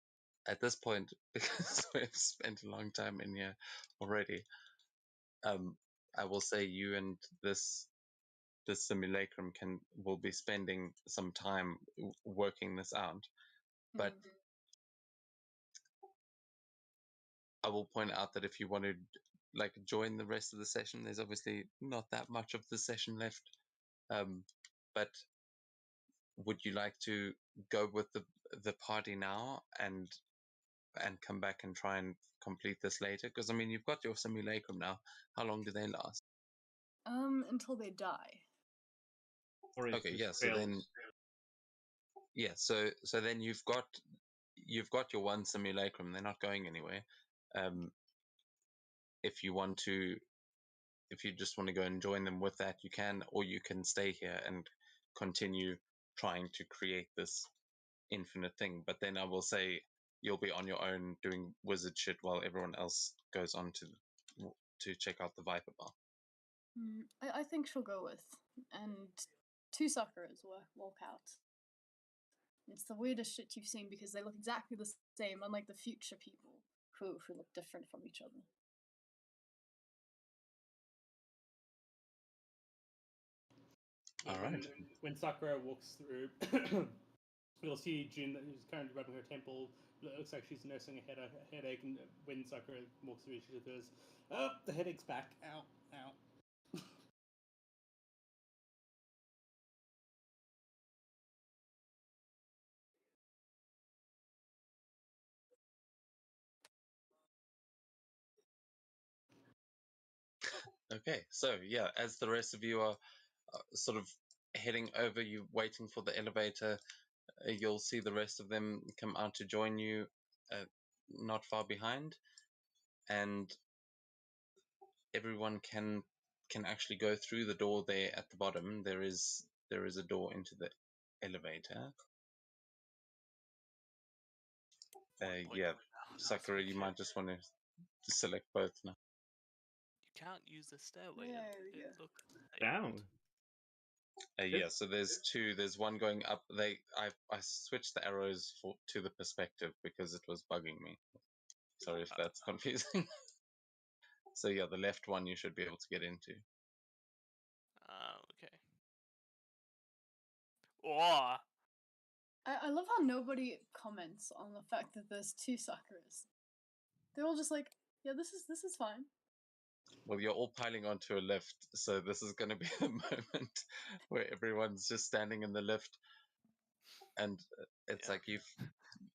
at this point, because we've spent a long time in here already, I will say you and this simulacrum will be spending some time working this out. But I will point out that if you want to join the rest of the session, there's obviously not that much of the session left. But would you like to go with the party now and come back and try and complete this later? Because I mean, you've got your simulacrum now. How long do they last? Until they die. Or if Okay, it yeah. So fails. then, yeah. So then you've got your one simulacrum. They're not going anywhere. If you just want to go and join them with that, you can, or you can stay here and continue trying to create this infinite thing. But then I will say you'll be on your own doing wizard shit while everyone else goes on to check out the Viper Bar. I think she'll go with, and 2 suckers walk out. It's the weirdest shit you've seen because they look exactly the same, unlike the future people who look different from each other. All right. When Sakura walks through, you'll see June, who's currently rubbing her temple. It looks like she's nursing a headache, and when Sakura walks through, she goes, "Oh, the headache's back. Ow, ow." Okay, so yeah, as the rest of you are sort of heading over, you waiting for the elevator, you'll see the rest of them come out to join you, not far behind, and everyone can actually go through the door there at the bottom. There is a door into the elevator. Yeah, Sakura, you might just want to select both now. You can't use the stairway. There we It go. looks Down. Yeah, so there's two. There's one going up. I switched the arrows to the perspective because it was bugging me. Sorry if that's confusing. So yeah, the left one you should be able to get into. Okay. Or I love how nobody comments on the fact that there's 2 Sakuras. They're all just like, yeah, this is fine. Well, you're all piling onto a lift, so this is going to be a moment where everyone's just standing in the lift, and it's Yeah. like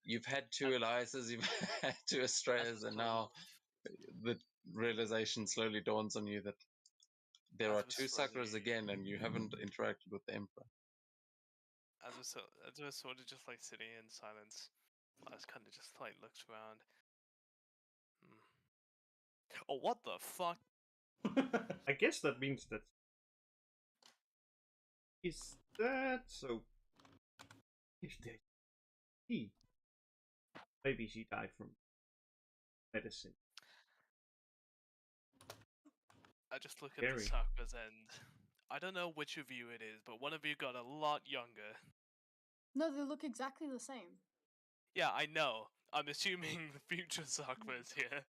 you've had 2 Eliases, you've had 2 Estrellas, and now the realization slowly dawns on you that there are 2 Sakuras again, and you haven't interacted with the Emperor. As we're sort of just like sitting in silence, Elias kind of just like looks around. Oh, what the fuck? I guess that means that. Is that so? If they he, maybe she died from medicine. I just look at the Scary. Sakuras and I don't know which of you it is, but one of you got a lot younger. No, they look exactly the same. Yeah, I know. I'm assuming the future Sakura is here.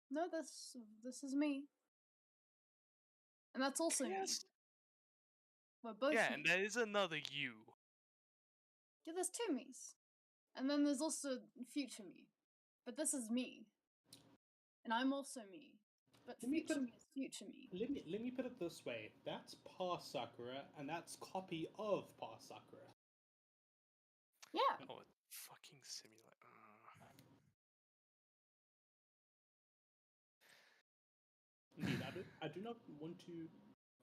No, this is me. And that's also me. Yes. We're both Yeah, me. and there is another you. Yeah, there's 2 me's. And then there's also future me. But this is me. And I'm also me. But Let me future put- me is future me. Let me put it this way: that's past Sakura, and that's copy of past Sakura. Yeah. Oh, fucking simulate. Indeed, I do not want to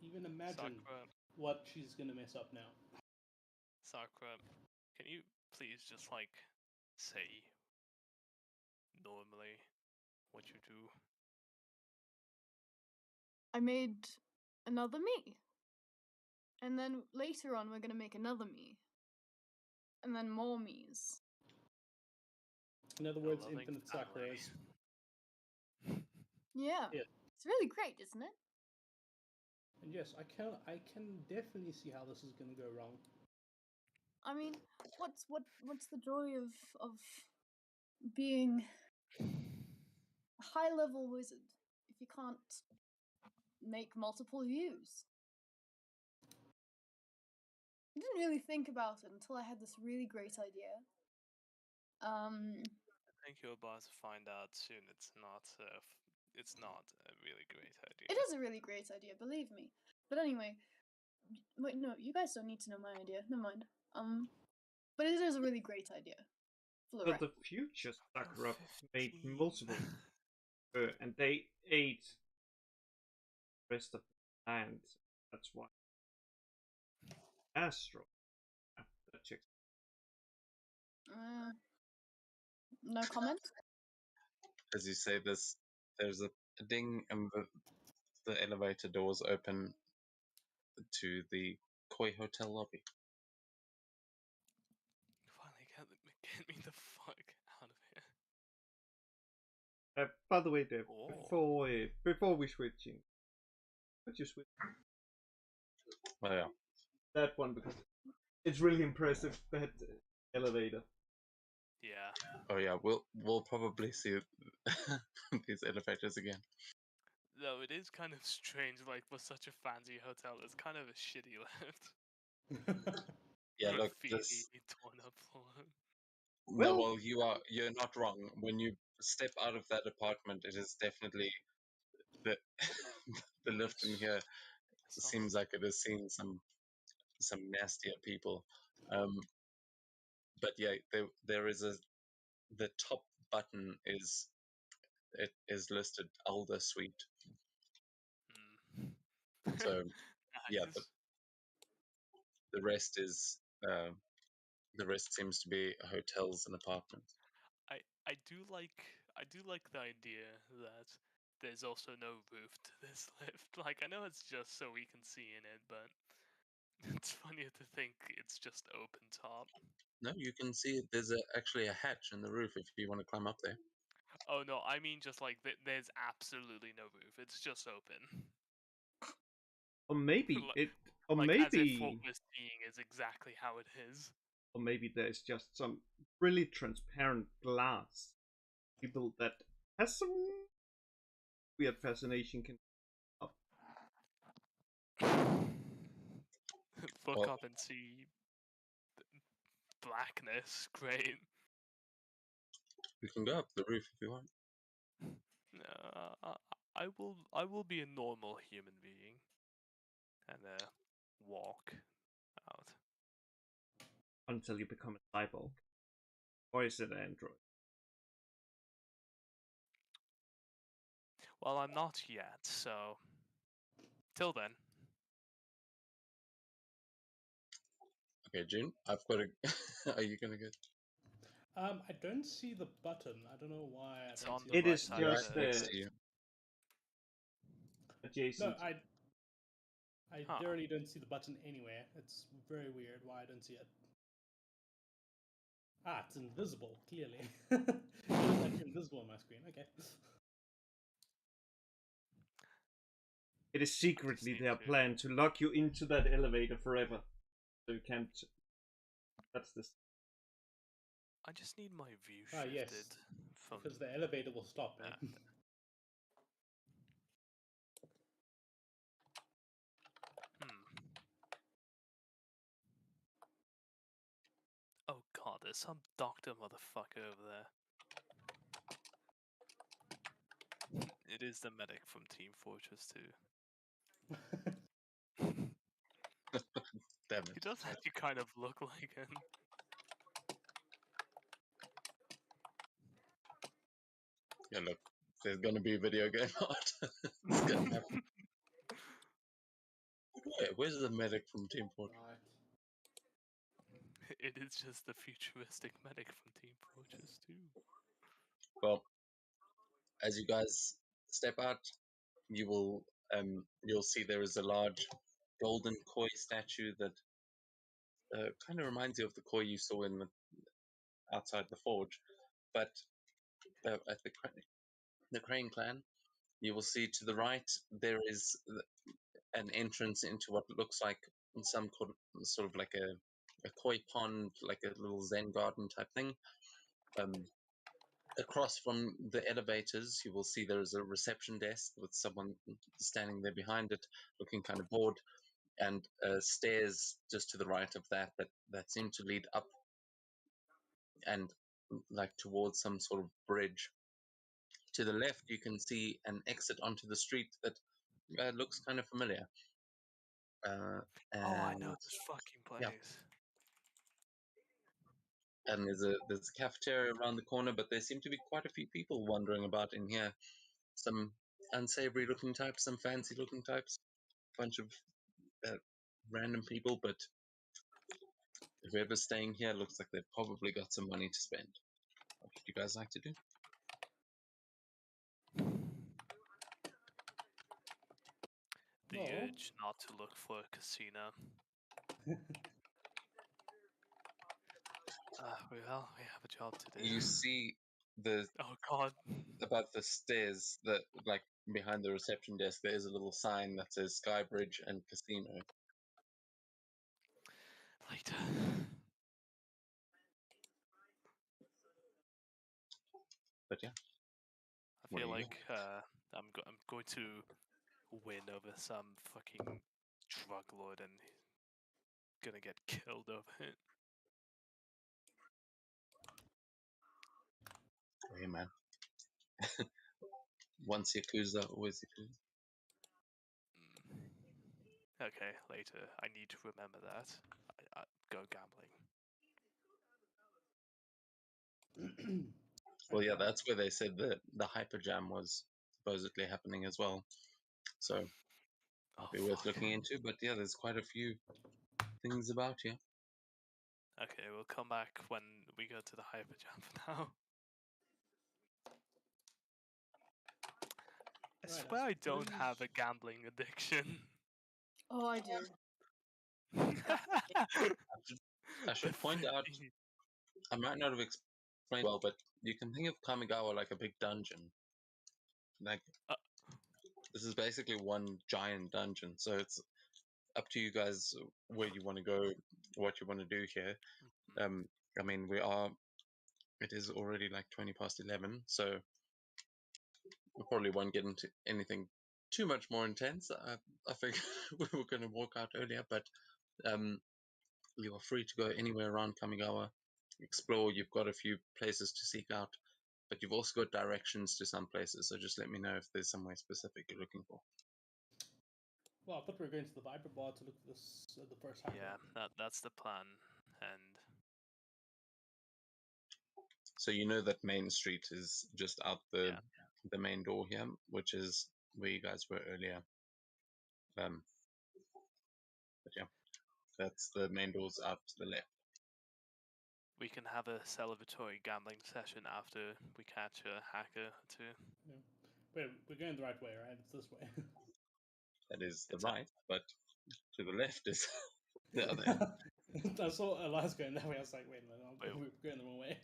even imagine Sakura, what she's gonna mess up now. Sakura, can you please just like say normally what you do? I made another me. And then later on, we're gonna make another me. And then more me's. In other A words, loving infinite family. Sakuras. Yeah. Yeah. It's really great, isn't it? And yes, I can definitely see how this is gonna go wrong. I mean, what's the joy of being a high level wizard if you can't make multiple views? I didn't really think about it until I had this really great idea. I think you're about to find out soon. It's not a really great idea. It is a really great idea, believe me. But anyway, wait, no, you guys don't need to know my idea. Never mind. But it is a really great idea. For the But record. the future Sakura made 15. multiple, and they ate the rest of the land. That's why. Astro. That checks. No comment. As you say this, there's a ding, and the elevator doors open to the Koi Hotel lobby. Finally, get me the fuck out of here. By the way, Deb, Oh. before we switching, could you switch Oh yeah. that one because it's really impressive that elevator. Yeah. Oh yeah. We'll probably see these elevators again. Though it is kind of strange, like for such a fancy hotel, it's kind of a shitty lift. Yeah. Look, Graffiti, torn up floor. no. Well- Well, you're not wrong. When you step out of that apartment, it is definitely the the lift in here seems like it has seen some nastier people. But yeah, there is the top button is listed Elder Suite. So yeah, Nice. the rest is the rest seems to be hotels and apartments. I do like the idea that there's also no roof to this lift. Like I know it's just so we can see in it, but it's funnier to think it's just open top. No, you can see there's actually a hatch in the roof if you want to climb up there. Oh no, I mean just like there's absolutely no roof. It's just open. Or maybe Like- it. Or Like as if what maybe. we're seeing is exactly how it is. Or maybe there's just some really transparent glass. People that has some weird fascination can. Look Well- up and see blackness. Great. We can go up the roof if you want. I will be a normal human being and walk out. Until you become a cyborg. Or is it an android? Well, I'm not yet, so till then. Okay, June, I've got a. Are you gonna get? I don't see the button. I don't know why. I It's don't on see the It right is side Right just of the... next to you. No, adjacent. I Huh. literally don't see the button anywhere. It's very weird why I don't see it. Ah, it's invisible, clearly. It's actually invisible on my screen. Okay. It is secretly need their to- plan to lock you into that elevator forever. So you can't. That's the. I just need my view Ah, shifted yes. from... Because the elevator will stop, Yeah. man. Oh god, there's some doctor motherfucker over there. It is the medic from Team Fortress 2. Damn He it. does actually kind of look like him. Yeah, look, there's gonna be a video game art. It's gonna happen. Where's the medic from Team Fortress? Right. It is just the futuristic medic from Team Fortress 2. Well, as you guys step out, you'll see there is a large golden koi statue that kind of reminds you of the koi you saw in outside the forge, but at the Crane clan, you will see to the right there is an entrance into what looks like sort of like a koi pond, like a little Zen garden type thing. Across from the elevators, you will see there is a reception desk with someone standing there behind it, looking kind of bored, and stairs just to the right of that seem to lead up and like towards some sort of bridge. To the left, you can see an exit onto the street that looks kind of familiar. Oh, I know And this fucking place. yeah. And there's a cafeteria around the corner, but there seem to be quite a few people wandering about in here. Some unsavory looking types, some fancy looking types, a bunch of random people. But whoever's staying here looks like they've probably got some money to spend. What would you guys like to do? The Well. urge not to look for a casino. Well, we have a job to do. You see the Oh god. above the stairs that like behind the reception desk there is a little sign that says Skybridge and Casino. Later. But yeah, I what feel do you like I'm going to win over some fucking drug lord and gonna get killed over it. Hey man. Once Yakuza, always Yakuza. Okay, later. I need to remember that. I go gambling. Well, yeah, that's where they said that the Hyper Jam was supposedly happening as well. So Oh, might be worth fuck. looking into. But yeah, there's quite a few things about here. Okay, we'll come back when we go to the Hyper Jam for now. I Right, swear I don't suppose- have a gambling addiction. Oh, I do. I should point out, I might not have explained well, but you can think of Kamigawa like a big dungeon. Like this is basically one giant dungeon, so it's up to you guys where you want to go, what you want to do here. I mean, it is already like 11:20, so we probably won't get into anything too much more intense. I think we were going to walk out earlier, but You are free to go anywhere around Kamigawa, explore. You've got a few places to seek out, but you've also got directions to some places. So just let me know if there's somewhere specific you're looking for. Well, I thought we were going to the Viper Bar to look for this, the first hacker. Yeah, that's the plan. And So you know that Main Street is just out the main door here, which is where you guys were earlier. But yeah, that's the main doors out to the left. we can have a celebratory gambling session after we catch a hacker too. Yeah. Wait, we're going the right way, right? It's this way. That is the It's a- right, but to the left is the other end. I saw Elias going that way. I was like, wait a minute, Wait. we're going the wrong way.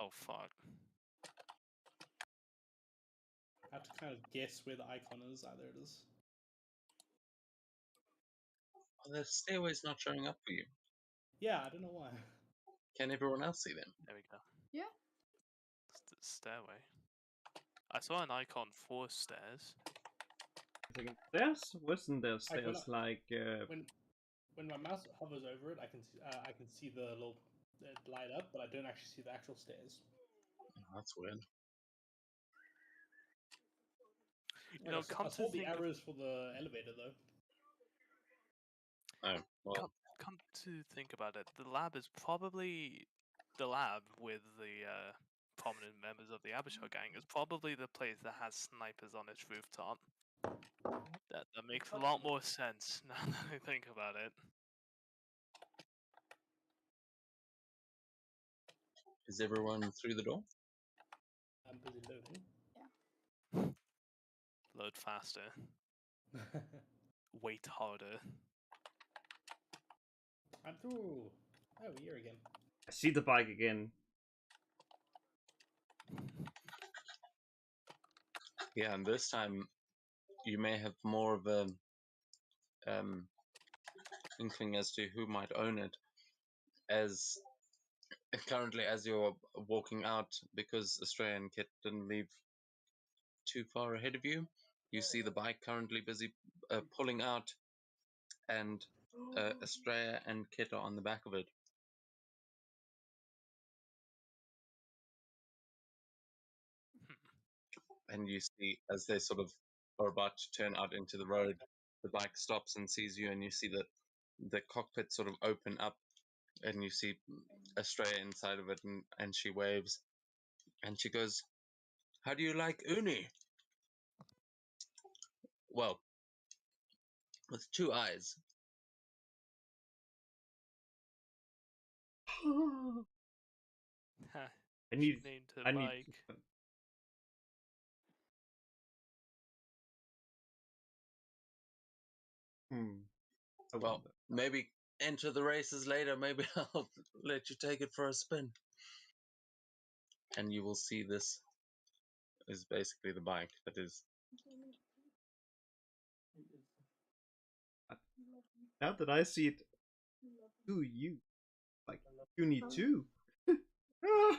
Oh fuck. I have to kind of guess where the icon is. Ah, there it is. Oh, the stairway's not showing up for you. Yeah, I don't know why. Can everyone else see them? There we go. Yeah. Stairway. I saw an icon for stairs. Stairs? Wasn't there stairs like? When my mouse hovers over it, I can see the little light up, but I don't actually see the actual stairs. Oh, that's weird. You know, I saw the arrows for the elevator though. Oh, well. Come to think about it, the lab is probably the lab with the prominent members of the Abershore gang is probably the place that has snipers on its rooftop. That makes a lot more sense now that I think about it. Is everyone through the door? I'm busy loading. Load faster. Wait harder. I'm through. Oh, here again. I see the bike again. Yeah, and this time you may have more of a inkling as to who might own it. As currently, as you're walking out, because Australian Kit didn't leave too far ahead of you, you see the bike currently busy pulling out, and Australia and Kit are on the back of it. And you see, as they sort of are about to turn out into the road, the bike stops and sees you, and you see that the cockpit sort of open up, and you see Australia inside of it, and she waves, and she goes, "How do you like Uni?" Well, with two eyes. I need. Named her I need. bike. Well, maybe enter the races later. Maybe I'll let you take it for a spin. And you will see this is basically the bike that is. Now that I see it, do you like you need to?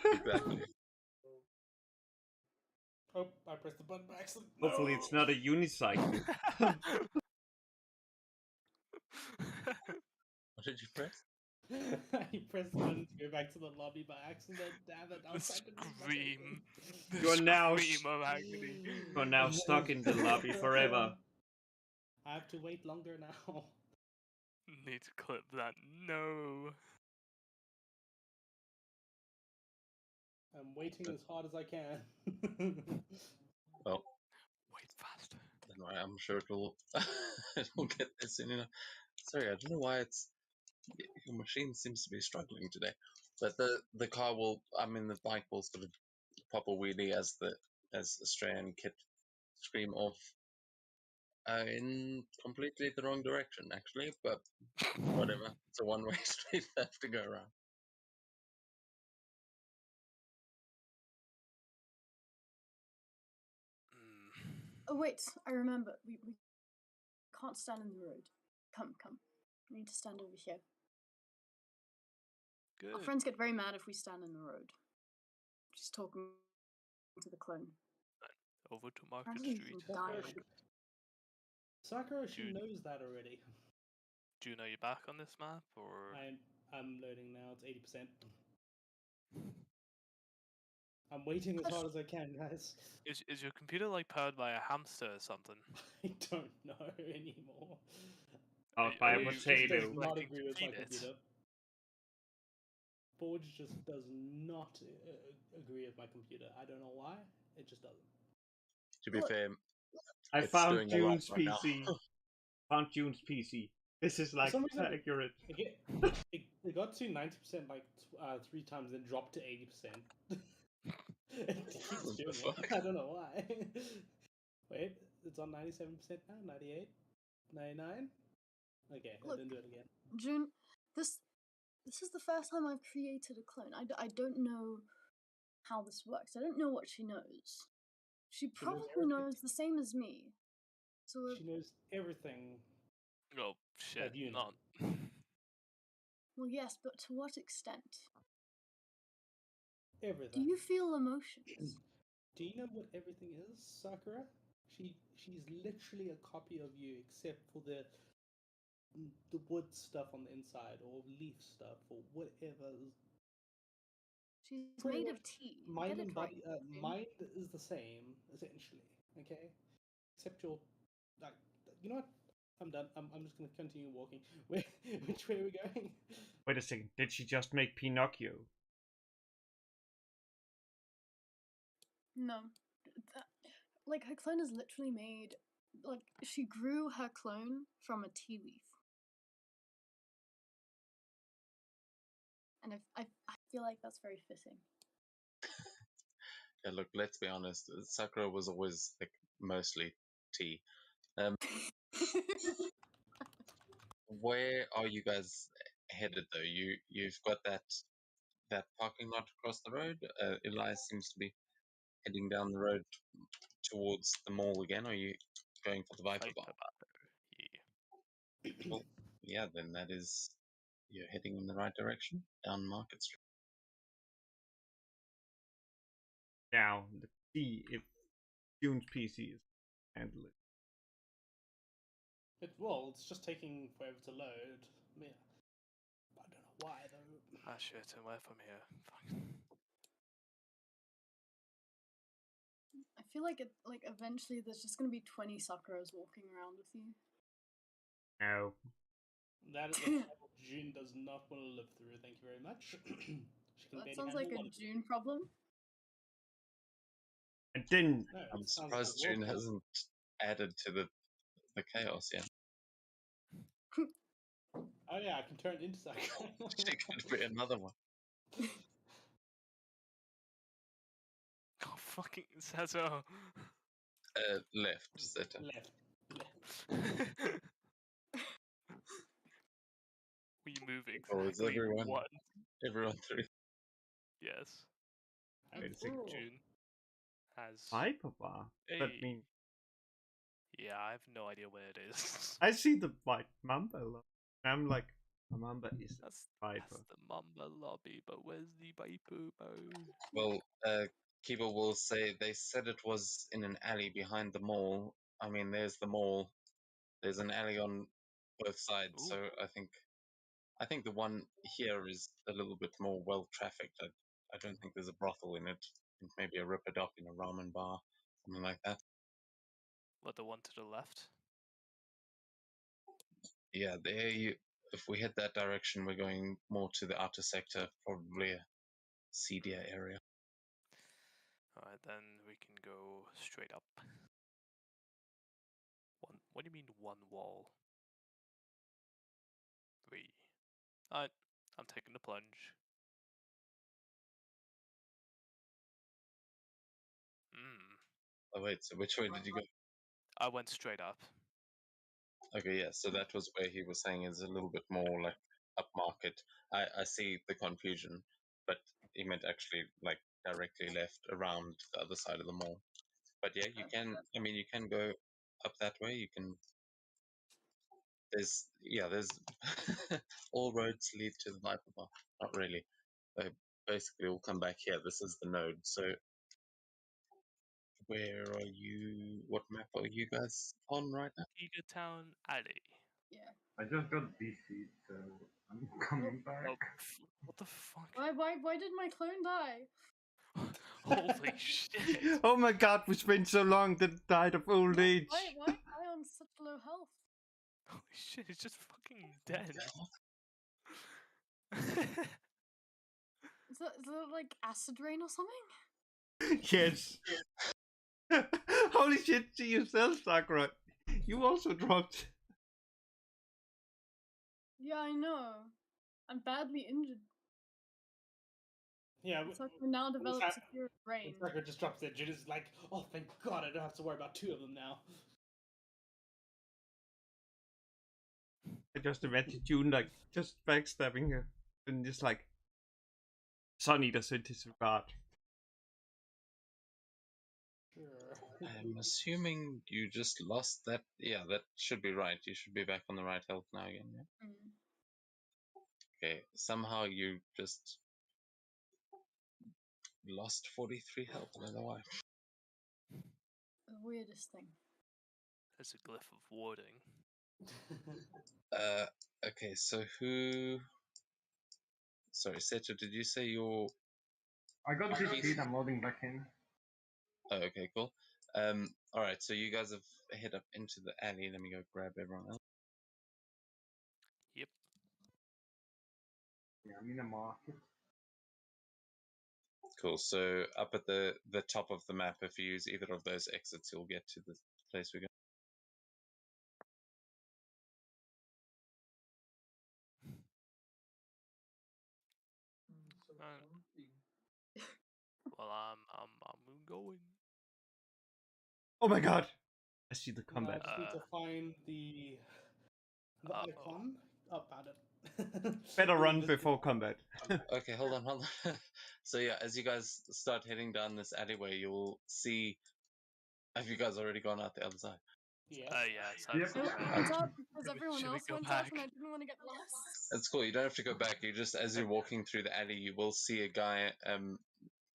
Exactly. Oh, I pressed the button by accident. Hopefully, it's not a unicycle. What did you press? I pressed the button to go back to the lobby by accident. Damn it! I was trying to do my Scream. thing. You're now Scream of agony. You're now stuck in the lobby forever. I have to wait longer now. Need to clip that. No. I'm waiting as hard as I can. Well, Wait faster. I'm sure it'll it'll get there soon enough. Sorry, I don't know why your machine seems to be struggling today. But the car will, the bike will sort of pop a wheelie as Australian Kit scream off in completely the wrong direction, actually. But whatever, it's a one-way street. They have to go around. Oh wait, I remember. We can't stand in the road. Come. We need to stand over here. Good. Our friends get very mad if we stand in the road. She's talking to the clone. Over to Market Apparently Street. he's dying. Sakura, she knows that already. June, are you back on this map or? I'm loading now. It's 80%. I'm waiting as hard as I can, guys. Is your computer like powered by a hamster or something? I don't know anymore. Powered by a Forge just does potato. not neglecting to agree with my clean it? computer. Forge just does not agree with my computer. I don't know why. It just doesn't. To be Look, fair, I it's found doing a lot June's right now. PC. Found June's PC. This is like some reason- accurate. It got to 90% like 3 times, then dropped to 80%. It keeps What the doing fuck? it. I don't know why. Wait, it's on 97% now. 98, 99. Okay, I Look. didn't do it again. June, this is the first time I've created a clone. I don't know how this works. I don't know what she knows. She She knows probably everything. knows the same as me. So, She knows everything. Oh shit! you know. Not. well, yes, but to what extent? Do Everything. you feel emotions? Do you know what everything is, Sakura? She's literally a copy of you, except for the wood stuff on the inside, or leaf stuff, or whatever. She's Pretty made much of tea. Mind Get and it right. body, June. mind is the same essentially. Okay, except you're like, you know what? I'm done. I'm just gonna continue walking. Which way are we going? Wait a second. Did she just make Pinocchio? No. Like, her clone is literally made. Like, she grew her clone from a tea leaf. And I feel like that's very fitting. Yeah, look, let's be honest. Sakura was always like mostly tea. Where are you guys headed though? You've got that parking lot across the road. Elias seems to be heading down the road towards the mall again. Are you going for the Viper Bar? Yeah. Well, yeah, then that is you're heading in the right direction down Market Street. Now, let's see if June's PC is handling. It's just taking forever to load. I don't know why though. Ah shit! I'm away from here. Fuck. I feel like eventually there's just gonna be 20 Sakuras walking around with you. No. That is a trouble June does not want to live through. Thank you very much. She can That barely sounds handle like a one. June problem. I didn't. No, I'm it sounds surprised like a June war problem. hasn't added to the chaos yet. Oh yeah, I can turn it into Sakura. She could be another one. Oh fucking Sato. Left, Zeta. Left. We move Or is exactly everyone one. through? Yes. Wait a second. June has. Viper Bar? That Hey. mean Yeah, I have no idea where it is. I see the white Mamba. I'm like, a Mamba is That's Viper. the Mamba lobby, but where's the Viper Bar? Well, Kiba will say they said it was in an alley behind the mall. I mean, there's the mall. There's an alley on both sides, Ooh. so I think the one here is a little bit more well trafficked. I don't think there's a brothel in it. Maybe a Ripperdoc in a ramen bar, something like that. What, the one to the left? Yeah, there you. If we head that direction, we're going more to the outer sector, probably a seedier area. Alright, then we can go straight up. One. What do you mean one wall? 3. Alright, I'm taking the plunge. Oh wait, so which way did you go? I went straight up. Okay, yeah, so that was where he was saying is a little bit more like upmarket. I see the confusion, but he meant actually like directly left around the other side of the mall. But yeah, you can. I mean, you can go up that way. You can. There's all roads lead to the Viper Bar. Not really. They basically all come back here. This is the node. So where are you? What map are you guys on right now? Giga Town Alley. Yeah. I just got DC, so I'm coming back. Oh, what the fuck? Why did my clone die? Holy shit! Oh my god, we spent so long that it died of old age. Why am I on such low health? Holy shit, he's just fucking dead. Is that like acid rain or something? Yes. Holy shit to yourself, Sakura. You also dropped. Yeah, I know. I'm badly injured. Yeah, So I can now develop fact- secure brain. Tracker just drops it. Judith's like, oh, thank God, I don't have to worry about two of them now. I just imagine June like just backstabbing her and just like Sun Eater sent his regard. Sure. I'm assuming you just lost that. Yeah, that should be right. You should be back on the right health now again. Yeah? Mm. Okay, somehow you just lost 43 health. I don't know why. The weirdest thing. There's a glyph of warding. Okay, so who? Sorry, Seto, did you say your? I got Okay. DC'd, I'm loading back in. Oh, okay, cool. All right, so you guys have head up into the alley. Let me go grab everyone else. Yep. Yeah, I'm in a market. Cool. So up at the top of the map, if you use either of those exits, you'll get to the place we're going. Well, I'm going. Oh my god! I see the I combat. just need to find the Uh-oh. icon. Oh, found it. Better run This- before combat. Okay, hold on. So yeah, as you guys start heading down this alleyway, you'll see. Have you guys already gone out the other side? Yes. Yes, Yep. I've I went out because Should we- everyone should we else go went out back? and I didn't want to get lost. It's cool. You don't have to go back. You just, as you're walking through the alley, you will see a guy,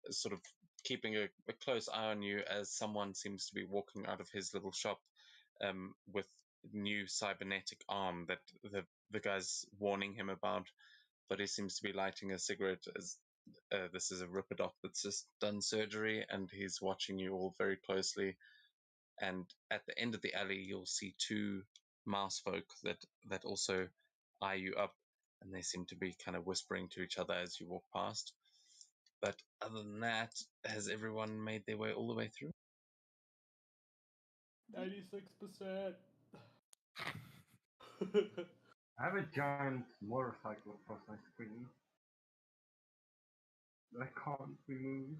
sort of keeping a close eye on you as someone seems to be walking out of his little shop, with new cybernetic arm that the guy's warning him about. But he seems to be lighting a cigarette as this is a Ripperdoc that's just done surgery, and he's watching you all very closely. And at the end of the alley, you'll see two mouse folk that also eye you up, and they seem to be kind of whispering to each other as you walk past. But other than that, has everyone made their way all the way through? 96%. I have a giant motorcycle across my screen that I can't remove.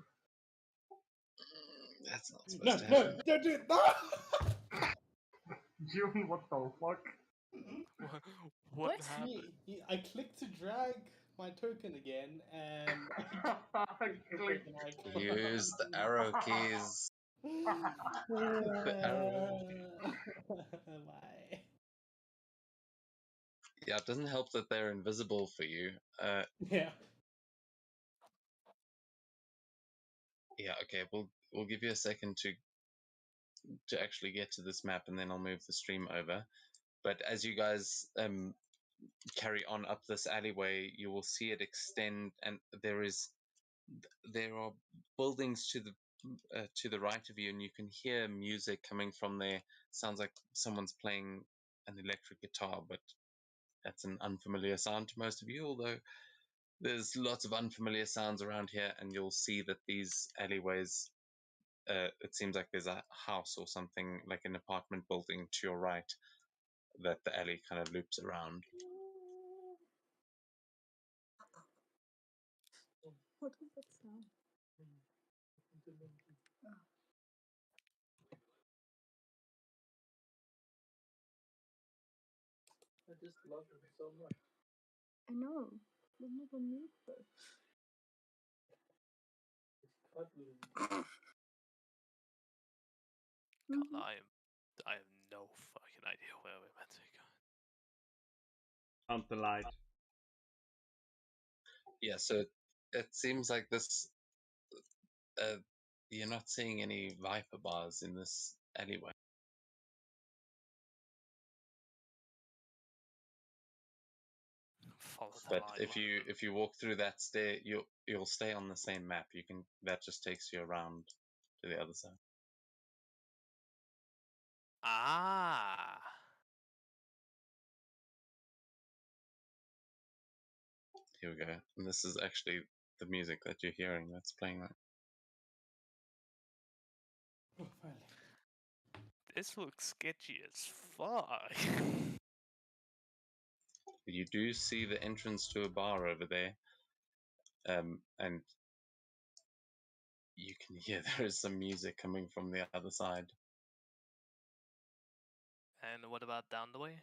That's not No, supposed to no, happen. don't do it! No! June, what the fuck? What What? happened? I clicked to drag my token again, and Click. Use the arrow keys. The arrow. Why? Yeah, it doesn't help that they're invisible for you. Yeah. Yeah, okay, we'll give you a second to actually get to this map, and then I'll move the stream over. But as you guys carry on up this alleyway, you will see it extend, and there are buildings to the right of you, and you can hear music coming from there. Sounds like someone's playing an electric guitar, but that's an unfamiliar sound to most of you. Although there's lots of unfamiliar sounds around here, and you'll see that these alleyways. It seems like there's a house or something like an apartment building to your right that the alley kind of loops around. What was that sound? I just love him so much. I know. We'll never meet though. God, Mhm. I have no fucking idea where we're meant to go. Found the light. Yeah, so it seems like this. You're not seeing any Viper bars in this alleyway. follow the But line. if you walk through that stair, you'll stay on the same map. That just takes you around to the other side. Ah. Here we go. And this is actually the music that you're hearing that's playing right. Oh, finally. This looks sketchy as fuck. You do see the entrance to a bar over there, and you can hear there is some music coming from the other side. And what about down the way?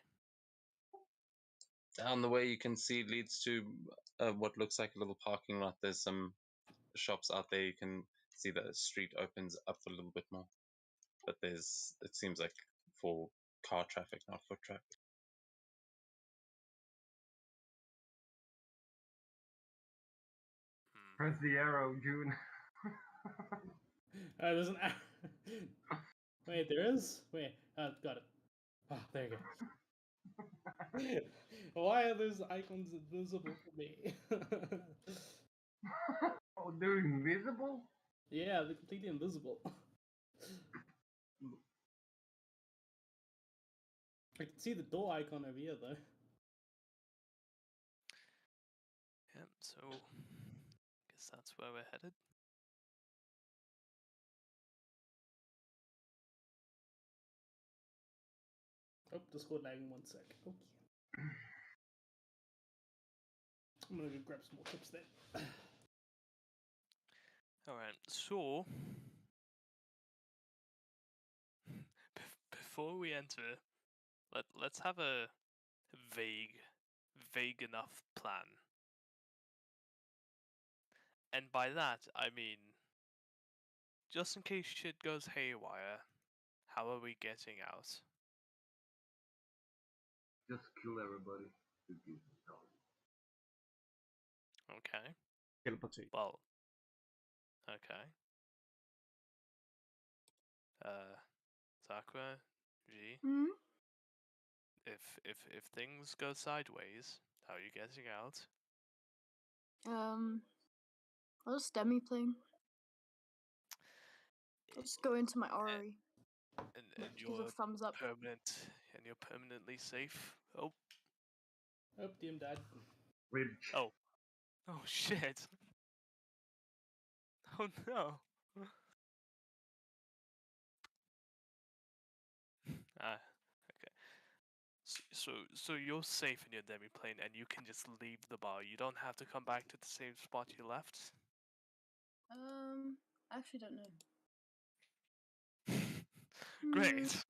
Down the way, you can see leads to what looks like a little parking lot. There's some shops out there. You can see that the street opens up a little bit more, but it seems like for car traffic, not foot traffic. Press the arrow, June. There's an Wait, there is? Wait, got it. Ah, there you go. Why are those icons invisible for me? Oh, they're invisible? Yeah, they're completely invisible. I can see the door icon over here, though. Yep, so guess that's where we're headed. Oh, Discord lagging 1 sec. Okay. I'm gonna go grab some more tips then. Alright, so before we enter, let's have a vague enough plan. And by that I mean, just in case shit goes haywire, how are we getting out? Just kill everybody. Okay. Telepathy. Well. Okay. Sakura, G. Hmm? If things go sideways, how are you getting out? I'll just demi plane. I'll just go into my Ori. And Give a you're thumbs up. you're permanently safe. Oh. Oh, DM died. Ridge. Oh. Oh shit. Oh no. Ah, okay. So you're safe in your demi-plane and you can just leave the bar. You don't have to come back to the same spot you left? I actually don't know. Great.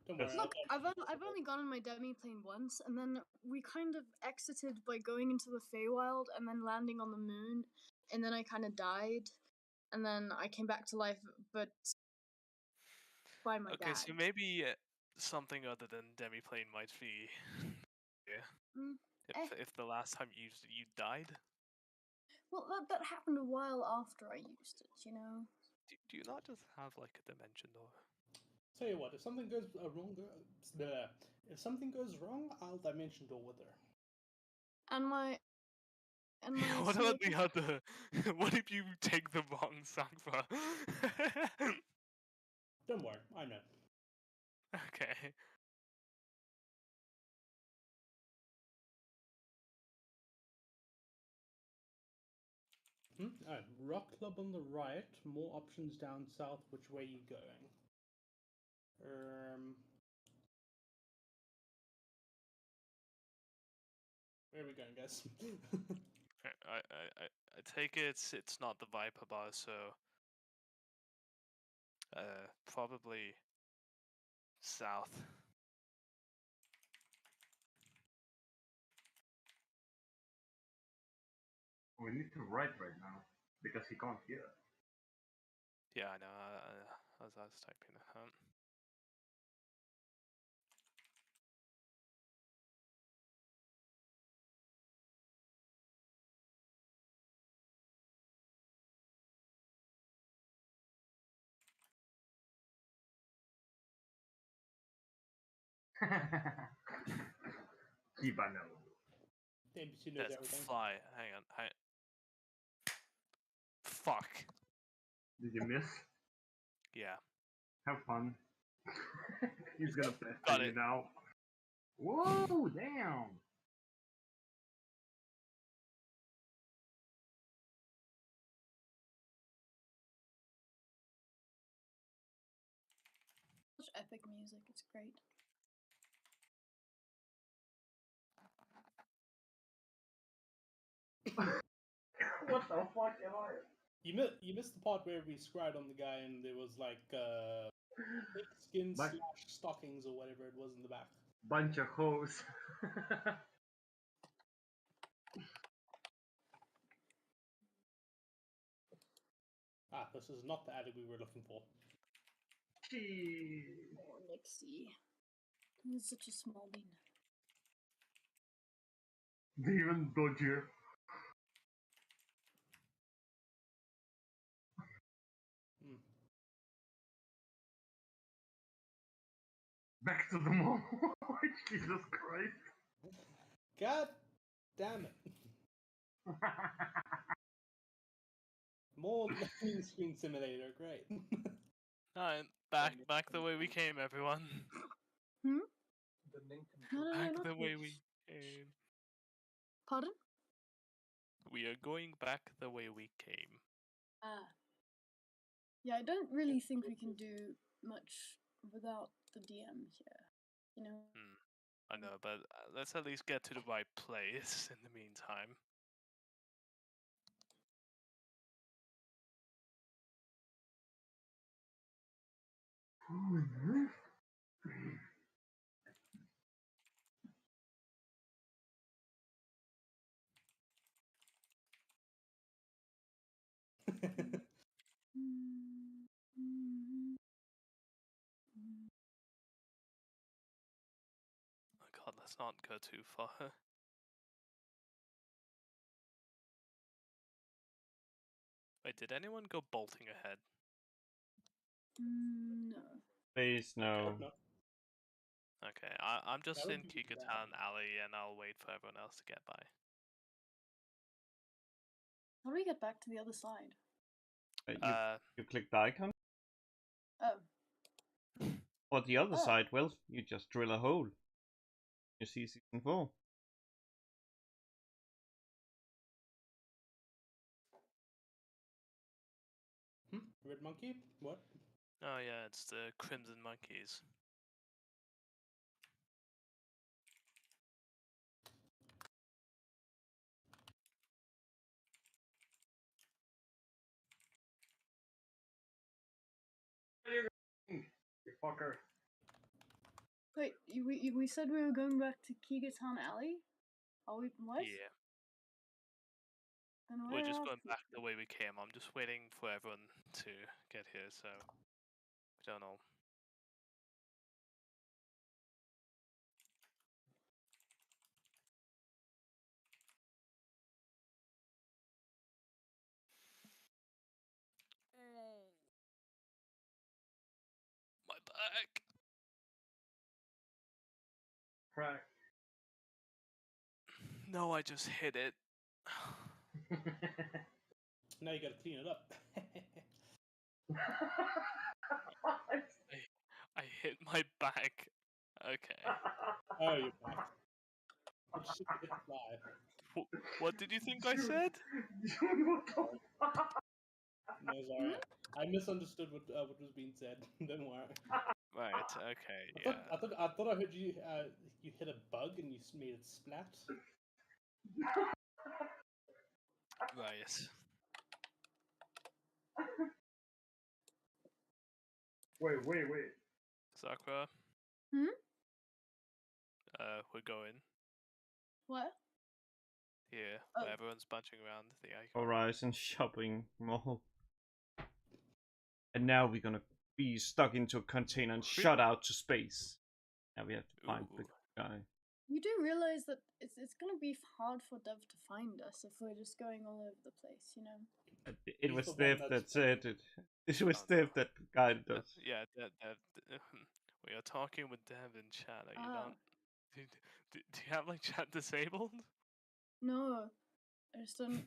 Don't worry. Look, I've only gone on my demi plane once, and then we kind of exited by going into the Feywild and then landing on the moon, and then I kind of died, and then I came back to life, but by my Okay, dad. so maybe something other than demi-plane might be yeah. Mm, If the last time you died? Well, that happened a while after I used it, you know. Do you not just have like a dimension door? Tell you what, if something goes wrong, if something goes wrong, I'll dimension door with her. And my What about the other? What if you take the wrong Sakura? Don't worry, I know. Okay. Alright, Rock Club on the right, more options down south. Which way you going? Where are we going, guys? I take it it's not the Viper bar, so probably south. We need to write right now because he can't hear us. Yeah, I know. As I was typing it. Kibano. The NPC knows There's a everything. fly. Hang on. Fuck. Did you miss? Yeah. Have fun. He's gonna pester Got you it. now. Whoa, damn! Such epic music, it's great. What the fuck am I? You missed the part where we scried on the guy and there was like pig skin But- / stockings or whatever it was in the back. Bunch of hoes. Ah, this is not the alley we were looking for. Jeez. Oh, Nixie. He's such a small bean. Even dodgier. Hmm. Back to the mall. Jesus Christ. God damn it. More loading screen simulator, great. Alright, back the way we came, everyone. How did I Back not the way reach? we came. Pardon? We are going back the way we came. Ah. Yeah, I don't really think we can do much without the DM here. You know? I know, but let's at least get to the right place in the meantime. Oh god, let's not go too far. Wait, did anyone go bolting ahead? No. Please, no. No. Okay, I'm just That in would be bad. Kikatan Alley and I'll wait for everyone else to get by. How do we get back to the other side? You click the icon. Oh. Or the other Oh. side, well, you just drill a hole. You see season 4. Red monkey? What? Oh yeah, it's the Crimson Monkeys. You fucker. Wait, we said we were going back to Kigatan Alley? Are we what? Yeah, Then we're where just are going we? back the way we came. I'm just waiting for everyone to get here, so we don't know. My back. Crack. No, I just hit it. Now you gotta clean it up. I hit my back. Okay. Oh, you're back. It should hit fly. What did you think I said? Dude, what the fuck? No, sorry. I misunderstood what was being said. Don't worry. Right. Okay. I Yeah. thought I heard you you hit a bug and you made it splat. Right. Wait. Sakura. Hmm? We're going What? here. Oh. Where everyone's bunching around the icon. Horizon Shopping Mall. And now we're gonna be stuck into a container and shot out to space. Now we have to find the Ooh. guy. You do realize that it's gonna be hard for Dev to find us if we're just going all over the place, you know? It He's was the one Dev that's that said it. It was Oh, no. Dev that guided us. Yeah. We are talking with Dev in chat. You Ah. don't. Do you have like chat disabled? No, I just don't.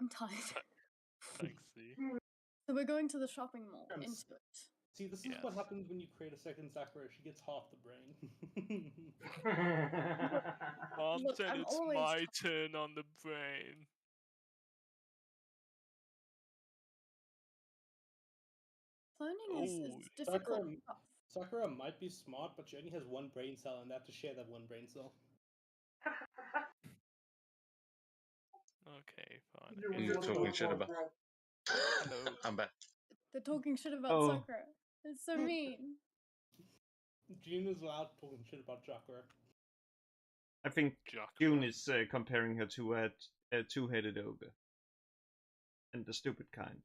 I'm tired. Thanks, Z. So we're going to the shopping mall. Um, Into it. See, this is what Yes. happens when you create a second Sakura. She gets half the brain. Mom Look, said I'm it's always my turn on the brain. Cloning is Oh, difficult Sakura- stuff. Sakura might be smart, but she only has one brain cell, and they have to share that one brain cell. okay, fine. You I guess. You're little talking shit bro. about. Hello. I'm back. They're talking shit about Oh. Sakura. It's so mean. June is loud talking shit about Sakura. I think Jock. June is comparing her to a two-headed ogre. And the stupid kind.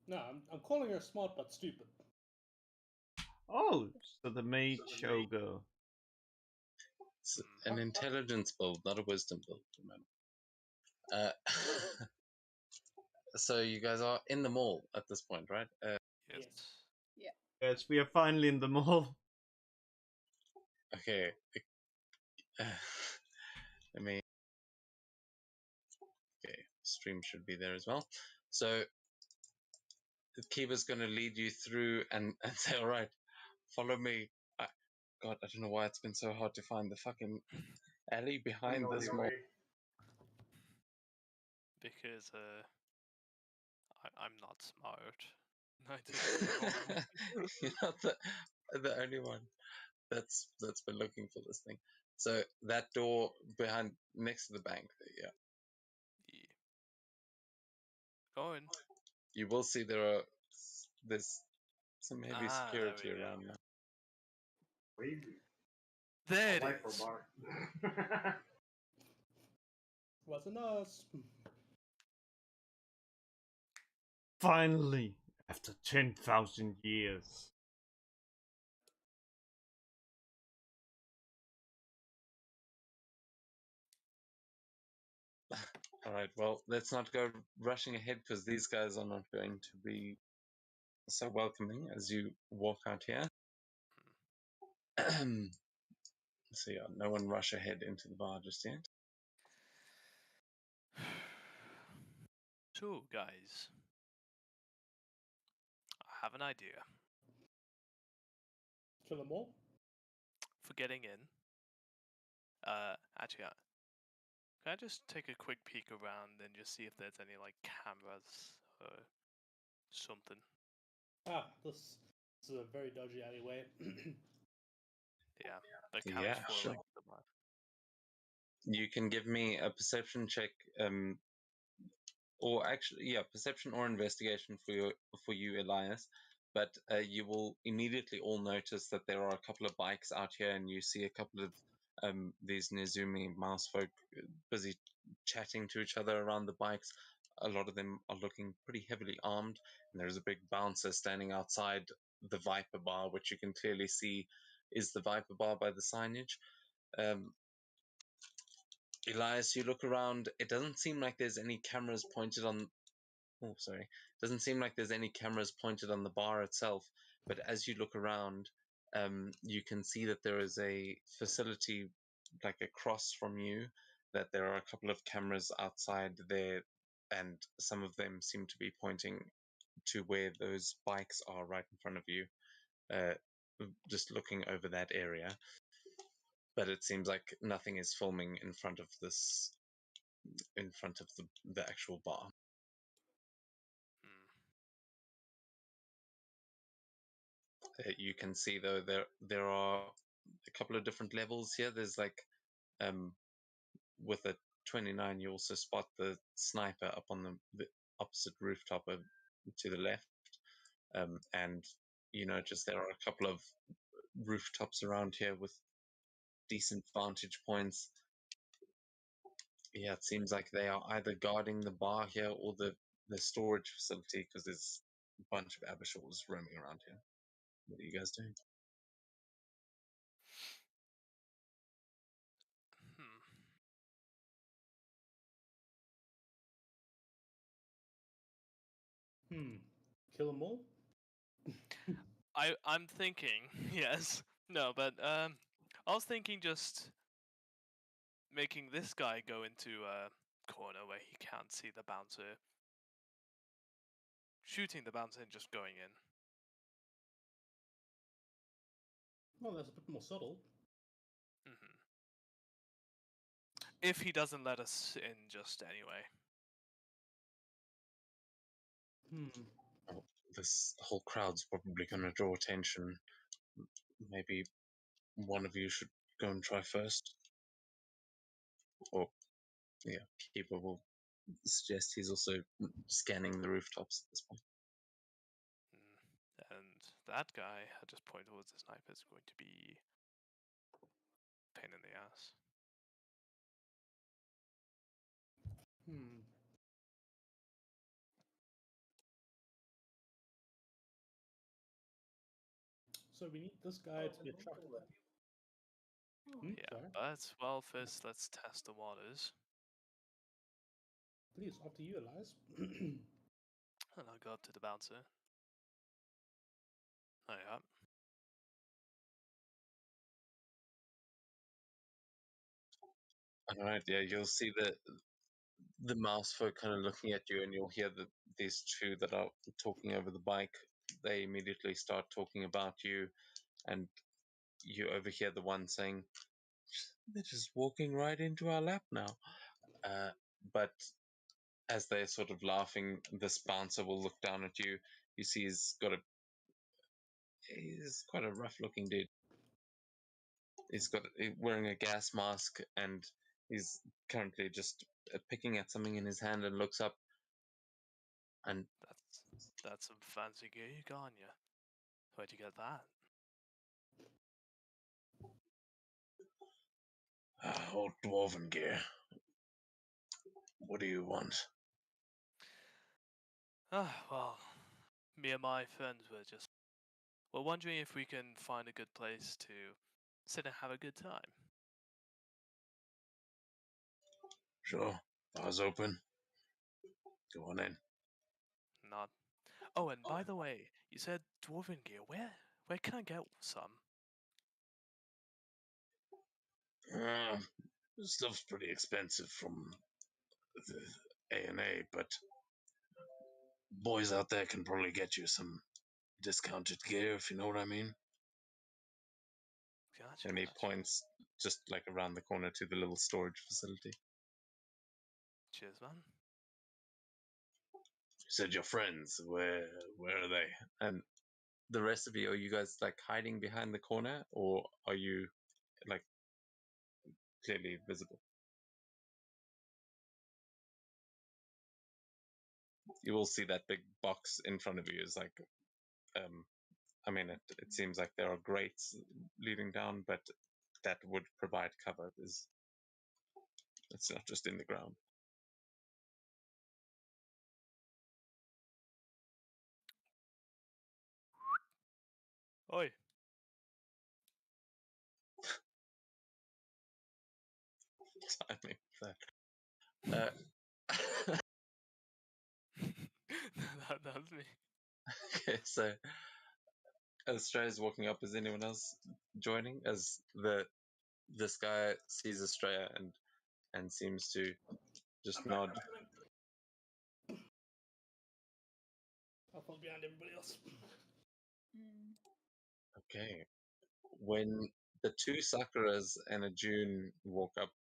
No, I'm calling her smart but stupid. Oh, so the mage ogre. It's an intelligence build, not a wisdom build, remember. So you guys are in the mall at this point, right? Yes. Yes, we are finally in the mall. Okay. Let me. Okay, stream should be there as well. So Kiva's going to lead you through and say, all right, follow me. God, I don't know why it's been so hard to find the fucking alley behind this mall. Because I'm not smart. I didn't know. You're not the only one that's been looking for this thing. So that door behind, next to the bank, yeah. Yeah. Go in. You will see there's some heavy Ah, security there we go. around now. Crazy. There it Life for is. bar. Wasn't us. Finally, after 10,000 years. All right, well, let's not go rushing ahead because these guys are not going to be so welcoming as you walk out here. So yeah, no one rush ahead into the bar just yet. So, guys, I have an idea Kill them all. for getting in. Actually, can I just take a quick peek around and just see if there's any like cameras or something? Ah, this is a very dodgy alleyway. Yeah, the Yeah, cameras for sure. like the bar. You can give me a perception check, or actually, yeah, perception or investigation for you, Elias. But you will immediately all notice that there are a couple of bikes out here, and you see a couple of these Nezumi mouse folk busy chatting to each other around the bikes. A lot of them are looking pretty heavily armed, and there's a big bouncer standing outside the Viper Bar, which you can clearly see is the Viper Bar by the signage. Elias, you look around. It doesn't seem like there's any cameras pointed on. Oh, sorry. Doesn't seem like there's any cameras pointed on the bar itself. But as you look around, you can see that there is a facility like across from you. That there are a couple of cameras outside there, and some of them seem to be pointing to where those bikes are right in front of you. Uh, just looking over that area. But it seems like nothing is filming in front of the actual bar. Hmm. You can see though there are a couple of different levels here. There's like with a 29 you also spot the sniper up on the opposite rooftop to the left, and you notice there are a couple of rooftops around here with decent vantage points. Yeah, it seems like they are either guarding the bar here or the storage facility because there's a bunch of Abishals roaming around here. What are you guys doing? Hmm. Kill them all. I'm thinking, yes, No, but I was thinking just making this guy go into a corner where he can't see the bouncer, shooting the bouncer and just going in. Well, that's a bit more subtle. Hmm. If he doesn't let us in just anyway. Oh, this whole crowd's probably going to draw attention. Maybe one of you should go and try first. Or, yeah, Keeper will suggest he's also scanning the rooftops at this point. And that guy, I just point towards the sniper, is going to be pain in the ass. So we need this guy to be a trucker. Yeah, Sorry. but well, first let's test the waters. Please, after you, Elias. And I'll go up to the bouncer. Oh yeah. All right, yeah, you'll see the mouse folk kind of looking at you, and you'll hear these two that are talking over the bike. They immediately start talking about you, and you overhear the one saying, "They're just walking right into our lap now." But as they're sort of laughing, this bouncer will look down at you. You see he's quite a rough looking dude. He's wearing a gas mask, and he's currently just picking at something in his hand and looks up. And that's some fancy gear you got on you. Where'd you get that? Old dwarven gear. What do you want? Well, me and my friends we're wondering if we can find a good place to sit and have a good time. Sure. Bar's open. Go on in. Not. Oh, and by the way, you said dwarven gear. Where can I get some? Stuff's pretty expensive from the A&A, but boys out there can probably get you some discounted gear, if you know what I mean. Gotcha, And he gotcha. points just like around the corner to the little storage facility. Cheers, man. You said your friends. Where are they? And the rest of you, are you guys like hiding behind the corner, or are you like clearly visible? You will see that big box in front of you is like, I mean, it seems like there are grates leading down, but that would provide cover. It's not just in the ground. Oi. Timing. That's me. Okay, so as Australia's walking up, is anyone else joining? As this guy sees Australia and seems to just nod. I'll fall behind everybody else. Okay. When the two Sakuras and a June walk up,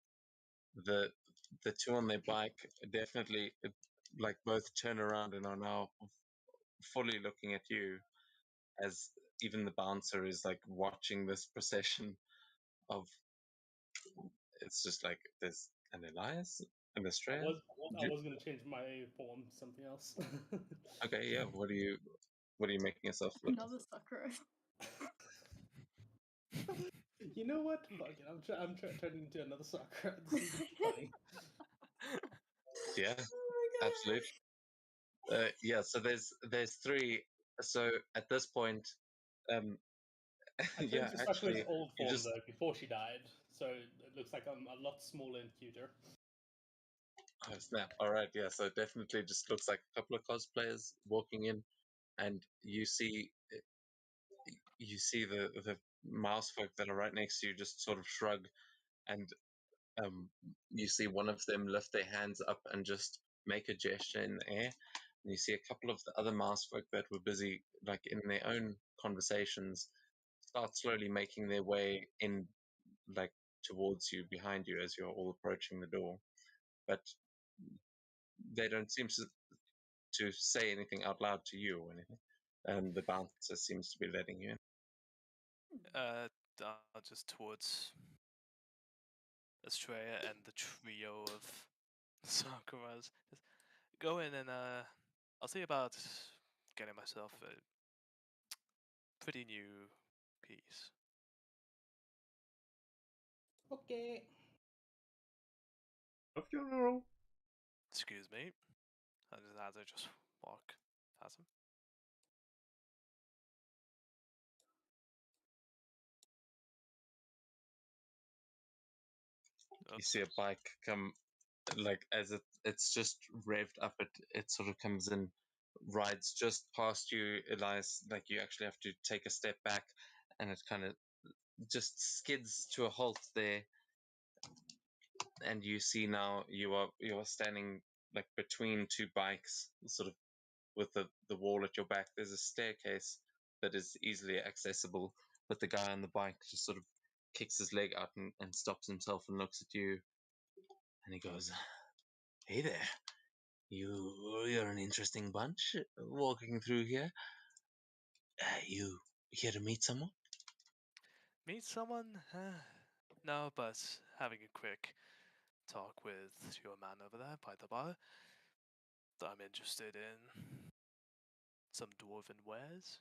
the two on their bike definitely like both turn around and are now fully looking at you, as even the bouncer is like watching this procession of, it's just like there's an Elias, an Australia. I was gonna change my form to something else. Okay, yeah. What are you making yourself look? Another Sakura. You know what? Fuck it. I'm turning into another sucker. This is funny. Yeah, absolutely. Yeah, so there's three. So at this point, I yeah, turned to Sakura's actually, old you form just though before she died, so it looks like I'm a lot smaller and cuter. oh, snap. All right, yeah. So it definitely just looks like a couple of cosplayers walking in, and you see the mouse folk that are right next to you just sort of shrug, and you see one of them lift their hands up and just make a gesture in the air. And you see a couple of the other mouse folk that were busy, like in their own conversations, start slowly making their way in, like towards you, behind you, as you're all approaching the door. But they don't seem to say anything out loud to you or anything. And the bouncer seems to be letting you in. Just towards Estrella and the trio of Sakuras. Just go in and I'll see about getting myself a pretty new piece. Okay. A funeral. Excuse me. As I just walk past him. You see a bike come, like as it's just revved up. It sort of comes in, rides just past you, Elias. Like you actually have to take a step back, and it kind of just skids to a halt there. And you see now you are standing like between two bikes, sort of with the wall at your back. There's a staircase that is easily accessible, but the guy on the bike just sort of kicks his leg out and stops himself and looks at you, and he goes, "Hey there, you're an interesting bunch walking through here. You here to meet someone?" Meet someone? No, but having a quick talk with your man over there by the bar. I'm interested in some dwarven wares.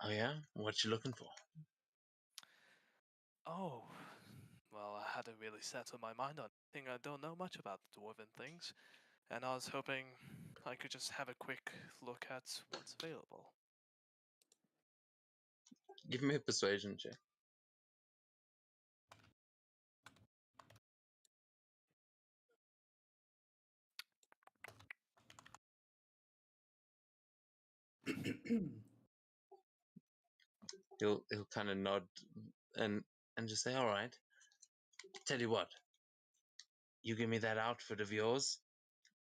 "Oh yeah, what you looking for?" Oh, well, I hadn't really settled my mind on anything. I don't know much about the dwarven things, and I was hoping I could just have a quick look at what's available. Give me a persuasion check. He'll kind of nod and just say, "All right. Tell you what, you give me that outfit of yours,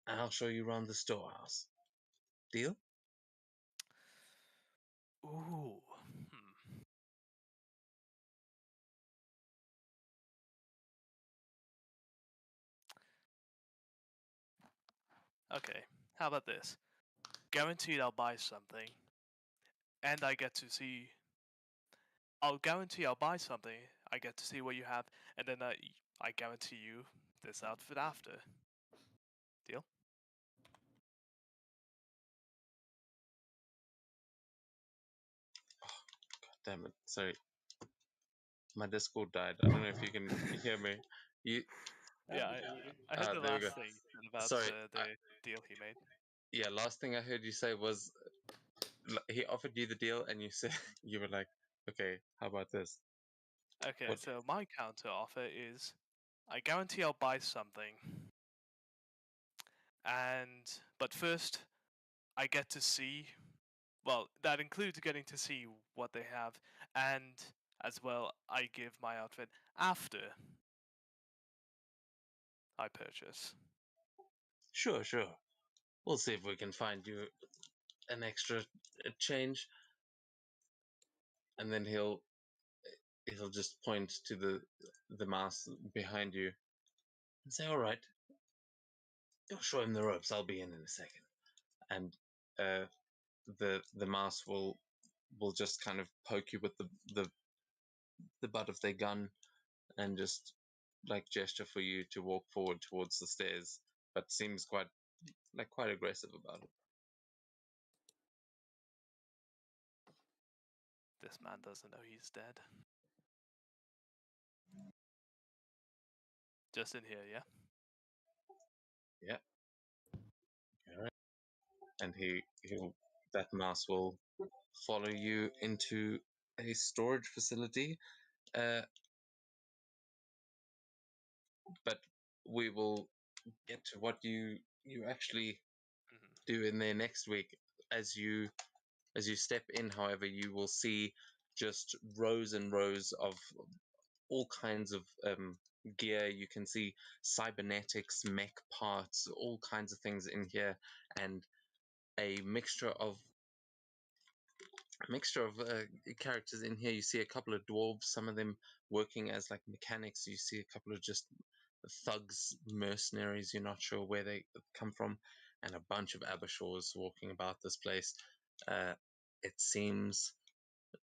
and I'll show you around the storehouse. Deal?" Ooh. Okay, how about this? Guaranteed I'll buy something, and I get to see. I'll guarantee I'll buy something, I get to see what you have, and then I guarantee you this outfit after. Deal? Damn it! Sorry, my Discord died. I don't know if you can hear me. You Yeah, I heard the there we go. last thing about Sorry. the deal he made. Yeah, last thing I heard you say was he offered you the deal, and you said you were like, "Okay, how about this?" Okay, What? so my counter offer is I guarantee I'll buy something. But first I get to see, well, that includes getting to see what they have, and as well I give my outfit after I purchase. Sure, sure. We'll see if we can find you an extra change. And then he'll just point to the mouse behind you and say, "All right, go show him the ropes. I'll be in a second." And uh, the mouse will just kind of poke you with the butt of their gun and just like gesture for you to walk forward towards the stairs, but seems quite aggressive about it. This man doesn't know he's dead. Just in here, yeah? Yeah. All right. And he'll that mouse will follow you into a storage facility. But we will get to what you actually do in there next week. As you step in, however, you will see just rows and rows of all kinds of gear. You can see cybernetics, mech parts, all kinds of things in here, and a mixture of characters in here. You see a couple of dwarves, some of them working as like mechanics. You see a couple of just thugs, mercenaries, you're not sure where they come from, and a bunch of Abashurs walking about this place. It seems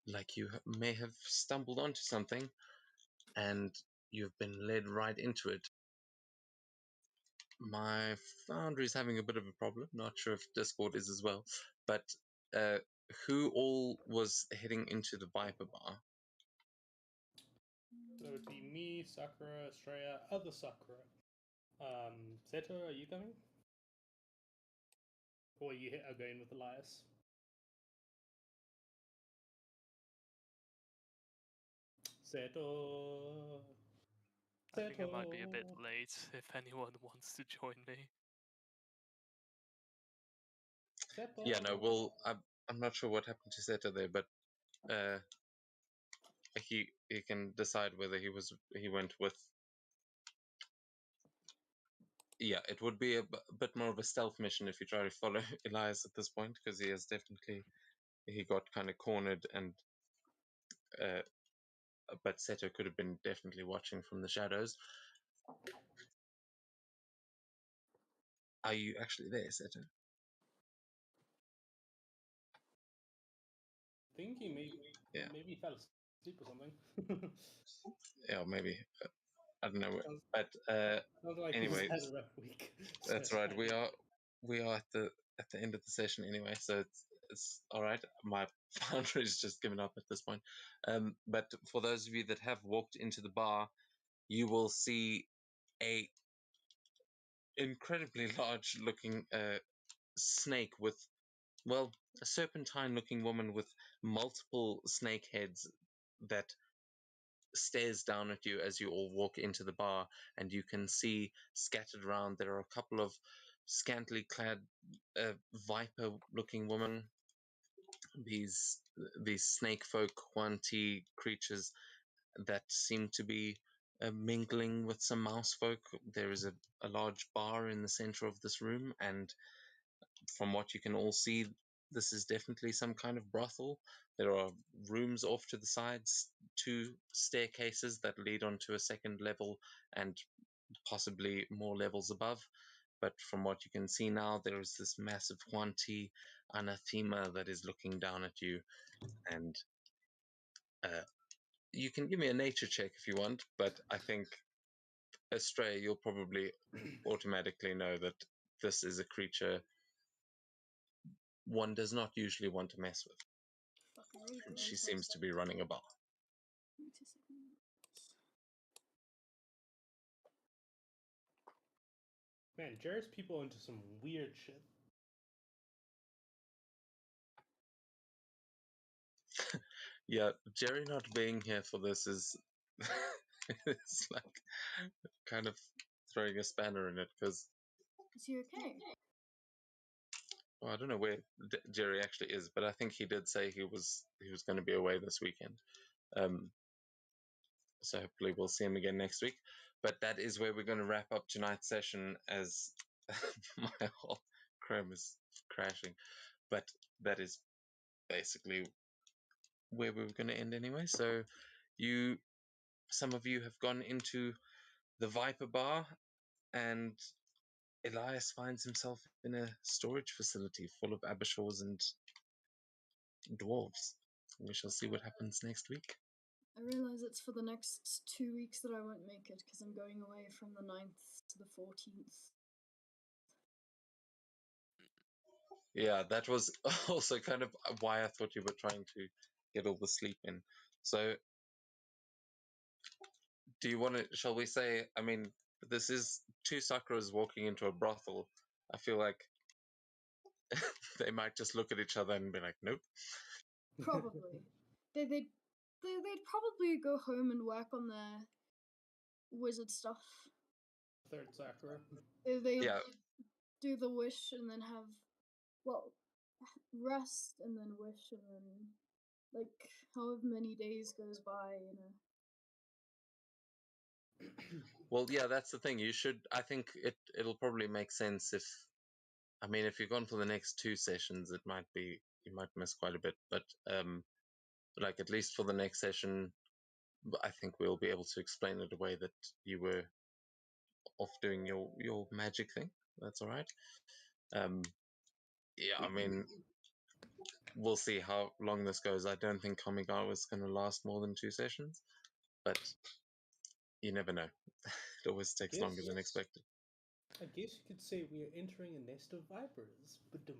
like you may have stumbled onto something and you've been led right into it. My Foundry is having a bit of a problem. Not sure if Discord is as well, but who all was heading into the Viper Bar? So it'd be me, Sakura, Estrella, other Sakura. Seto, are you coming? Or you are going with Elias? Seto. I think I might be a bit late if anyone wants to join me. Seto. Yeah, no, well, I'm not sure what happened to Seto there, but he can decide whether he went with. Yeah, it would be a bit more of a stealth mission if you try to follow Elias at this point, because he got kind of cornered, and but Seto could have been definitely watching from the shadows. Are you actually there, Seto? I think he maybe fell asleep or something. Yeah, maybe. I don't know. But Sounds like anyway, he's had a rough week. that's right. We are at the end of the session anyway, so it's all right. My Foundry is just given up at this point. But for those of you that have walked into the bar, you will see a incredibly large looking snake with, well, a serpentine looking woman with multiple snake heads that stares down at you as you all walk into the bar. And you can see scattered around there are a couple of scantily clad viper looking women, these snake folk Huanti creatures that seem to be mingling with some mouse folk. There is a large bar in the center of this room, and from what you can all see, this is definitely some kind of brothel. There are rooms off to the sides, 2 staircases that lead onto a second level, and possibly more levels above. But from what you can see now, there is this massive Huanti anathema that is looking down at you. And you can give me a nature check if you want, but I think, Estrella, you'll probably automatically know that this is a creature one does not usually want to mess with. Fuck, I really And don't she trust seems to be running a bar. Give me 2 seconds. Man, Jerry's people into some weird shit. Yeah, Jerry not being here for this is it's like kind of throwing a spanner in it, because Is he okay? well, I don't know where Jerry actually is, but I think he did say he was going to be away this weekend. So hopefully we'll see him again next week. But that is where we're going to wrap up tonight's session, as my whole Chrome is crashing. But that is basically where we were going to end anyway. So some of you have gone into the Viper Bar, and Elias finds himself in a storage facility full of Abashurs and dwarves. We shall see what happens next week. I realize it's for the next 2 weeks that I won't make it because I'm going away from the 9th to the 14th. Yeah, that was also kind of why I thought you were trying to get all the sleep in. So, do you want to, shall we say, I mean, this is 2 Sakuras walking into a brothel. I feel like they might just look at each other and be like, nope. Probably. They'd probably go home and work on their wizard stuff. Third Sakura. They Yeah. do the wish and then have rest and then wish and then like however many days goes by, you know. Well, yeah, that's the thing. You should. I think it'll probably make sense if. I mean, if you're gone for the next 2 sessions, it might be you might miss quite a bit. But like at least for the next session, I think we'll be able to explain it away that you were off doing your magic thing. That's all right. Yeah, I mean, we'll see how long this goes. I don't think Kamigawa is going to last more than 2 sessions, but you never know. It always takes longer than expected. I guess you could say we are entering a nest of vipers. But